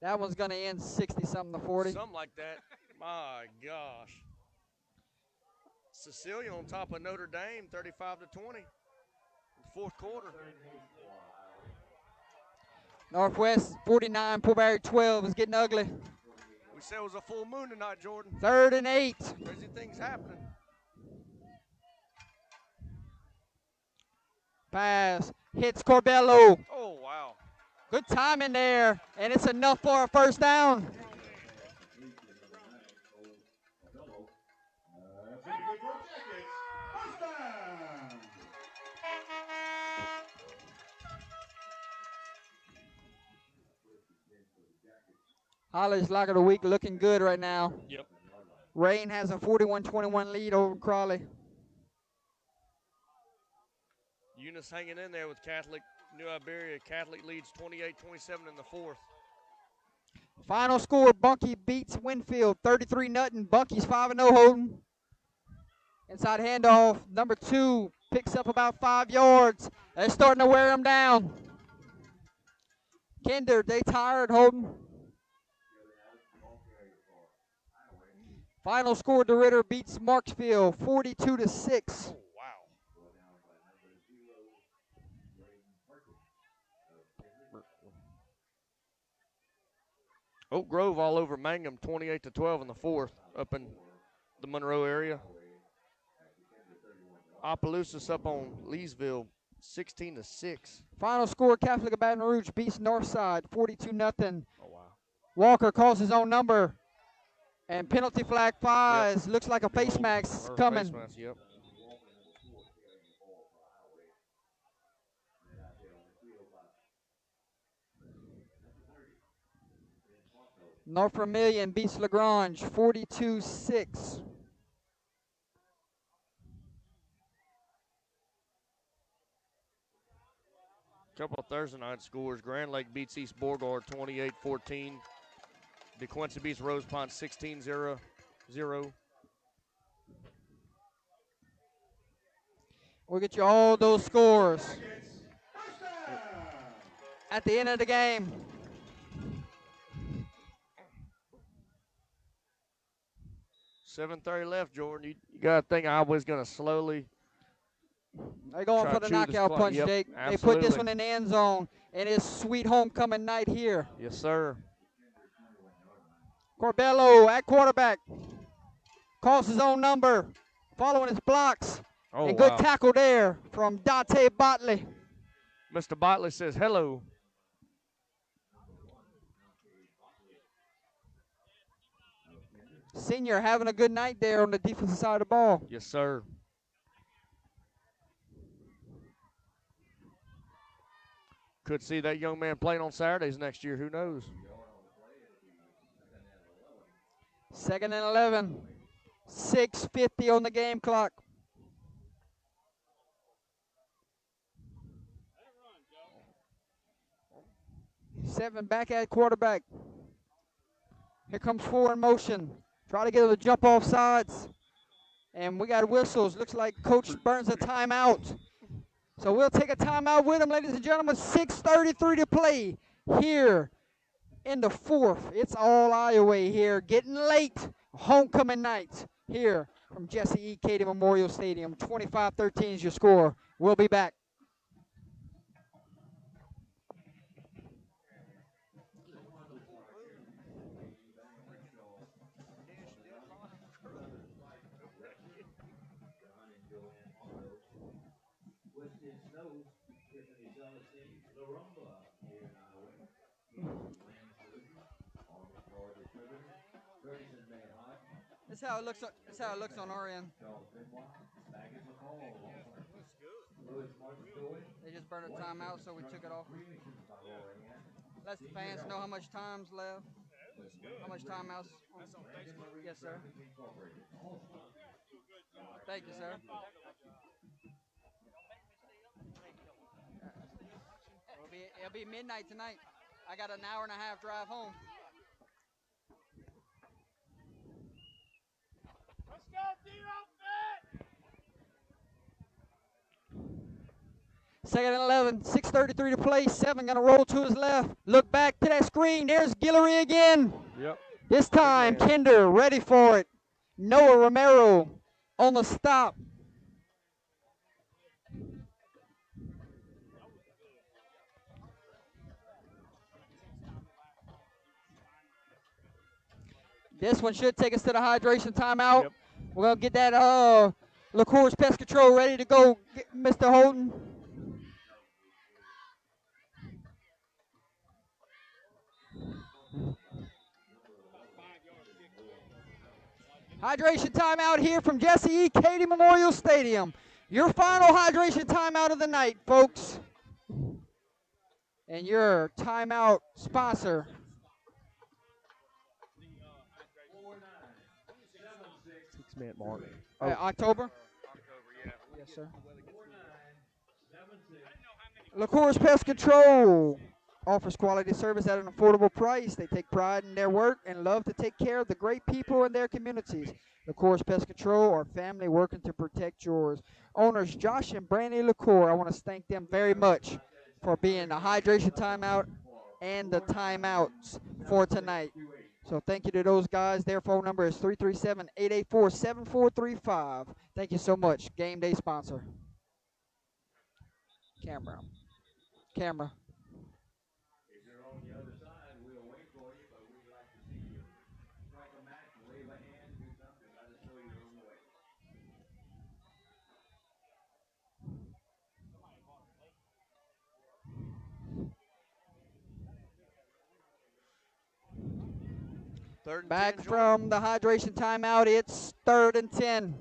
That one's going to end 60-something to 40. Something like that. My gosh. Cecilia on top of Notre Dame, 35-20. Fourth quarter. Northwest 49, Pillsbury 12 is getting ugly. We said it was a full moon tonight, Jordan. 3rd and 8. Crazy things happening. Pass. Hits Corbello. Oh, wow. Good timing there. And it's enough for a first down. Holly's Lock of the Week looking good right now. Yep. Rain has a 41-21 lead over Crawley. Eunice hanging in there with Catholic. New Iberia. Catholic leads 28-27 in the fourth. Final score, Bunkie beats Winfield 33-0. Bunkie's 5-0 holding. Inside handoff, number 2 picks up about 5 yards. They're starting to wear him down. Kinder, they tired holding. Final score, DeRitter beats Marksville 42-6. Oh, wow. Oak Grove all over Mangum 28-12 in the fourth up in the Monroe area. Opelousas up on Leesville 16-6. Final score, Catholic of Baton Rouge beats Northside 42-0. Oh, wow. Walker calls his own number. And penalty flag flies. Looks like a face mask Or coming. face mask, yep. North Vermilion beats Lagrange 42-6. Couple of Thursday night scores. Grand Lake beats East Beauregard 28-14. DeQuincy beats Rose Pond 16-0. We'll get you all those scores at the end of the game. $7:30 left, Jordan. You got to think Iowa's going to slowly. They're going Try for to the chew this knockout clock. punch, Yep, Jake. They put this absolutely. one in the end zone, and it's sweet homecoming night here. Yes, sir. Corbello at quarterback. Calls his own number, following his blocks. Oh, and good wow. tackle there from Dante Botley. Mr. Botley says hello. Senior having a good night there on the defensive side of the ball. Yes, sir. Could see that young man playing on Saturdays next year. Who knows? 2nd and 11. 6:50 on the game clock. Seven back at quarterback. Here comes 4 in motion. Try to get him to jump off sides. And we got whistles. Looks like Coach Burns a timeout. So we'll take a timeout with him, ladies and gentlemen. 6:33 to play here in the fourth. It's all Iowa here. Getting late. Homecoming night here from Jesse E. Cady Memorial Stadium. 25-13 is your score. We'll be back. That's how it looks. That's how it looks on our end. They just burned a timeout, so we took it off. Let the fans know how much time's left. How much timeouts? Yes, sir. Thank you, sir. It'll be midnight tonight. I got an hour and a half drive home. Second and 11, 6:33 to play. 7 gonna roll to his left. Look back to that screen. There's Guillory again. Yep. This time, Kinder ready for it. Noah Romero on the stop. This one should take us to the hydration timeout. Yep. We're going to get that LaCourse Pest Control ready to go, Mr. Holden. Hydration timeout here from Jesse E. Cady Memorial Stadium. Your final hydration timeout of the night, folks. And your timeout sponsor, commencement, Mark? October? October, yeah. Yes, sir. LaCourse Pest Control offers quality service at an affordable price. They take pride in their work and love to take care of the great people in their communities. LaCourse Pest Control are family working to protect yours. Owners Josh and Brandy LaCour, I want to thank them very much for being the hydration timeout and the timeouts for tonight. So thank you to those guys. Their phone number is 337-884-7435. Thank you so much. Game day sponsor. Camera. Camera. If you're on the other side, we'll wait for you, but we'd like to see you strike a match, wave a hand, do something, let us know you're on the way. Third and Back 10, Jordan. from the hydration timeout. It's 3rd and 10.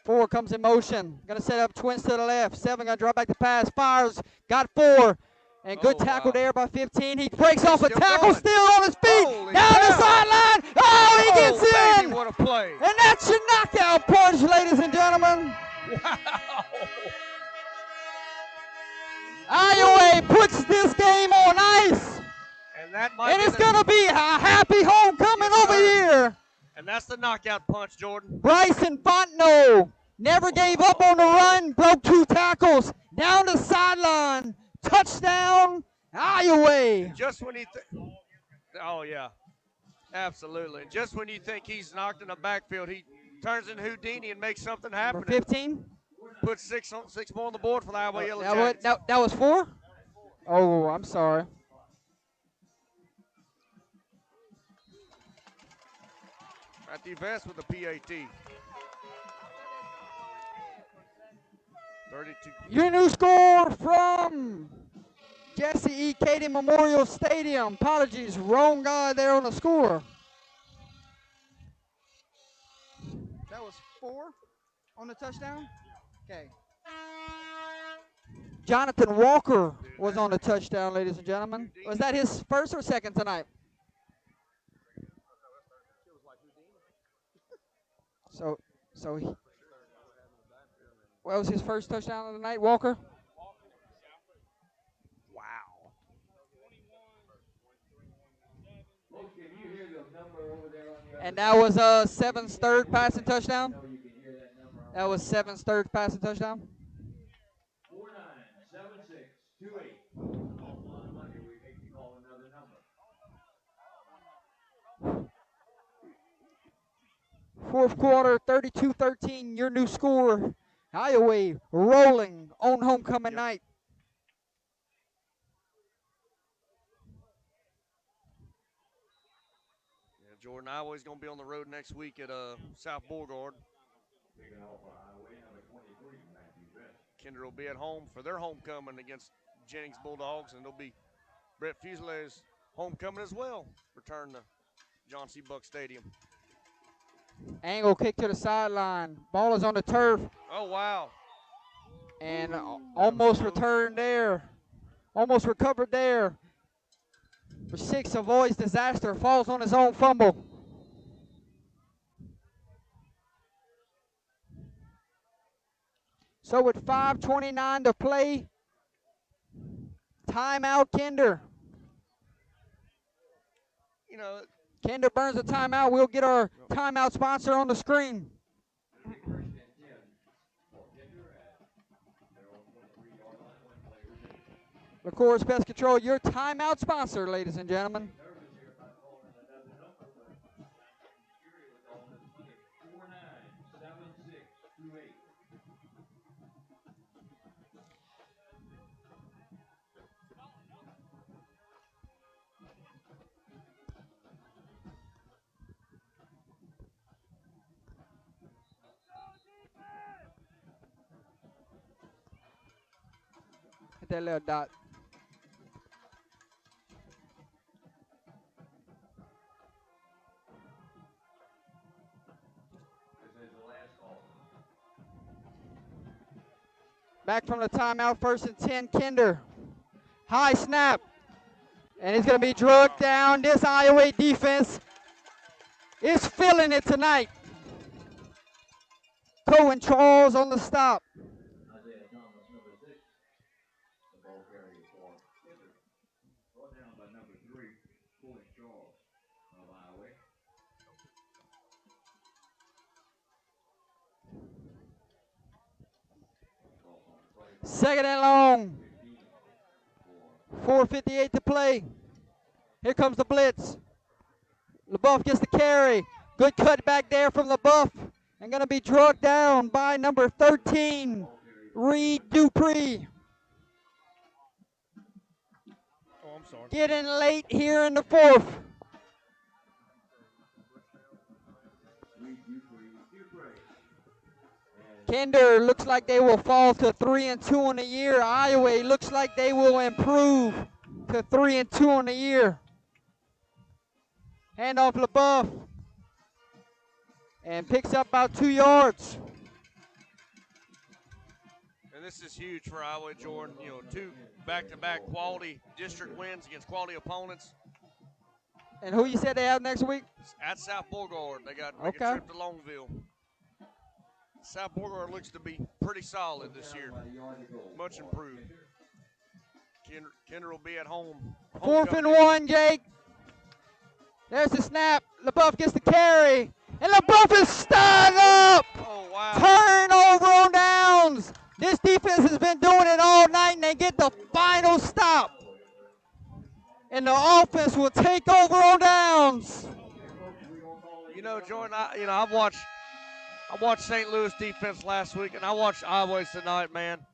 4 comes in motion. Going to set up twins to the left. 7 going to drop back the pass. Fires. Got 4. And good Oh, tackle wow. there by 15. He breaks off a Still tackle, going. still on his feet. Holy Down the cow. sideline. Oh, he gets baby, in. what a play. And that's your knockout punch, ladies and gentlemen. Wow. Iowa puts this game on ice. And that might And be it's the- going to be a happy homecoming Yes, over sir. here. And that's the knockout punch, Jordan. Bryson Fontenot never gave up on the run, broke 2 tackles, down the sideline, touchdown, Iowa. Just when you oh yeah, absolutely. Just when you think he's knocked in the backfield, he turns into Houdini and makes something happen. Number 15. Puts six more on the board for the Iowa Yellow That Jackets. that was 4? Oh, I'm sorry. At the Vest with the PAT. 32. Your new score from Jesse E. Cady Memorial Stadium. Apologies, wrong guy there on the score. That was 4 on the touchdown? Okay. Jonathan Walker was on the touchdown, ladies and gentlemen. Was that his first or second tonight? So he, what was his first touchdown of the night, Walker? Wow. Folks, can you hear the number over there on the other And that was Seven's third passing touchdown. side? You can hear that number on That was Seven's third passing touchdown. 497628. Awful lot of money. We hate to call another number. Fourth quarter, 32-13, your new score. Iowa rolling on homecoming night. Yeah, Jordan, Iowa's going to be on the road next week at South Beauregard. Taking off for Iowa, number 23, Matthew Best. Kinder will be at home for their homecoming against Jennings Bulldogs, and it'll be Brett Fusel's homecoming as well. Return to John C. Buck Stadium. Angle kick to the sideline. Ball is on the turf Oh, wow. and almost returned there. Almost recovered there. For 6, avoids disaster, falls on his own fumble. So with 5:29 to play, timeout Kinder. You know, Kinder burns a timeout. We'll get our timeout sponsor on the screen. First and 10 for Kinder at their own 23-yard line. One player remaining. LaCourse Pest Control, your timeout sponsor, ladies and gentlemen. Nervous here about calling another number, but Fury with all this money. 497628. Hit that little dot. This is the last call. Back from the timeout, 1st and 10, Kinder. High snap. And he's going to be drugged down. This Iowa defense is feeling it tonight. Cohen Charles on the stop. Isaiah Thomas, number 6, the ball carrier for Kinder. Brought down by number 3, Cohen Charles of Iowa. Second and long. 4:58 to play. Here comes the blitz. LaBeouf gets the carry. Good cut back there from LaBeouf. And going to be drugged down by number 13, Reed Dupree. Oh, I'm sorry. Getting late here in the fourth. Kinder looks like they will fall to 3-2 on the year. Iowa looks like they will improve to 3-2 on the year. Handoff LaBeouf. And picks up about 2 yards. And this is huge for Iowa, Jordan. You know, 2 back-to-back quality district wins against quality opponents. And who you said they have next week? At South Beauregard. They got to make a trip to Longville. South Beauregard looks to be pretty solid this year. Much improved. Kinder will be at home. 4th and 1, Jake. There's the snap. LaBeouf gets the carry. And LaBeouf is stunned up. Oh, wow. Turnover on downs. This defense has been doing it all night, and they get the final stop. And the offense will take over on downs. You know, Jordan, I watched St. Louis defense last week, and I watched Iowa tonight, man.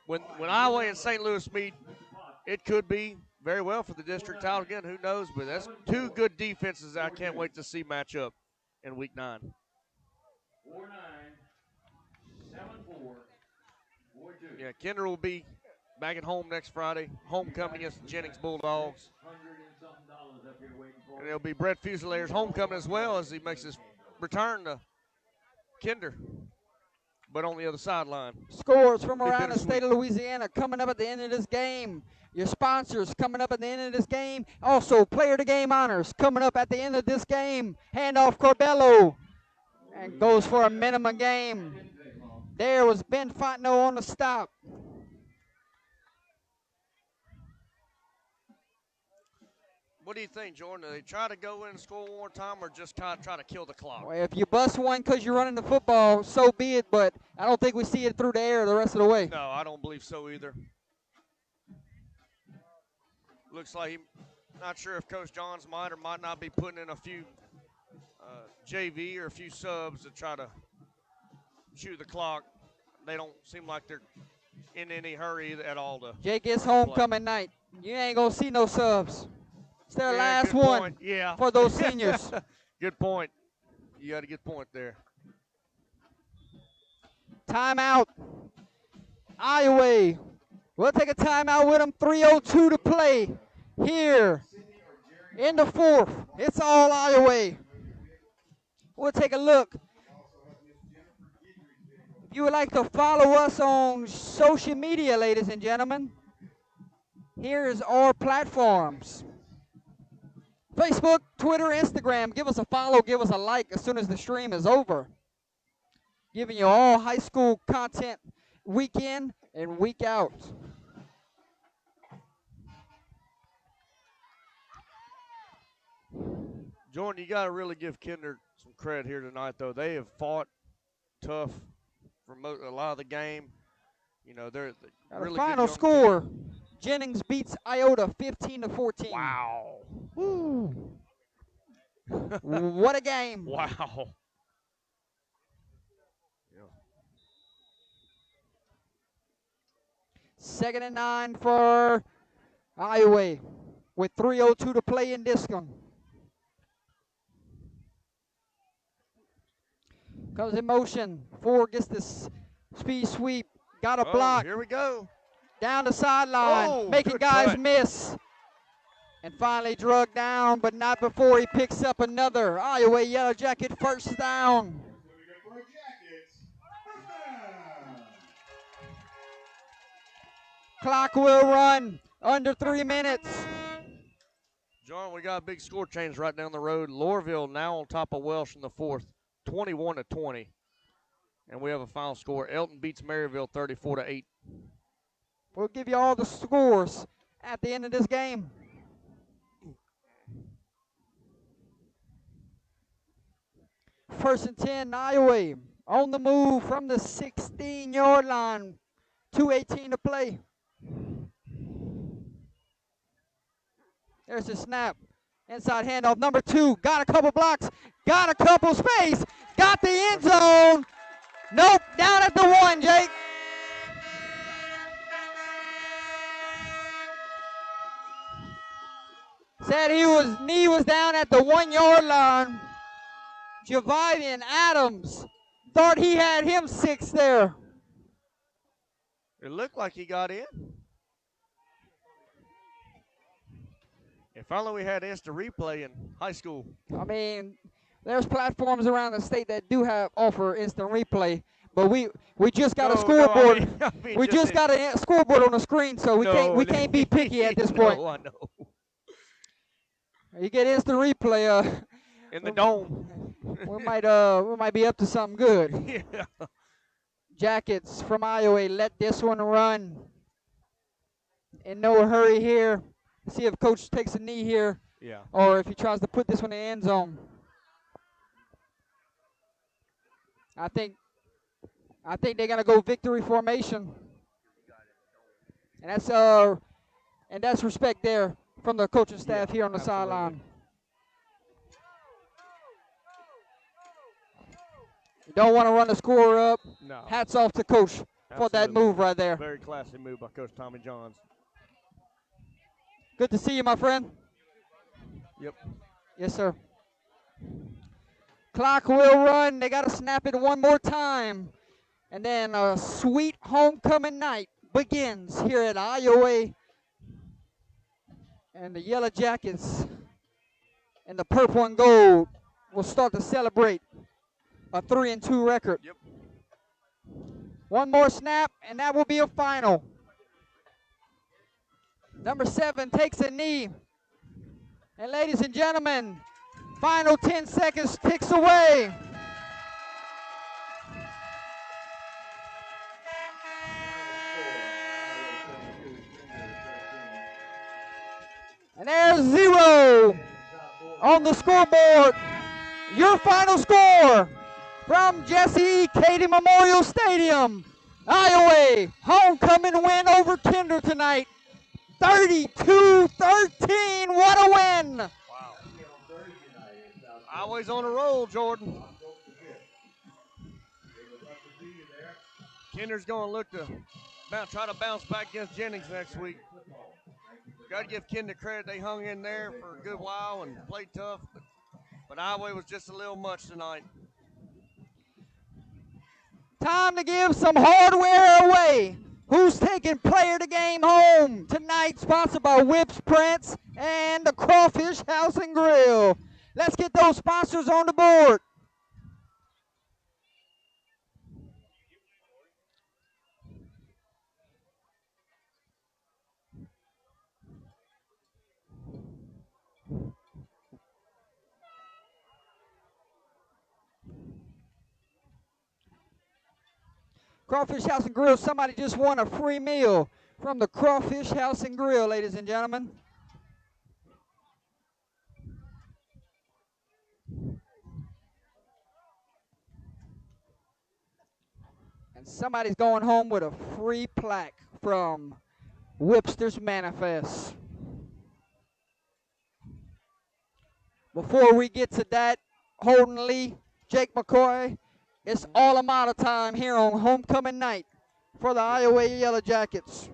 When Iowa and St. Louis meet, it could be very well for the district title again. Who knows? But that's 2 good defenses that I can't wait to see match up in week 9. 4-9, 7-4, 4-2. Yeah, Kinder will be back at home next Friday. Homecoming against the Jennings Bulldogs. $100 up here waiting for And it'll be Brett Fusilier's homecoming as well as he makes his return to Kinder, but on the other sideline. Scores from Be around the bittersweet. state of Louisiana coming up at the end of this game. Your sponsors coming up at the end of this game. Also, player of the game honors coming up at the end of this game. Handoff Corbello. And goes for a minimum game. There was Ben Fontenot on the stop. What do you think, Jordan? Do they try to go in and score one more time or just kind of try to kill the clock? Well, if you bust one because you're running the football, so be it, but I don't think we see it through the air the rest of the way. No, I don't believe so either. Looks like not sure if Coach Johns might or might not be putting in a few JV or a few subs to try to chew the clock. They don't seem like they're in any hurry at all to Jake, it's homecoming night. You ain't going to see no subs. It's their last good one point. Yeah. for those seniors. Good point. You got a good point there. Timeout. Iowa. We'll take a timeout with them. 3:02 to play here in the fourth. It's all Iowa. We'll take a look. If you would like to follow us on social media, ladies and gentlemen, here's our platforms. Facebook, Twitter, Instagram. Give us a follow, give us a like as soon as the stream is over. Giving you all high school content week in and week out. Jordan, you got to really give Kinder some credit here tonight, though. They have fought tough for a lot of the game. You know, they're really Final good young score, team. Jennings beats Iota 15-14. Wow. Woo. What a game. Wow. Second and 9 for Iowa with 3:02 to play in this one. Comes in motion. Ford gets this speed sweep. Got a block. Here we go. Down the sideline. Oh, making good guys cut. miss. And finally drugged down, but not before he picks up another. Iowa Yellow Jacket first down. Clock will run under 3 minutes. John, we got a big score change right down the road. Lorville now on top of Welsh in the fourth, 21-20. And we have a final score. Elton beats Maryville 34-8. We'll give you all the scores at the end of this game. First and 10, Iowa on the move from the 16-yard line. 2:18 to play. There's the snap. Inside handoff, number 2. Got a couple blocks. Got a couple space. Got the end zone. Nope, down at the 1, Jake. Said knee was down at the 1-yard line. Javivian Adams thought he had him 6 there. It looked like he got in. If only we had instant replay in high school. I mean, there's platforms around the state that do offer instant replay, but we just got a scoreboard. We just got a scoreboard on the screen, so we can't be picky at this point. No, I know. You get instant replay. In the dome. we might be up to something good. Yeah. Jackets from Iowa let this one run. In no hurry here. See if coach takes a knee here. Yeah. Or if he tries to put this one in the end zone. I think they're gonna go victory formation. And that's respect there from the coaching staff here on the sideline. You don't want to run the score up. No. Hats off to coach for that move right there. Very classy move by Coach Tommy Johns. Good to see you, my friend. Yep. Yes, sir. Clock will run. They got to snap it one more time. And then a sweet homecoming night begins here at Iowa. And the Yellow Jackets and the purple and gold will start to celebrate a 3-2 record. Yep. One more snap, and that will be a final. Number 7 takes a knee. And ladies and gentlemen, final 10 seconds ticks away. And there's 0 on the scoreboard. Your final score from Jesse E. Cady Memorial Stadium. Iowa homecoming win over Kinder tonight. 32-13. What a win. Wow. Always on a roll, Jordan. Kinder's going to look to try to bounce back against Jennings next week. Got to give Kinder credit. They hung in there for a good while and played tough. But Iowa was just a little much tonight. Time to give some hardware away. Who's taking player of the game home? Tonight, sponsored by Whips Prince and the Crawfish House and Grill. Let's get those sponsors on the board. Crawfish House and Grill. Somebody just won a free meal from the Crawfish House and Grill, ladies and gentlemen. And somebody's going home with a free plaque from Whipster's Manifest. Before we get to that, Holden Lee, Jake McCoy, it's all amount of time here on homecoming night for the Iowa Yellow Jackets.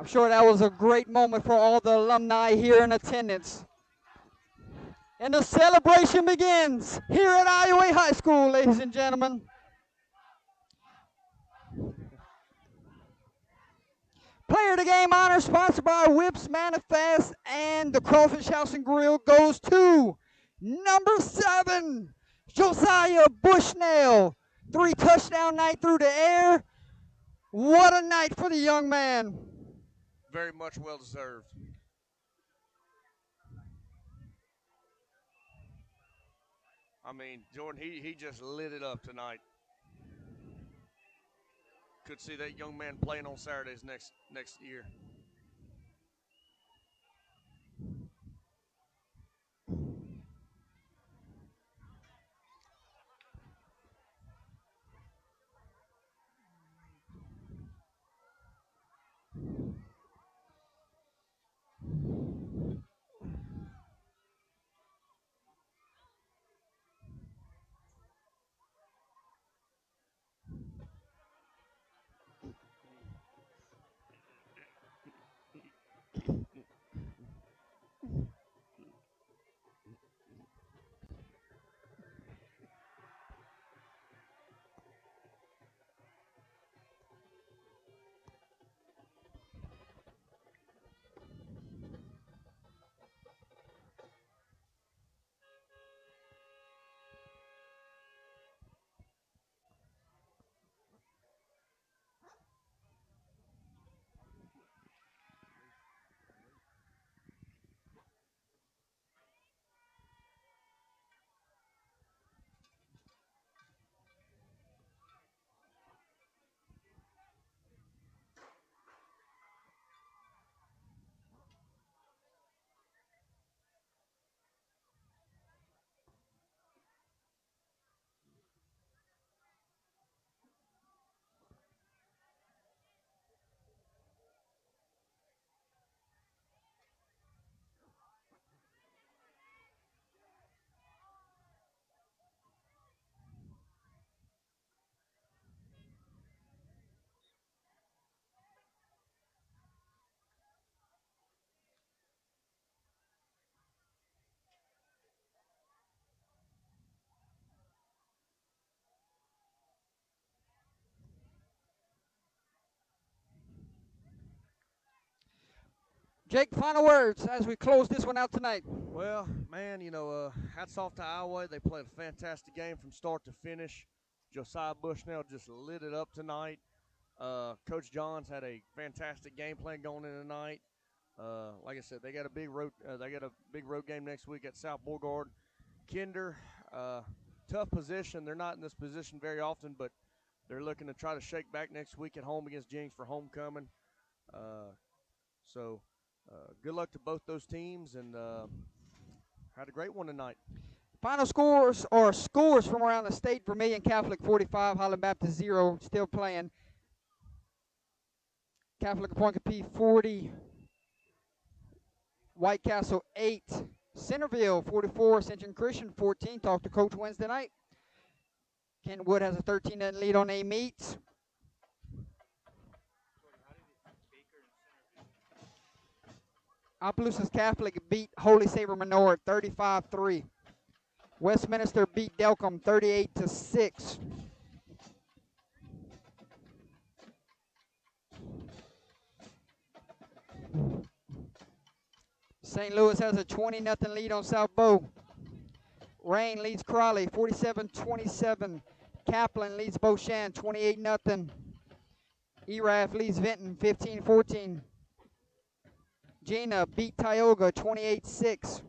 I'm sure that was a great moment for all the alumni here in attendance. And the celebration begins here at Iowa High School, ladies and gentlemen. Player of the game honor sponsored by Whips Manifest and the Crawfish House and Grill goes to number 7, Josiah Bushnell. 3 touchdown night through the air. What a night for the young man. Very much well deserved. I mean, Jordan, he just lit it up tonight. Could see that young man playing on Saturdays next year. Jake, final words as we close this one out tonight. Well, man, hats off to Iowa. They played a fantastic game from start to finish. Josiah Bushnell just lit it up tonight. Coach Johns had a fantastic game plan going in tonight. Like I said, they got a big road game next week at South Beauregard. Kinder, tough position. They're not in this position very often, but they're looking to try to shake back next week at home against Jennings for homecoming. Good luck to both those teams, and had a great one tonight. Final scores or scores from around the state: Vermilion Catholic 45, Highland Baptist 0, still playing. Catholic Appointee 40, White Castle 8, Centerville 44, Central Christian 14. Talked to Coach Wednesday night. Kenwood has a 13-0 lead on A Meets. Opelousas Catholic beat Holy Savior Menor 35-3. Westminster beat Delcom 38-6. St. Louis has a 20-0 lead on South Bow. Rain leads Crawley 47-27. Kaplan leads Beauchamp 28-0. ERAF leads Vinton 15-14. Gina beat Tioga 28-6.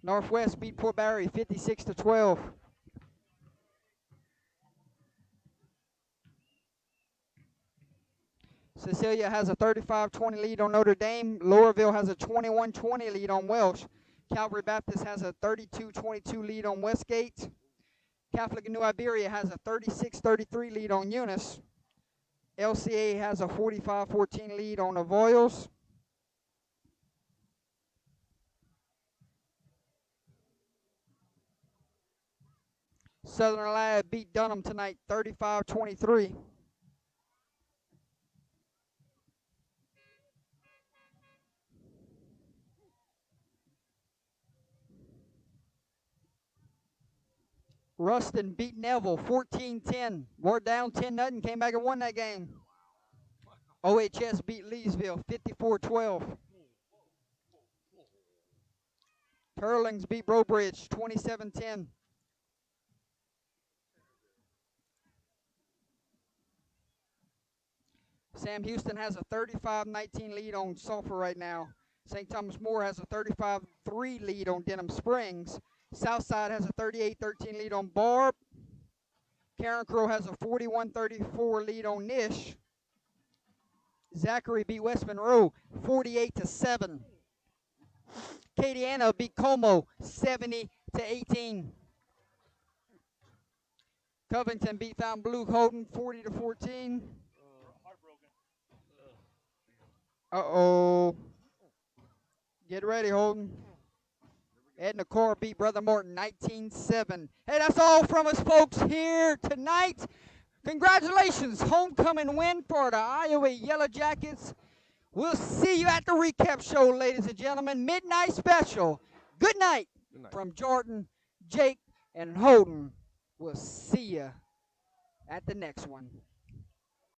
Northwest beat Port Barry 56-12. Cecilia has a 35-20 lead on Notre Dame. Laurelville has a 21-20 lead on Welsh. Calvary Baptist has a 32-22 lead on Westgate. Catholic New Iberia has a 36-33 lead on Eunice. LCA has a 45-14 lead on Avoyelles. Southern Lad beat Dunham tonight 35-23. Ruston beat Neville 14-10. Were down 10-0, came back and won that game. OHS beat Leesville 54-12. Turlings beat Brobridge 27-10. Sam Houston has a 35-19 lead on Sulphur right now. St. Thomas More has a 35-3 lead on Denham Springs. Southside has a 38-13 lead on Barb. Karen Crow has a 41-34 lead on Nish. Zachary beat West Monroe 48-7. Acadiana beat Como 70-18. Covington beat Fountain Blue Holden 40-14. Uh-oh. Get ready, Holden. Edna Core beat Brother Morton 19-7. Hey, that's all from us, folks, here tonight. Congratulations, homecoming win for the Iowa Yellow Jackets. We'll see you at the recap show, ladies and gentlemen. Midnight special. Good night, from Jordan, Jake, and Holden. We'll see you at the next one.